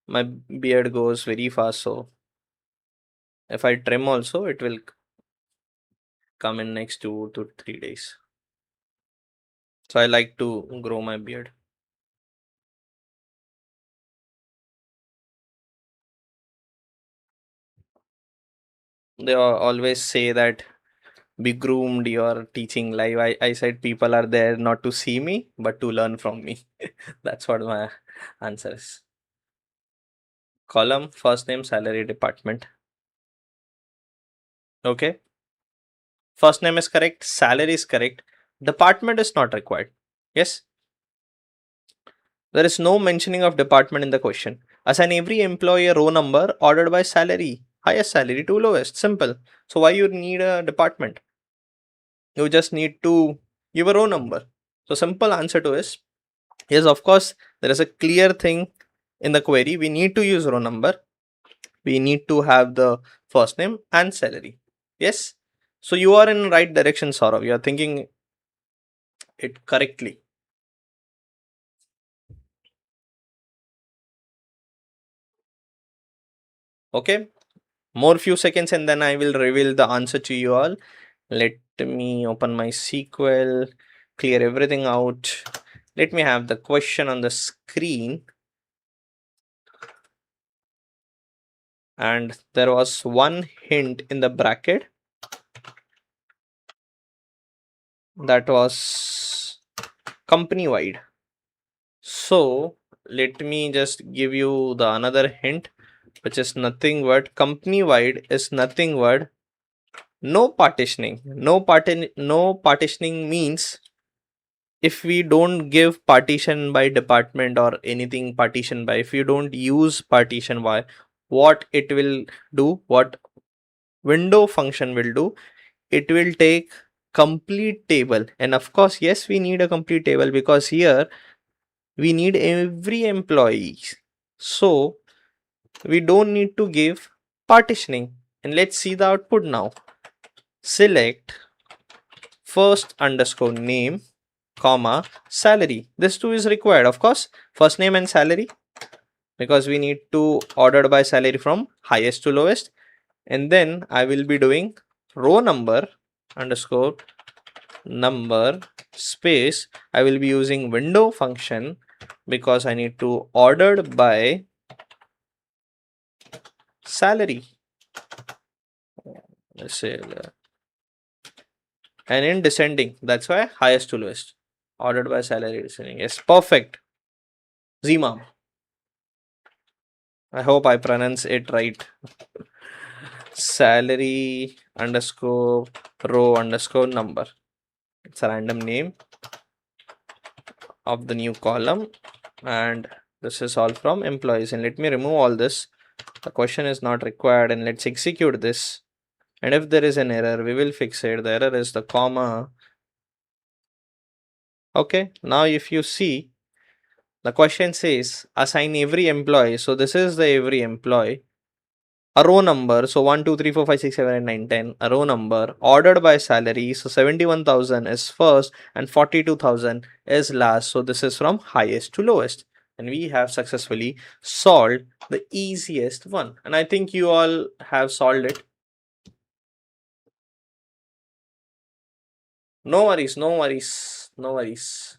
Speaker 1: my beard goes very fast. So if I trim also, it will come in next 2 to 3 days. So I like to grow my beard. They always say that be groomed, you're teaching live. I said people are there not to see me, but to learn from me. That's what my answer is. Column, first name, salary, department. Okay. First name is correct, salary is correct, department is not required. Yes. There is no mentioning of department in the question. Assign every employee a row number ordered by salary, highest salary to lowest. Simple. So why you need a department? You just need to give a row number. So simple answer to is yes, of course, there is a clear thing in the query. We need to use row number. We need to have the first name and salary. Yes. So you are in right direction, Saurav. You are thinking it correctly. Okay. More few seconds and then I will reveal the answer to you all. Let me open my SQL, clear everything out. Let me have the question on the screen. And there was one hint in the bracket that was company wide. So let me just give you the another hint, which is nothing but company wide is nothing but no partitioning. No partitioning means if we don't give partition by department or anything partition by, if you don't use partition by, what it will do, what window function will do, it will take complete table. And of course, yes, we need a complete table because here we need every employee. So we don't need to give partitioning. And let's see the output now. Select first underscore name comma salary. This too is required, of course, first name and salary, because we need to order by salary from highest to lowest. And then I will be doing row number underscore number space. I will be using window function because I need to ordered by salary. Let's say and in descending, that's why highest to lowest. Ordered by salary descending. Yes, perfect. Zima. I hope I pronounce it right. Salary underscore row underscore number. It's a random name of the new column, and this is all from employees. And let me remove all this. The question is not required, and let's execute this. And if there is an error, we will fix it. The error is the comma. Okay, now if you see, the question says assign every employee. So this is the every employee. A row number. So 1, 2, 3, 4, 5, 6, 7, 8, 9, 10. A row number ordered by salary. So 71,000 is first and 42,000 is last. So this is from highest to lowest. And we have successfully solved the easiest one. And I think you all have solved it. No worries, no worries, no worries.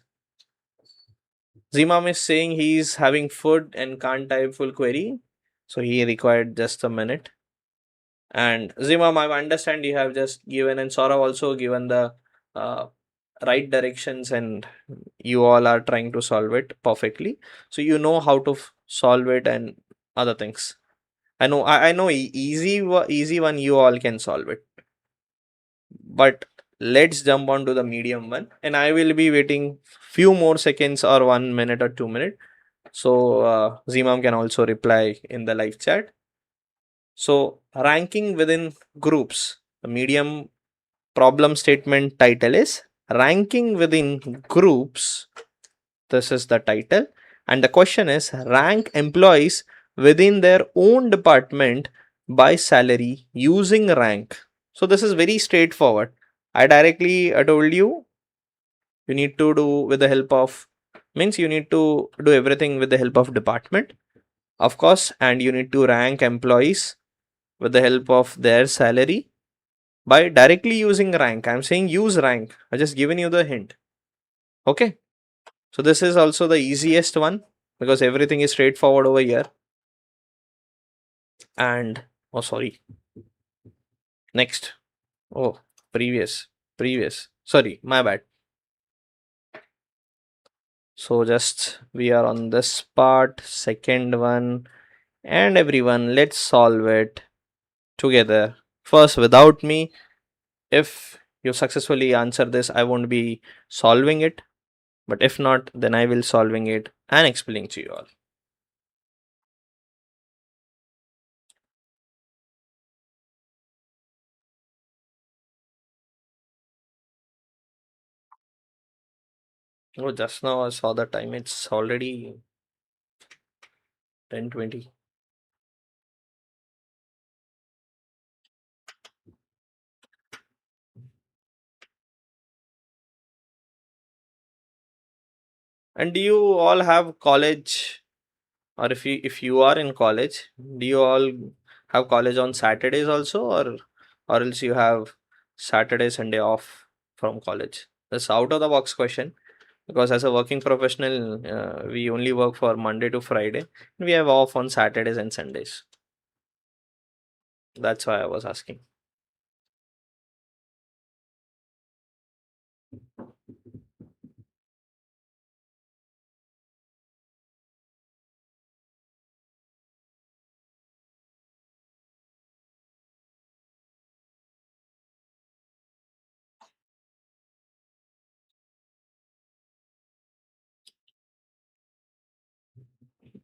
Speaker 1: Zimam is saying he's having food and can't type full query. So he required just a minute. And Zimam, I understand you have just given, and Saurav also given the uh, right directions, and you all are trying to solve it perfectly. So you know how to solve it and other things. I know easy one you all can solve it. But let's jump on to the medium one, and I will be waiting few more seconds or 1 minute or 2 minutes. So Zimam can also reply in the live chat. So ranking within groups, the medium problem statement title is ranking within groups. This is the title, and the question is rank employees within their own department by salary using rank. So this is very straightforward. I directly told you need to do with the help of, means you need to do everything with the help of department, of course, and you need to rank employees with the help of their salary by directly using rank. I'm saying use rank. I just given you the hint. Okay. So this is also the easiest one because everything is straightforward over here. And oh, sorry. Next. Oh, previous. Sorry, my bad. So just we are on this part, second one, and everyone, let's solve it together. First, without me. If you successfully answer this, I won't be solving it. But if not, then I will solving it and explaining to you all. Oh, just now I saw the time. It's already 10:20. And do you all have college, or if you are in college, do you all have college on Saturdays also, or else you have Saturday, Sunday off from college? That's out of the box question because as a working professional, we only work for Monday to Friday. We have off on Saturdays and Sundays. That's why I was asking.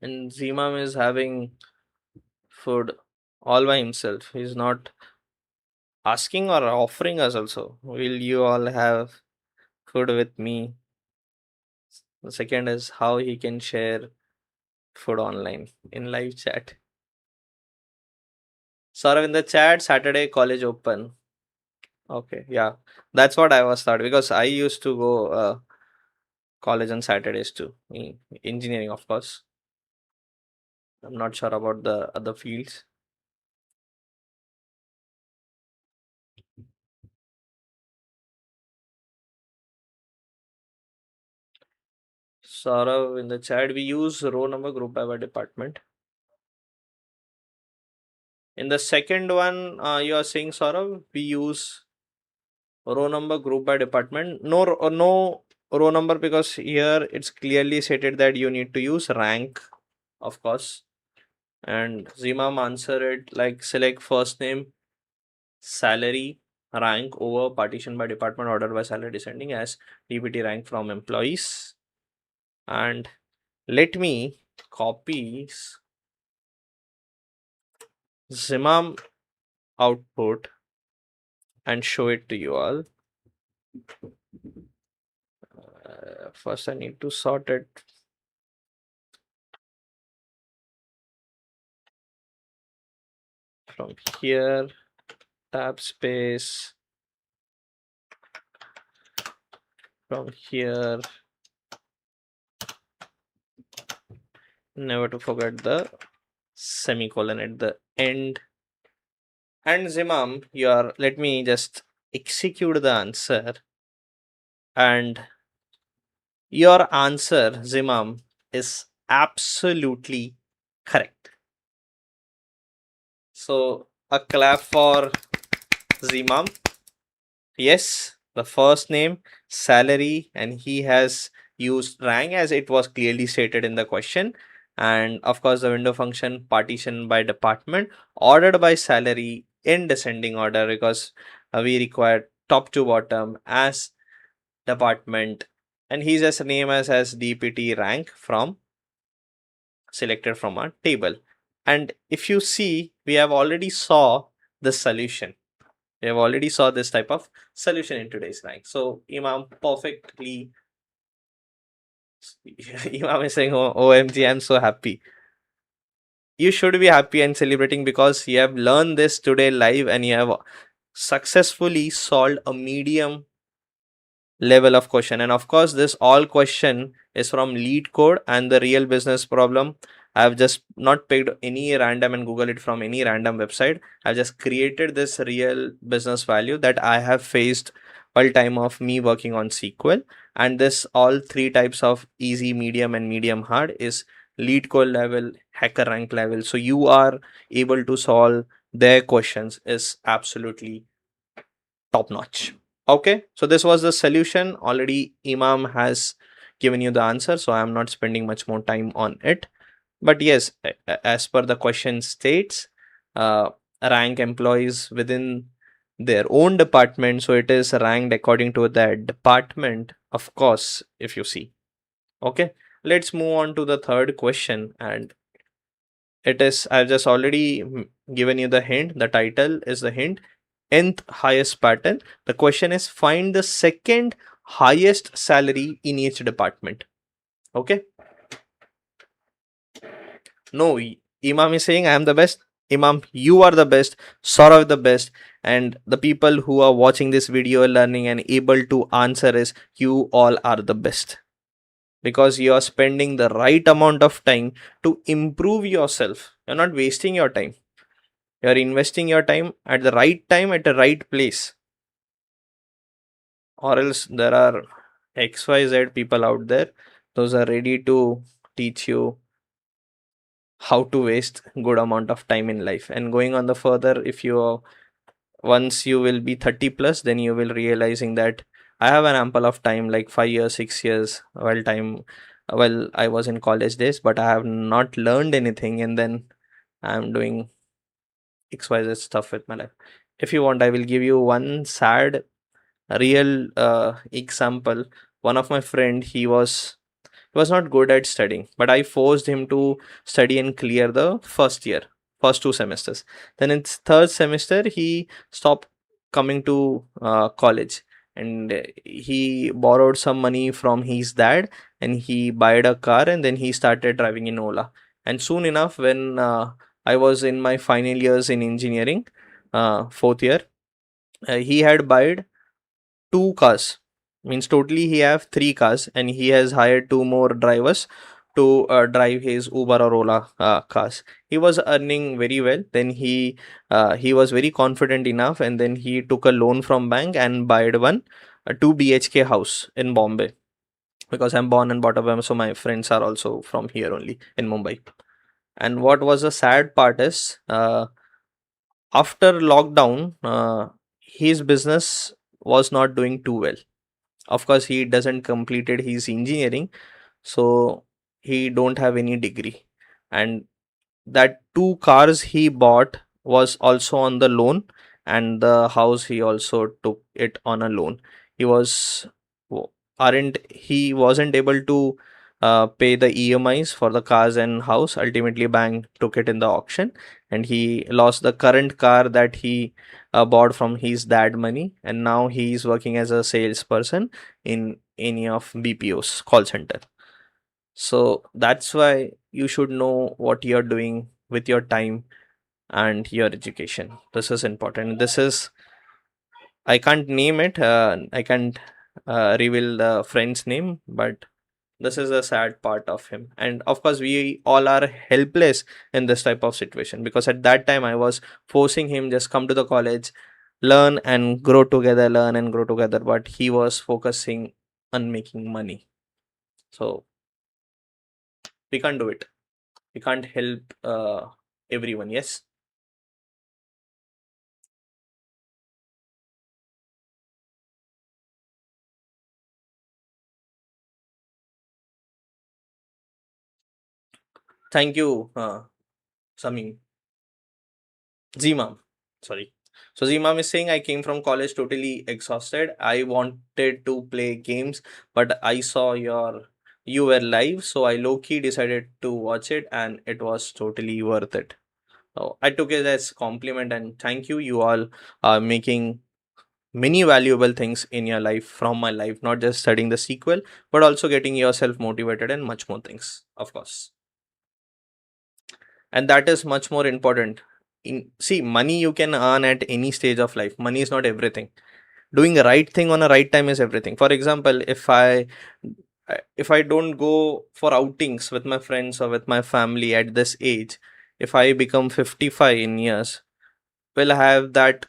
Speaker 1: And Zimam is having food all by himself. He's not asking or offering us also. Will you all have food with me? The second is how he can share food online in live chat. Saurav in the chat, Saturday college open. Okay, yeah, that's what I was thought because I used to go college on Saturdays too. Engineering, of course. I'm not sure about the other fields. Saurav in the chat, we use row number group by department. In the second one, you are saying, Saurav, we use row number group by department. No, no row number because here it's clearly stated that you need to use rank, of course. And Zimam answer it like select first name, salary, rank over partition by department, order by salary descending as DPT rank from employees. And let me copy Zimam output and show it to you all. First, I need to sort it. From here, tab space. From here, never to forget the semicolon at the end. And Zimam, let me just execute the answer. And your answer, Zimam, is absolutely correct. So a clap for Zimam. Yes, the first name, salary, and he has used rank as it was clearly stated in the question. And of course, the window function partition by department, ordered by salary in descending order because we require top to bottom as department. And he just name as DPT rank from selected from a table. And if you see, we have already saw the solution. We have already saw this type of solution in today's rank. So Imam perfectly Imam is saying, oh, OMG, I'm so happy. You should be happy and celebrating because you have learned this today live and you have successfully solved a medium level of question. And of course, this all question is from lead code and the real business problem. I've just not picked any random and Google it from any random website. I've just created this real business value that I have faced while time of me working on SQL. And this all three types of easy, medium, and medium hard is lead code level, hacker rank level. So you are able to solve their questions is absolutely top notch. Okay, so this was the solution. Already Imam has given you the answer, so I am not spending much more time on it. But yes, as per the question states, rank employees within their own department, so it is ranked according to that department, of course, if you see. Okay, let's move on to the third question, and it is, I've just already given you the hint. The title is the hint, nth highest pattern. The question is find the second highest salary in each department. Okay, no, Imam is saying I am the best. Imam, you are the best. Saurav the best. And the people who are watching this video learning and able to answer is you all are the best, because you are spending the right amount of time to improve yourself. You're not wasting your time. You're investing your time at the right place. Or else there are XYZ people out there. Those are ready to teach you how to waste good amount of time in life. And going on the further, if you once you will be 30 plus, then you will realizing that I have an ample of time like 5 years, 6 years, well, I was in college days, but I have not learned anything, and then I'm doing XYZ stuff with my life. If you want, I will give you one sad real example. One of my friend, he was not good at studying, but I forced him to study and clear the first 2 semesters. Then in third semester, he stopped coming to college, and he borrowed some money from his dad, and he bought a car, and then he started driving in Ola. And soon enough, when I was in my final years in engineering, fourth year, he had bought 2 cars. Means totally he have 3 cars, and he has hired 2 more drivers to drive his Uber or Ola cars. He was earning very well. Then he was very confident enough, and then he took a loan from bank and bought one a 2 BHK house in Bombay, because I'm born and brought up, so my friends are also from here only in Mumbai. And what was the sad part is, after lockdown, his business was not doing too well. of course he doesn't completed his engineering, so he don't have any degree, and that 2 cars he bought was also on the loan, and the house he also took it on a loan. He was aren't he wasn't able to pay the EMIs for the cars and house. Ultimately bank took it in the auction, and he lost the current car that he bought from his dad money, and now he is working as a salesperson in any of BPO's call center. So that's why you should know what you're doing with your time and your education. This is important. This is, I can't name it, I can't reveal the friend's name, but this is a sad part of him. And of course, we all are helpless in this type of situation, because at that time I was forcing him just come to the college, learn and grow together, learn and grow together, but he was focusing on making money. So we can't do it. We can't help everyone. Yes. Thank you, Samim. Zimam. Sorry. So Zimam is saying, I came from college totally exhausted. I wanted to play games, but I saw you were live, so I low key decided to watch it, and it was totally worth it. So I took it as compliment, and thank you. You all are making many valuable things in your life from my life, not just studying the SQL, but also getting yourself motivated and much more things, of course. And that is much more important. See, money you can earn at any stage of life. Money is not everything. Doing the right thing on a right time is everything. For example, if I don't go for outings with my friends or with my family at this age, if I become 55 in years, will I have that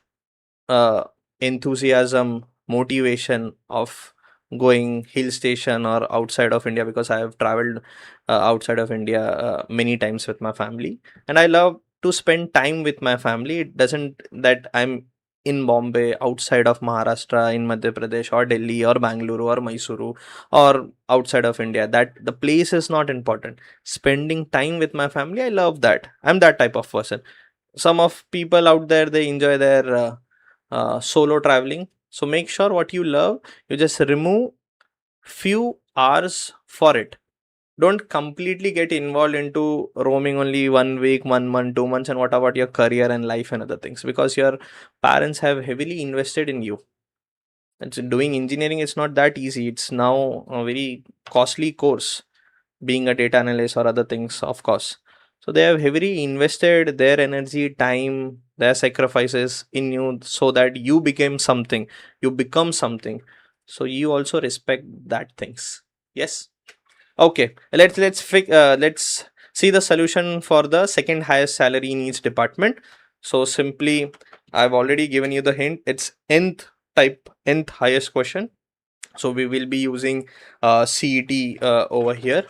Speaker 1: uh, enthusiasm, motivation of going hill station or outside of India, because I have traveled outside of India many times with my family, and I love to spend time with my family. It doesn't that I'm in Bombay, outside of Maharashtra, in Madhya Pradesh or Delhi or Bangalore or Mysuru, or outside of India. That the place is not important. Spending time with my family, I love that. I'm that type of person. Some of people out there, they enjoy their solo traveling. So make sure what you love, you just remove few hours for it. Don't completely get involved into roaming only 1 week, 1 month, 2 months, and what about your career and life and other things, because your parents have heavily invested in you. And so doing engineering is not that easy. It's now a very costly course, being a data analyst or other things, of course. So they have heavily invested their energy, time, their sacrifices in you, so that you became something, you become something. So you also respect that things. Yes. Okay. Let's see the solution for the second highest salary in each department. So simply, I've already given you the hint. It's nth type, nth highest question. So we will be using CET over here.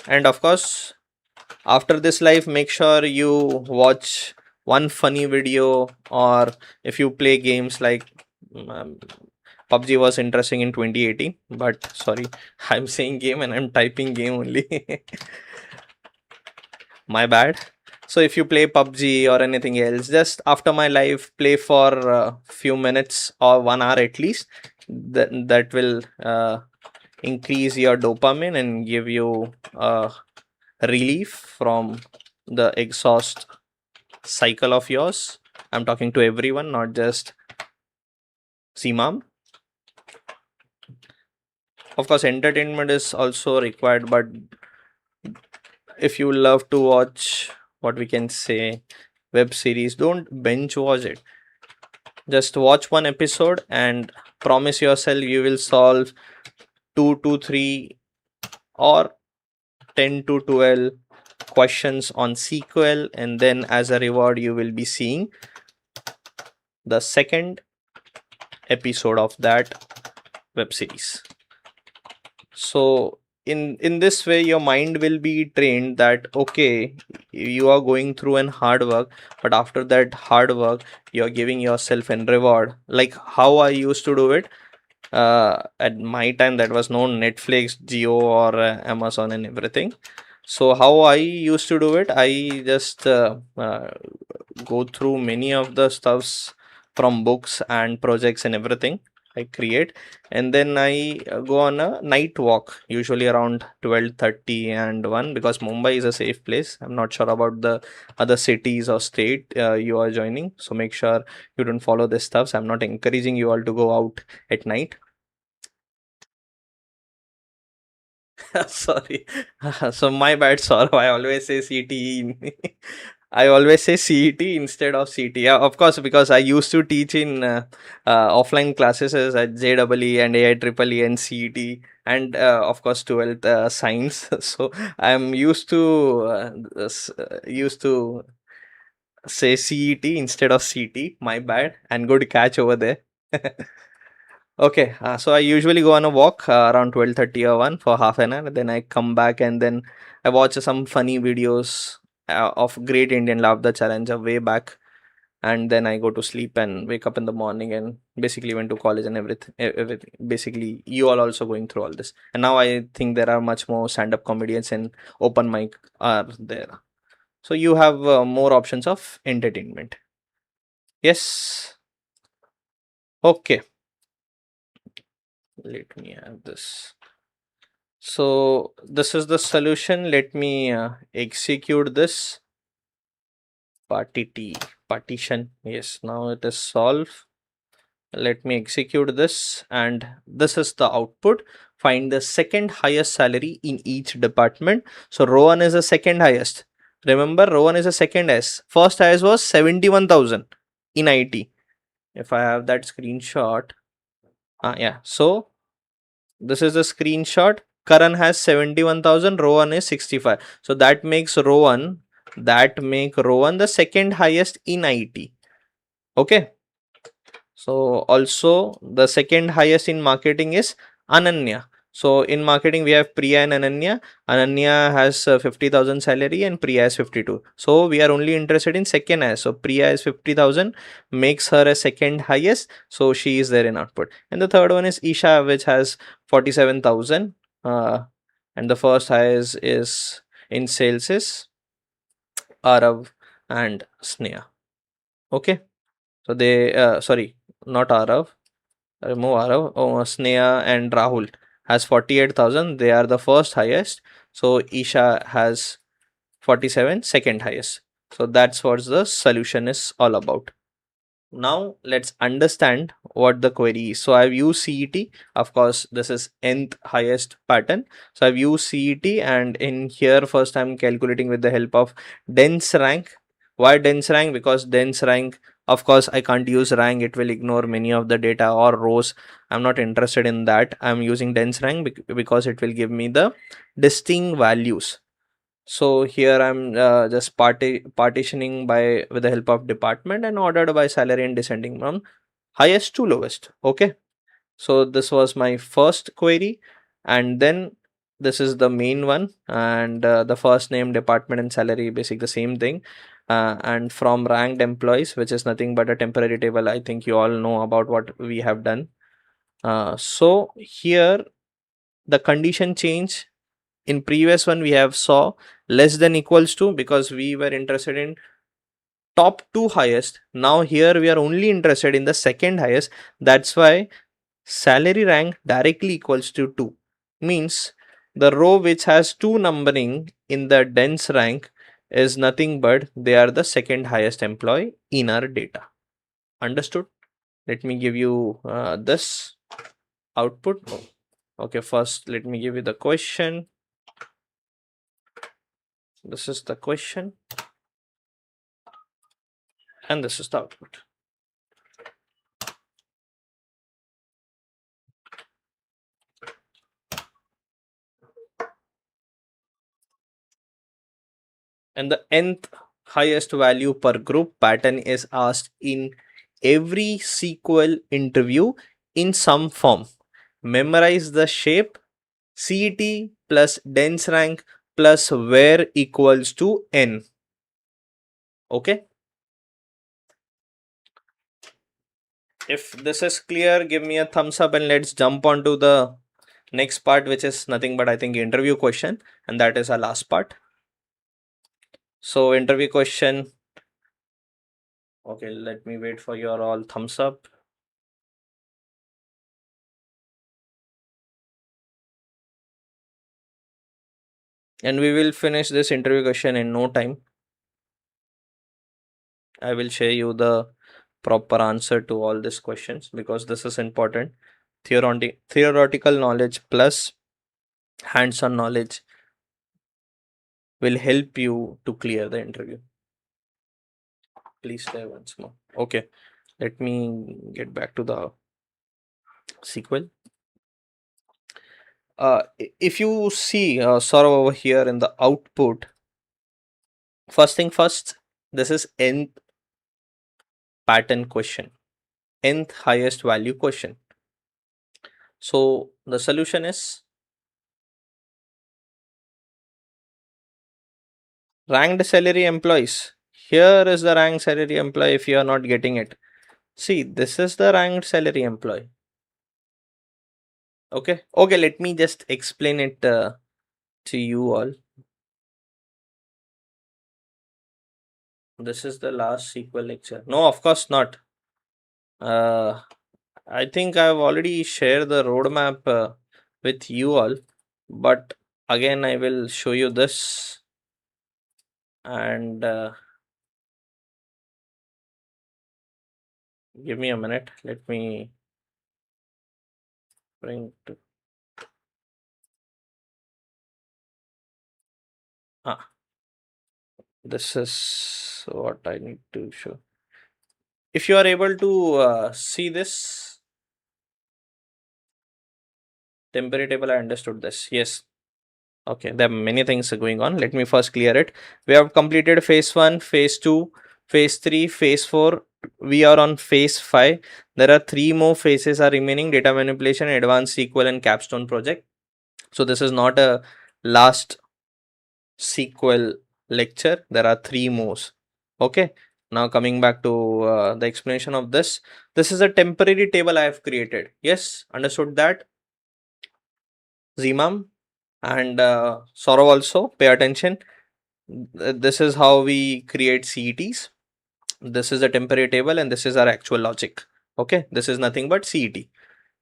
Speaker 1: And of course, after this live, make sure you watch one funny video, or if you play games like um, PUBG was interesting in 2018, but sorry, I'm saying game and I'm typing game only. My bad. So if you play PUBG or anything else, just after my live, play for a few minutes or 1 hour at least. That will increase your dopamine and give you relief from the exhaust cycle of yours. I'm talking to everyone, not just Simam. Of course, entertainment is also required, but if you love to watch, what we can say, web series, don't binge watch it. Just watch one episode and promise yourself you will solve 2 to 3 or 10 to 12 questions on SQL, and then as a reward you will be seeing the second episode of that web series. So in this way your mind will be trained that okay, you are going through an hard work, but after that hard work you're giving yourself an reward. Like how I used to do it, at my time that was no Netflix, Geo, or Amazon and everything. So how I used to do it, I just go through many of the stuffs from books and projects and everything I create, and then I go on a night walk, usually around 12:30 and 1, because Mumbai is a safe place. I'm not sure about the other cities or state you are joining, so make sure you don't follow this stuff. So I'm not encouraging you all to go out at night. Sorry. So my bad, Saurav. I always say CTE. I always say CET instead of CT. Yeah, of course, because I used to teach in offline classes as at JEE and AIEEE and CET, and of course 12th science. So I'm used to say CET instead of CT. My bad, and good catch over there. Okay, so I usually go on a walk around 12:30 or 1 for half an hour. Then I come back and then I watch some funny videos of Great Indian Laughter Challenge way back. And then I go to sleep and wake up in the morning and basically went to college and everything. Everything. Basically, you all also going through all this. And now I think there are much more stand-up comedians and open mic are there. So you have more options of entertainment. Yes. Okay. Let me have this. So this is the solution. Let me execute this partition. Yes, now it is solved. Let me execute this, and this is the output. Find the second highest salary in each department. So row 1 is the second highest. Remember, row 1 is the second highest. First highest was 71,000 in IT. If I have that screenshot, yeah. So this is the screenshot. Karan has 71,000, row 1 is 65. So that makes row 1, the second highest in IT. Okay. So also the second highest in marketing is Ananya. So in marketing we have Priya and Ananya. Ananya has 50,000 salary and Priya has 52. So we are only interested in second highest. So Priya is 50,000, makes her a second highest. So she is there in output. And the third one is Isha, which has 47,000. And the first highest is in sales is Arav and Sneha. Okay. So they, sorry, not Arav. Remove Arav. Oh, Sneha and Rahul has 48,000. They are the first highest. So Isha has 47, second highest. So that's what the solution is all about. Now let's understand what the query is. So I've used CET. Of course, this is nth highest pattern. So I've used CET, and in here first I'm calculating with the help of dense rank. Why dense rank? Because dense rank, of course, I can't use rank. It will ignore many of the data or rows. I'm not interested in that. I'm using dense rank because it will give me the distinct values. So here I'm just partitioning by with the help of department and ordered by salary and descending from highest to lowest. Okay. So this was my first query, and then this is the main one, and the first name, department and salary, basic the same thing. And from ranked employees, which is nothing but a temporary table. I think you all know about what we have done. So here the condition change. In previous one we have saw less than equals to, because we were interested in top two highest. Now here we are only interested in the second highest. That's why salary rank directly equals to 2, means the row which has 2 numbering in the dense rank is nothing but they are the second highest employee in our data. Understood? Let me give you this output. Okay, first let me give you the question. This is the question, and this is the output. And the nth highest value per group pattern is asked in every SQL interview in some form. Memorize the shape CET plus dense rank plus where equals to N. Okay. If this is clear, give me a thumbs up and let's jump on to the next part, which is nothing but I think interview question, and that is our last part. So interview question. Okay, let me wait for your all thumbs up. And we will finish this interview question in no time. I will share you the proper answer to all these questions because this is important. Theoretical knowledge plus hands-on knowledge will help you to clear the interview. Please stay once more. Okay, let me get back to the SQL. If you see sort of over here in the output, first thing first, this is nth pattern question, nth highest value question. So the solution is ranked salary employees. Here is the ranked salary employee if you are not getting it. See, this is the ranked salary employee. Okay, let me just explain it to you all. This is the last SQL lecture. No, of course not. I think I've already shared the roadmap with you all, but again I will show you this and give me a minute. Let me bring to this is what I need to show. If you are able to see this temporary table, I understood this. Yes. Okay, there are many things going on. Let me first clear it. We have completed phase 1, phase 2, phase 3, phase 4. We are on phase 5. There are 3 more phases are remaining: data manipulation, advanced SQL, and capstone project. So this is not a last SQL lecture. There are 3 more. Okay. Now coming back to the explanation of this. This is a temporary table I have created. Yes, understood that? Zimam and Saurav also pay attention. This is how we create CETs. This is a temporary table and this is our actual logic. Okay, this is nothing but CET.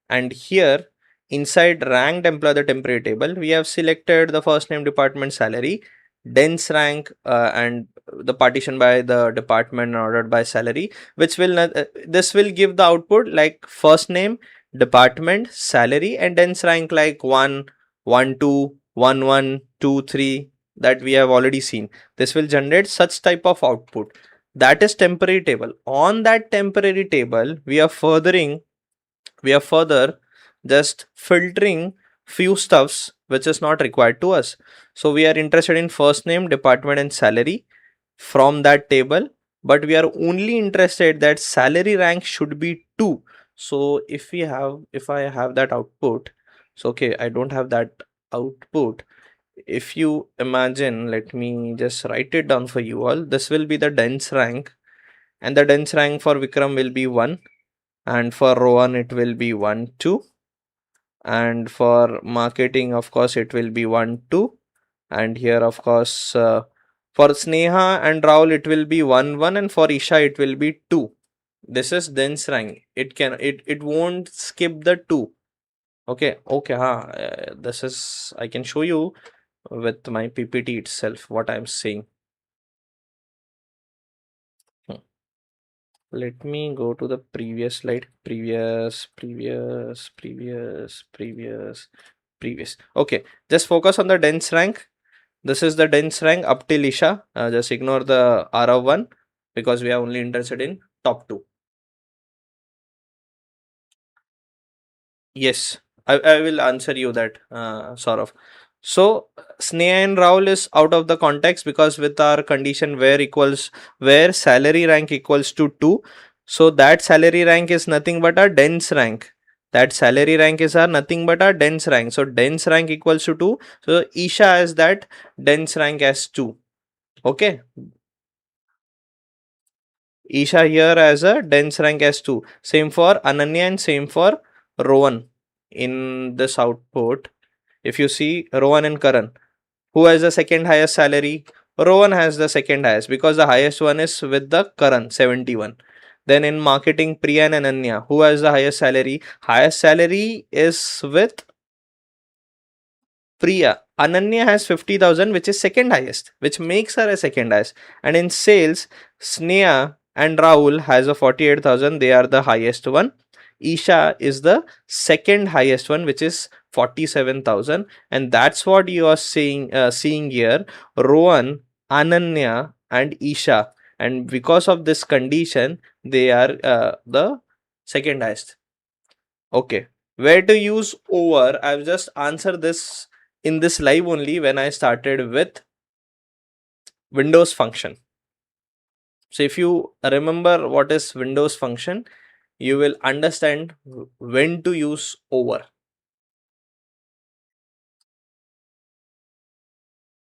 Speaker 1: And here inside ranked employee the temporary table, we have selected the first name, department, salary, dense rank, and the partition by the department ordered by salary, which will not, this will give the output like first name, department, salary, and dense rank like 1, 1, 2, 1, 1, 2, 3 that we have already seen. This will generate such type of output. That is temporary table. On that temporary table, we are further just filtering few stuffs which is not required to us. So we are interested in first name, department, and salary from that table, but we are only interested that salary rank should be 2. So if I have that output, so okay, I don't have that output. If you imagine, let me just write it down for you all. This will be the dense rank, and the dense rank for Vikram will be 1, and for Rohan it will be 1, 2, and for marketing of course it will be 1, 2, and here of course for Sneha and Rahul it will be 1, 1, and for Isha it will be 2. This is dense rank. It won't skip the 2. Okay, this is, I can show you with my PPT itself what I'm saying. Let me go to the previous slide. Previous. Okay, just focus on the dense rank. This is the dense rank up till Isha. Just ignore the R of 1 because we are only interested in top 2. Yes, I will answer you that, sort of. So Sneha and Rahul is out of the context because with our condition where salary rank equals to 2, so that salary rank is nothing but a dense rank. that salary rank is our nothing but our dense rank. So dense rank equals to 2. So Isha has that dense rank as 2. Okay. Isha here has a dense rank as 2. Same for Ananya and same for Rowan in this output. If you see Rowan and Karan, who has the second highest salary? Rowan has the second highest because the highest one is with the Karan 71. Then in marketing, Priya and Ananya, who has the highest salary? Highest salary is with Priya. Ananya has 50,000, which is second highest, which makes her a second highest. And in sales, Sneha and Rahul has a 48,000. They are the highest one. Isha is the second highest one, which is 47,000. And that's what you are seeing here. Rohan, Ananya, and Isha. And because of this condition, they are the second highest. Okay. Where to use over? I've just answered this in this live only when I started with Windows function. So if you remember what is Windows function, you will understand when to use over.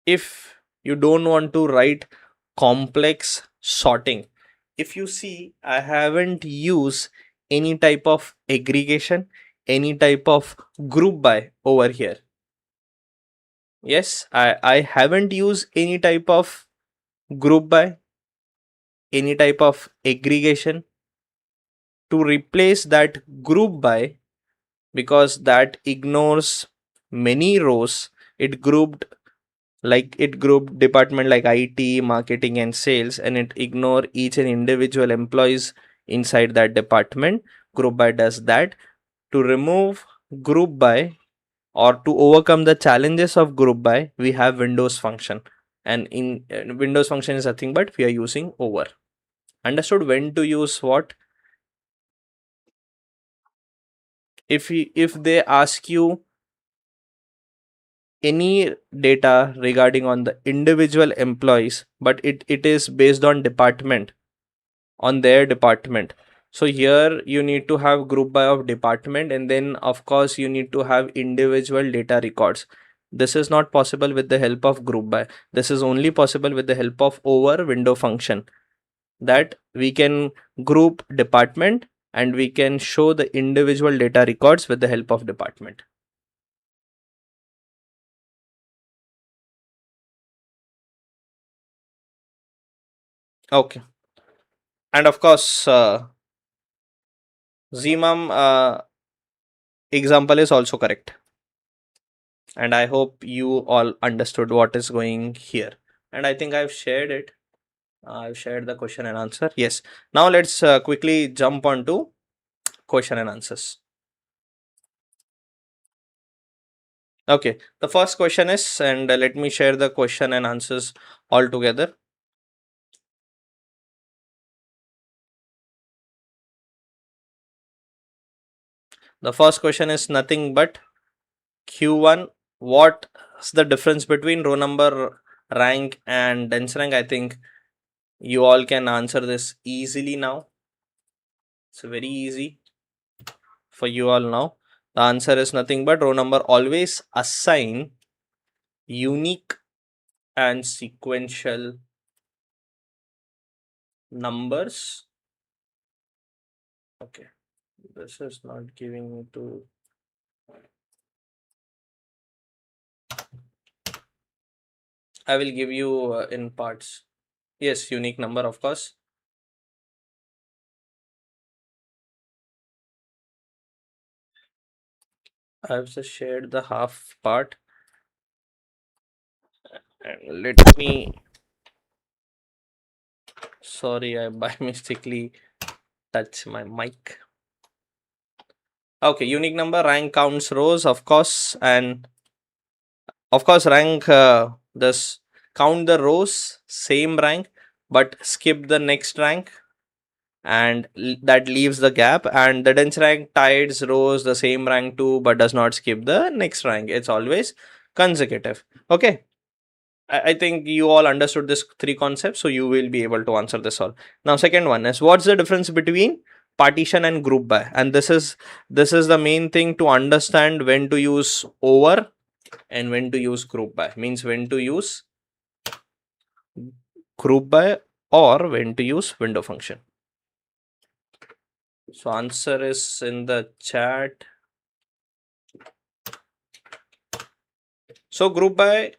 Speaker 1: If you don't want to write complex sorting, if you see, I haven't used any type of aggregation, any type of group by over here. Yes, I haven't used any type of group by, any type of aggregation to replace that group by, because that ignores many rows. It grouped department like IT, marketing and sales, and it ignore each and individual employees inside that department. Group by does that. To remove group by or to overcome the challenges of group by, we have Windows function, and in Windows function is nothing but we are using over. Understood when to use what? If they ask you any data regarding on the individual employees, but it is based on department, on their department, so here you need to have group by of department, and then of course you need to have individual data records. This is not possible with the help of group by. This is only possible with the help of over window function, that we can group department and we can show the individual data records with the help of department. Okay. And of course, Zmam example is also correct. And I hope you all understood what is going here. And I think I've shared it. I've shared the question and answer. Yes. Now let's quickly jump on to question and answers. Okay. The first question is, and let me share the question and answers all together. The first question is nothing but Q1. What's the difference between row number, rank, and dense rank? I think you all can answer this easily now. It's very easy for you all now. The answer is nothing but row number always assign unique and sequential numbers. Okay, this is not giving me to. I will give you in parts. Yes, unique number, of course. I've just shared the half part. And let me. Sorry, I by mistakenly touch my mic. Okay, unique number, rank counts rows, of course, and of course, rank this count the rows, same rank, but skip the next rank, and that leaves the gap. And the dense rank tides rows the same rank too, but does not skip the next rank. It's always consecutive. Okay. I think you all understood this three concepts, so you will be able to answer this all. Now, second one is, what's the difference between partition and group by. And this is the main thing to understand when to use over and when to use group by. Means when to use group by or when to use window function. So answer is in the chat. So group by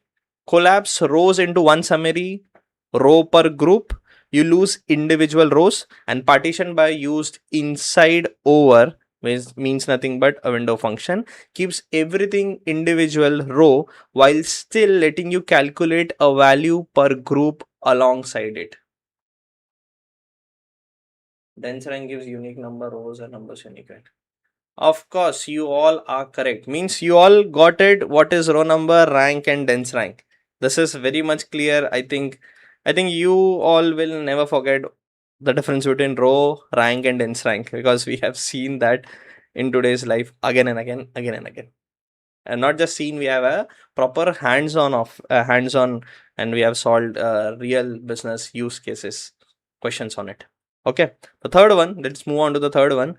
Speaker 1: collapse rows into one summary row per group. You lose individual rows, and partition by used inside over means nothing but a window function keeps everything individual row while still letting you calculate a value per group alongside it. Dense rank gives unique number rows and numbers unique. Of course, you all are correct. Means you all got it. What is row number, rank, and dense rank? This is very much clear. I think you all will never forget the difference between row, rank, and dense rank, because we have seen that in today's life again and again, again and again. And not just seen, we have a proper hands-on, and we have solved real business use cases questions on it. Okay, the third one. Let's move on to the third one.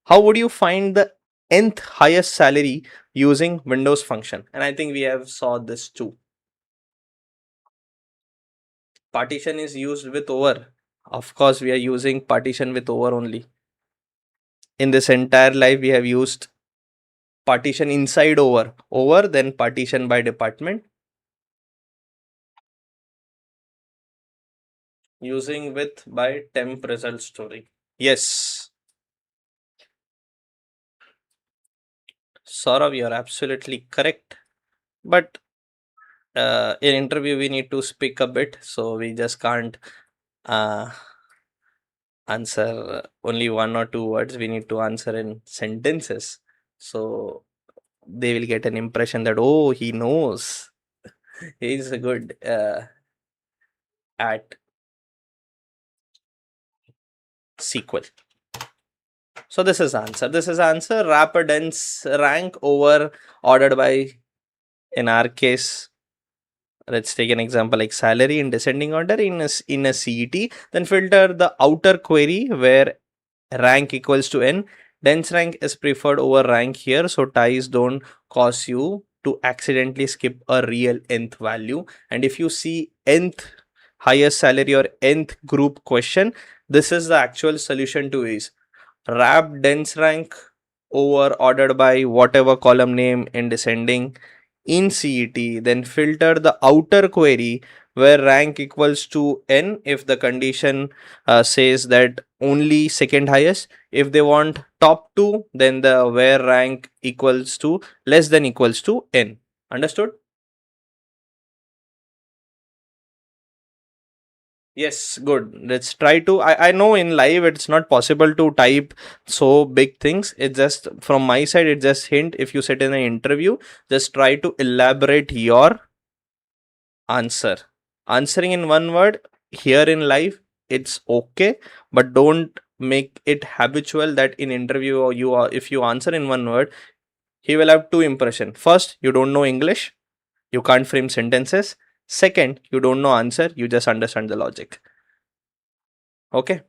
Speaker 1: How would you find the nth highest salary using Windows function? And I think we have saw this too. Partition is used with over. Of course, we are using partition with over only. In this entire life, we have used partition inside over, then partition by department. Using with by temp result story. Yes. Saurav, you are absolutely correct. But in interview, we need to speak a bit, so we just can't answer only one or two words. We need to answer in sentences, so they will get an impression that, oh, he knows. He is good at SQL. So this is answer. Wrap a dense rank over ordered by, in our case, let's take an example like salary in descending order in a CET. Then filter the outer query where rank equals to n. Dense rank is preferred over rank here, so ties don't cause you to accidentally skip a real nth value. And if you see nth highest salary or nth group question, this is the actual solution to is wrap dense rank over ordered by whatever column name in descending in CET, then filter the outer query where rank equals to n if the condition says that only second highest. If they want top two, then the where rank equals to less than equals to n. Understood? Yes, good. Let's try to. I know in live it's not possible to type so big things. It's just from my side, it's just hint. If you sit in an interview, just try to elaborate your answer. Answering in one word here in live, it's okay, but don't make it habitual that in interview or you are, if you answer in one word, he will have two impression. First, you don't know English, you can't frame sentences. Second, you don't know answer, you just understand the logic. Okay.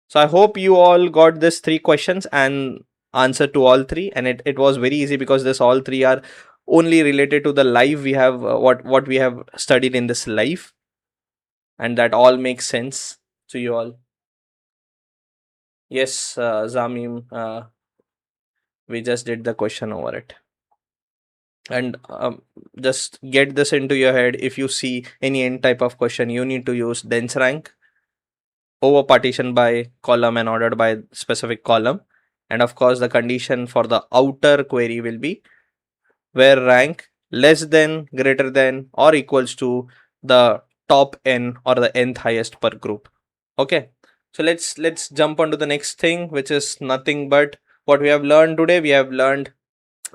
Speaker 1: So I hope you all got this three questions and answer to all three. And it was very easy because this all three are only related to the live we have what we have studied in this live, and that all makes sense to you all. Yes, Zamim, we just did the question over it. And just get this into your head. If you see any n type of question, you need to use dense rank over partition by column and ordered by specific column. And of course, the condition for the outer query will be where rank less than, greater than, or equals to the top n or the nth highest per group. Okay, so let's jump on to the next thing, which is nothing but what we have learned today. We have learned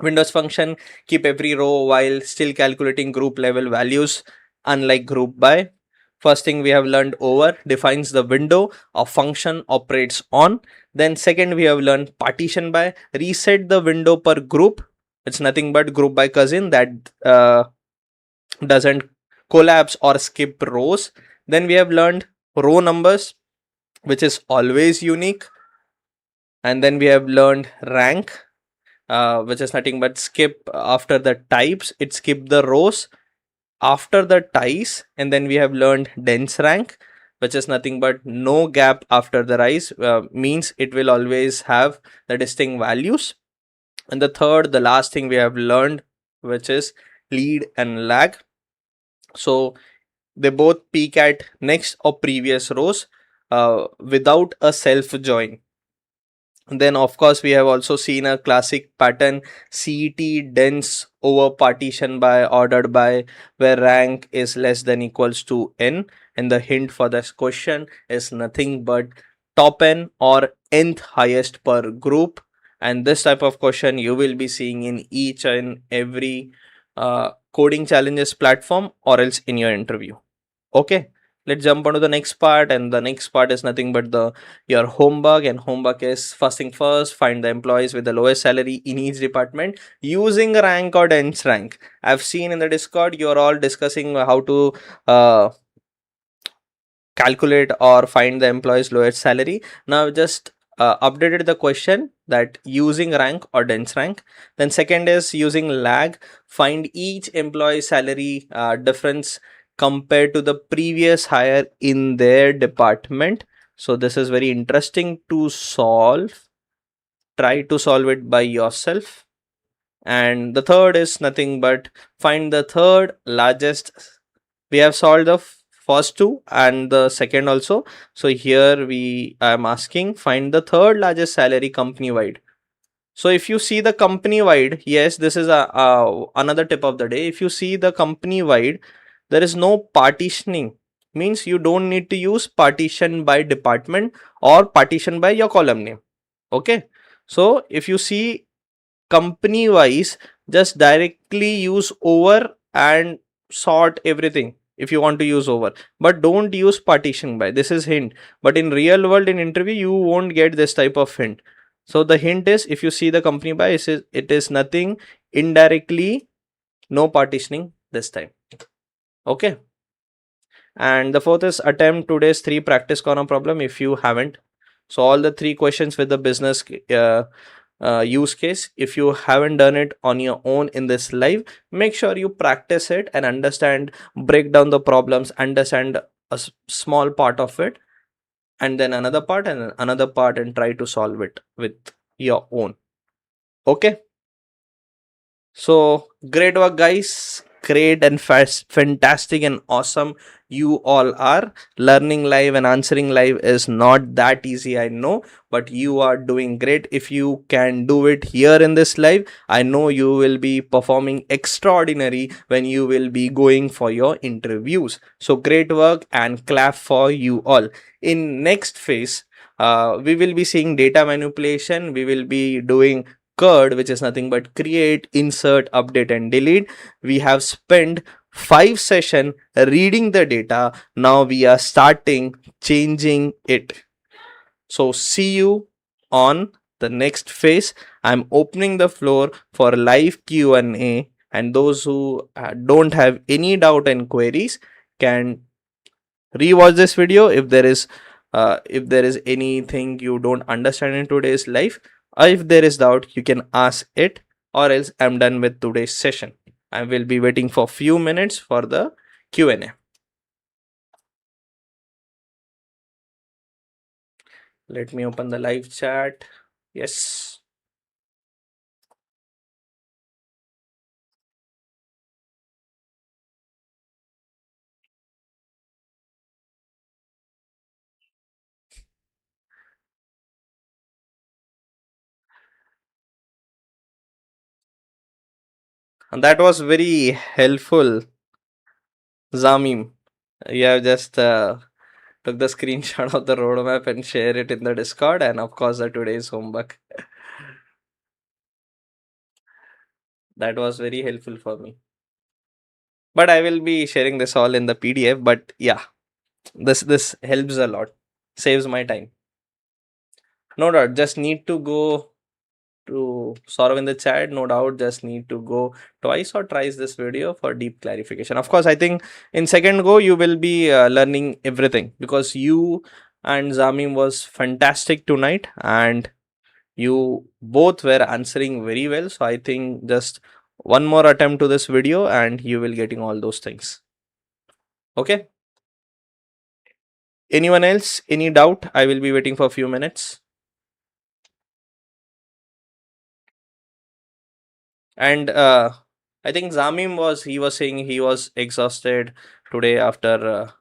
Speaker 1: Windows function keep every row while still calculating group level values, unlike group by. First thing we have learned over defines the window a function operates on. Then second we have learned partition by reset the window per group. It's nothing but group by cousin that doesn't collapse or skip rows. Then we have learned row numbers, which is always unique. and then we have learned rank, which is nothing but skip after the types, it skip the rows after the ties. And then we have learned dense rank, which is nothing but no gap after the rise, means it will always have the distinct values. And the third, the last thing we have learned, which is lead and lag. So they both peak at next or previous rows without a self join. Then of course we have also seen a classic pattern, CET dense over partition by ordered by, where rank is less than equals to n, and the hint for this question is nothing but top n or nth highest per group. And this type of question you will be seeing in each and every coding challenges platform or else in your interview. Okay, let's jump on to the next part, and the next part is nothing but the your homework. And homework is first thing first, find the employees with the lowest salary in each department using rank or dense rank. I've seen in the Discord you're all discussing how to calculate or find the employee's lowest salary. Now just updated the question that using rank or dense rank. Then second is using lag, find each employee salary difference compared to the previous hire in their department. So this is very interesting to solve. Try to solve it by yourself. And the third is nothing but find the third largest. We have solved the first two and the second also. So here we am asking find the third largest salary company wide. So if you see the company wide, yes, this is another tip of the day. If you see the company wide, there is no partitioning, means you don't need to use partition by department or partition by your column name. Okay, so if you see company wise, just directly use over and sort everything if you want to use over, but don't use partition by. This is hint, but in real world in interview you won't get this type of hint. So the hint is, if you see the company by, it is nothing indirectly, no partitioning this time. Okay, and the fourth is attempt today's 3 practice corner problem if you haven't. So all the 3 questions with the business use case, if you haven't done it on your own in this live, make sure you practice it and understand, break down the problems, understand a small part of it, and then another part and another part, and try to solve it with your own. Okay, so great work guys, great and fantastic and awesome you all are. Learning live and answering live is not that easy, I know, but you are doing great. If you can do it here in this live, I know you will be performing extraordinary when you will be going for your interviews. So great work and clap for you all. In next phase, we will be seeing data manipulation. We will be doing CURD, which is nothing but create, insert, update and delete. We have spent 5 sessions reading the data. Now we are starting changing it. So see you on the next phase. I'm opening the floor for live Q&A, and those who don't have any doubt and queries can rewatch this video. If there is anything you don't understand in today's life, or if there is doubt, you can ask it, or else I'm done with today's session. I will be waiting for few minutes for the Q&A. Let me open the live chat. Yes. And that was very helpful, Zamim. You have just took the screenshot of the roadmap and share it in the Discord, and of course the today's homework. That was very helpful for me. But I will be sharing this all in the PDF. But yeah, this helps a lot, saves my time. No doubt, just need to go to Saurav in the chat. No doubt, just need to go twice or thrice this video for deep clarification. Of course, I think in second go you will be learning everything, because you and Zamim was fantastic tonight, and You both were answering very well. So I think just one more attempt to this video and you will getting all those things. Okay. Anyone else? Any doubt? I will be waiting for a few minutes. And I think Zamim was saying he was exhausted today after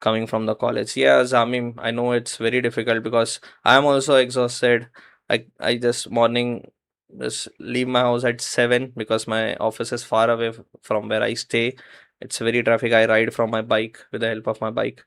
Speaker 1: coming from the college. Yeah, Zamim, I know it's very difficult because I'm also exhausted. I just morning just leave my house at 7 because my office is far away from where I stay. It's very traffic. I ride from my bike with the help of my bike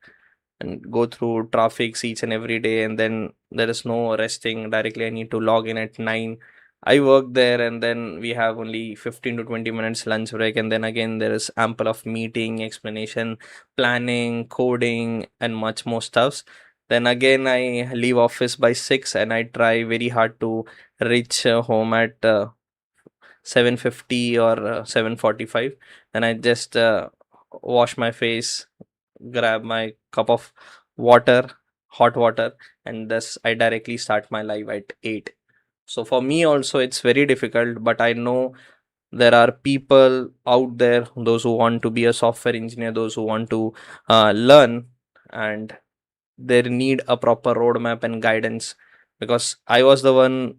Speaker 1: and go through traffic each and every day, and then there is no resting. Directly I need to log in at 9. I work there, and then we have only 15 to 20 minutes lunch break, and then again there is ample of meeting, explanation, planning, coding, and much more stuffs. Then again I leave office by 6 and I try very hard to reach home at 7:50 or 7:45. Then I just wash my face, grab my cup of water, hot water, and thus I directly start my live at 8. So for me also it's very difficult, but I know there are people out there, those who want to be a software engineer, those who want to learn, and they need a proper roadmap and guidance, because I was the one,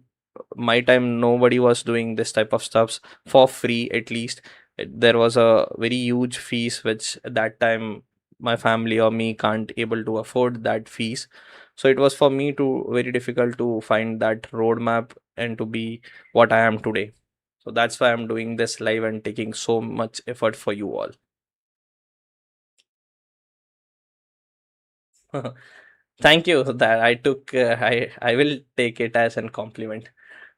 Speaker 1: my time nobody was doing this type of stuffs for free. At least there was a very huge fees which at that time my family or me can't able to afford that fees. So it was for me to very difficult to find that roadmap and to be what I am today. So that's why I'm doing this live and taking so much effort for you all. Thank you. That I took. I will take it as a compliment.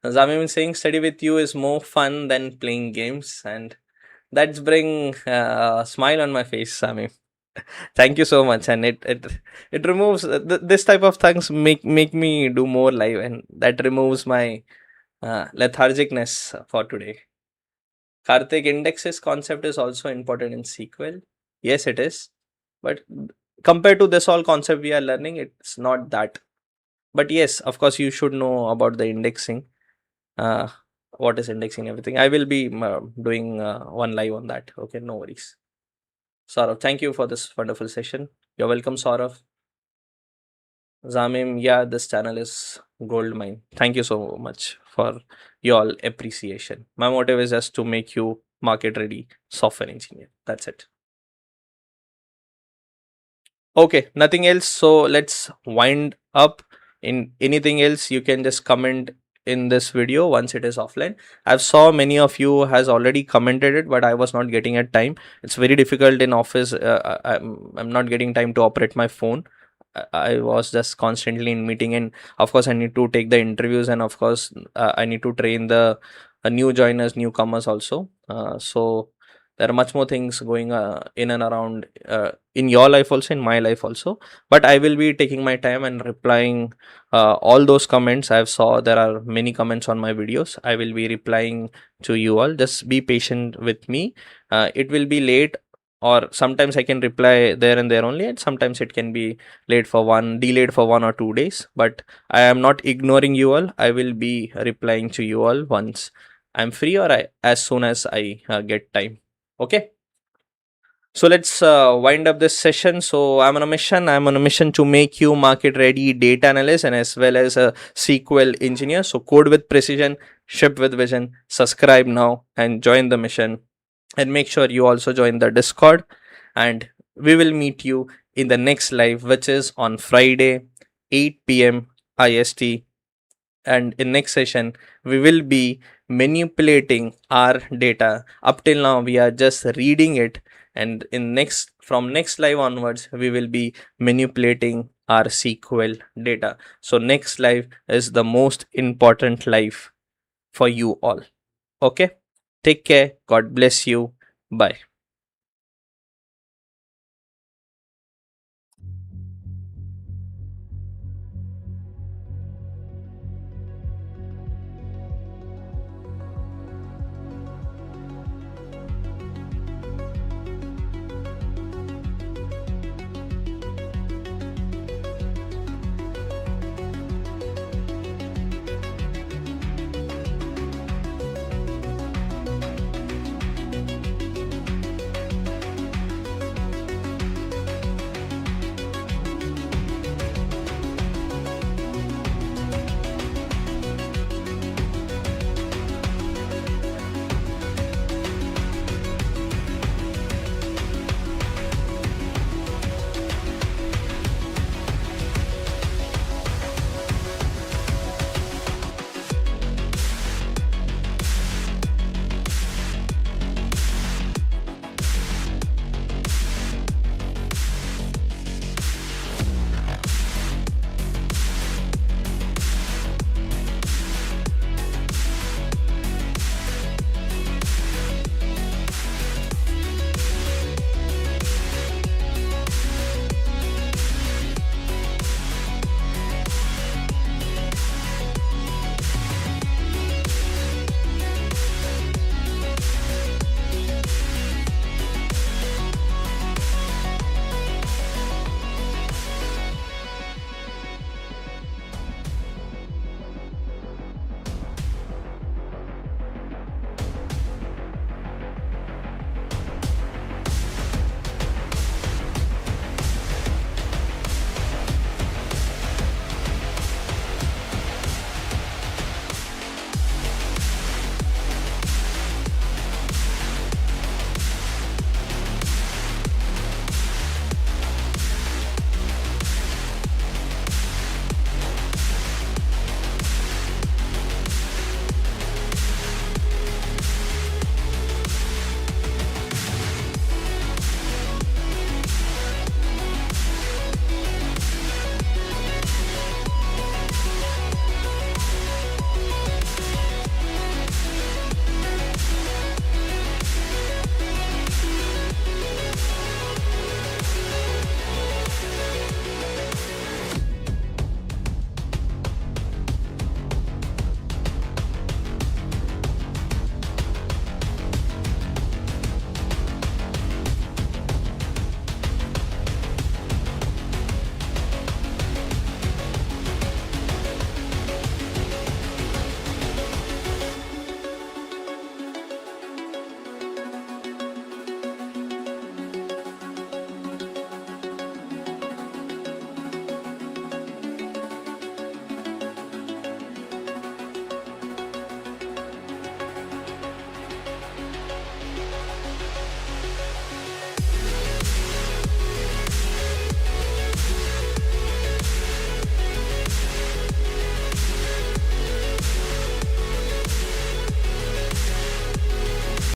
Speaker 1: Zamim is saying study with you is more fun than playing games, and that's bring a smile on my face, Zamim. Thank you so much, and it removes this type of things make me do more live, and that removes my lethargicness for today. Karthik, indexes concept is also important in SQL. Yes, it is, but compared to this all concept we are learning, it's not that. But yes, of course, you should know about the indexing. Uh, what is indexing, everything. I will be doing one live on that. Okay, no worries. Saurav, thank you for this wonderful session. You're welcome, Saurav. Zamim, yeah, this channel is gold mine. Thank you so much for your appreciation. My motive is just to make you market ready software engineer. That's it. Okay, nothing else. So let's wind up. In anything else, you can just comment in this video once it is offline. I've saw many of you has already commented it, but I was not getting at time. It's very difficult in office. I'm not getting time to operate my phone. I was just constantly in meeting, and of course I need to take the interviews, and of course I need to train the new joiners, newcomers also. So there are much more things going in and around in your life also, in my life also, but I will be taking my time and replying all those comments. I've saw there are many comments on my videos. I will be replying to you all. Just be patient with me. It will be late, or sometimes I can reply there and there only, and sometimes it can be delayed for 1 or 2 days, but I am not ignoring you all. I will be replying to you all once I'm free, or as soon as I get time. Okay, so let's wind up this session. So I'm on a mission to make you market ready data analyst and as well as a SQL engineer. So code with precision, ship with vision. Subscribe now and join the mission, and make sure you also join the Discord, and we will meet you in the next live, which is on Friday 8 p.m. IST. And in next session we will be manipulating our data. Up till now we are just reading it, and in next, from next live onwards, we will be manipulating our SQL data. So next live is the most important live for you all. Okay, take care, god bless you, bye.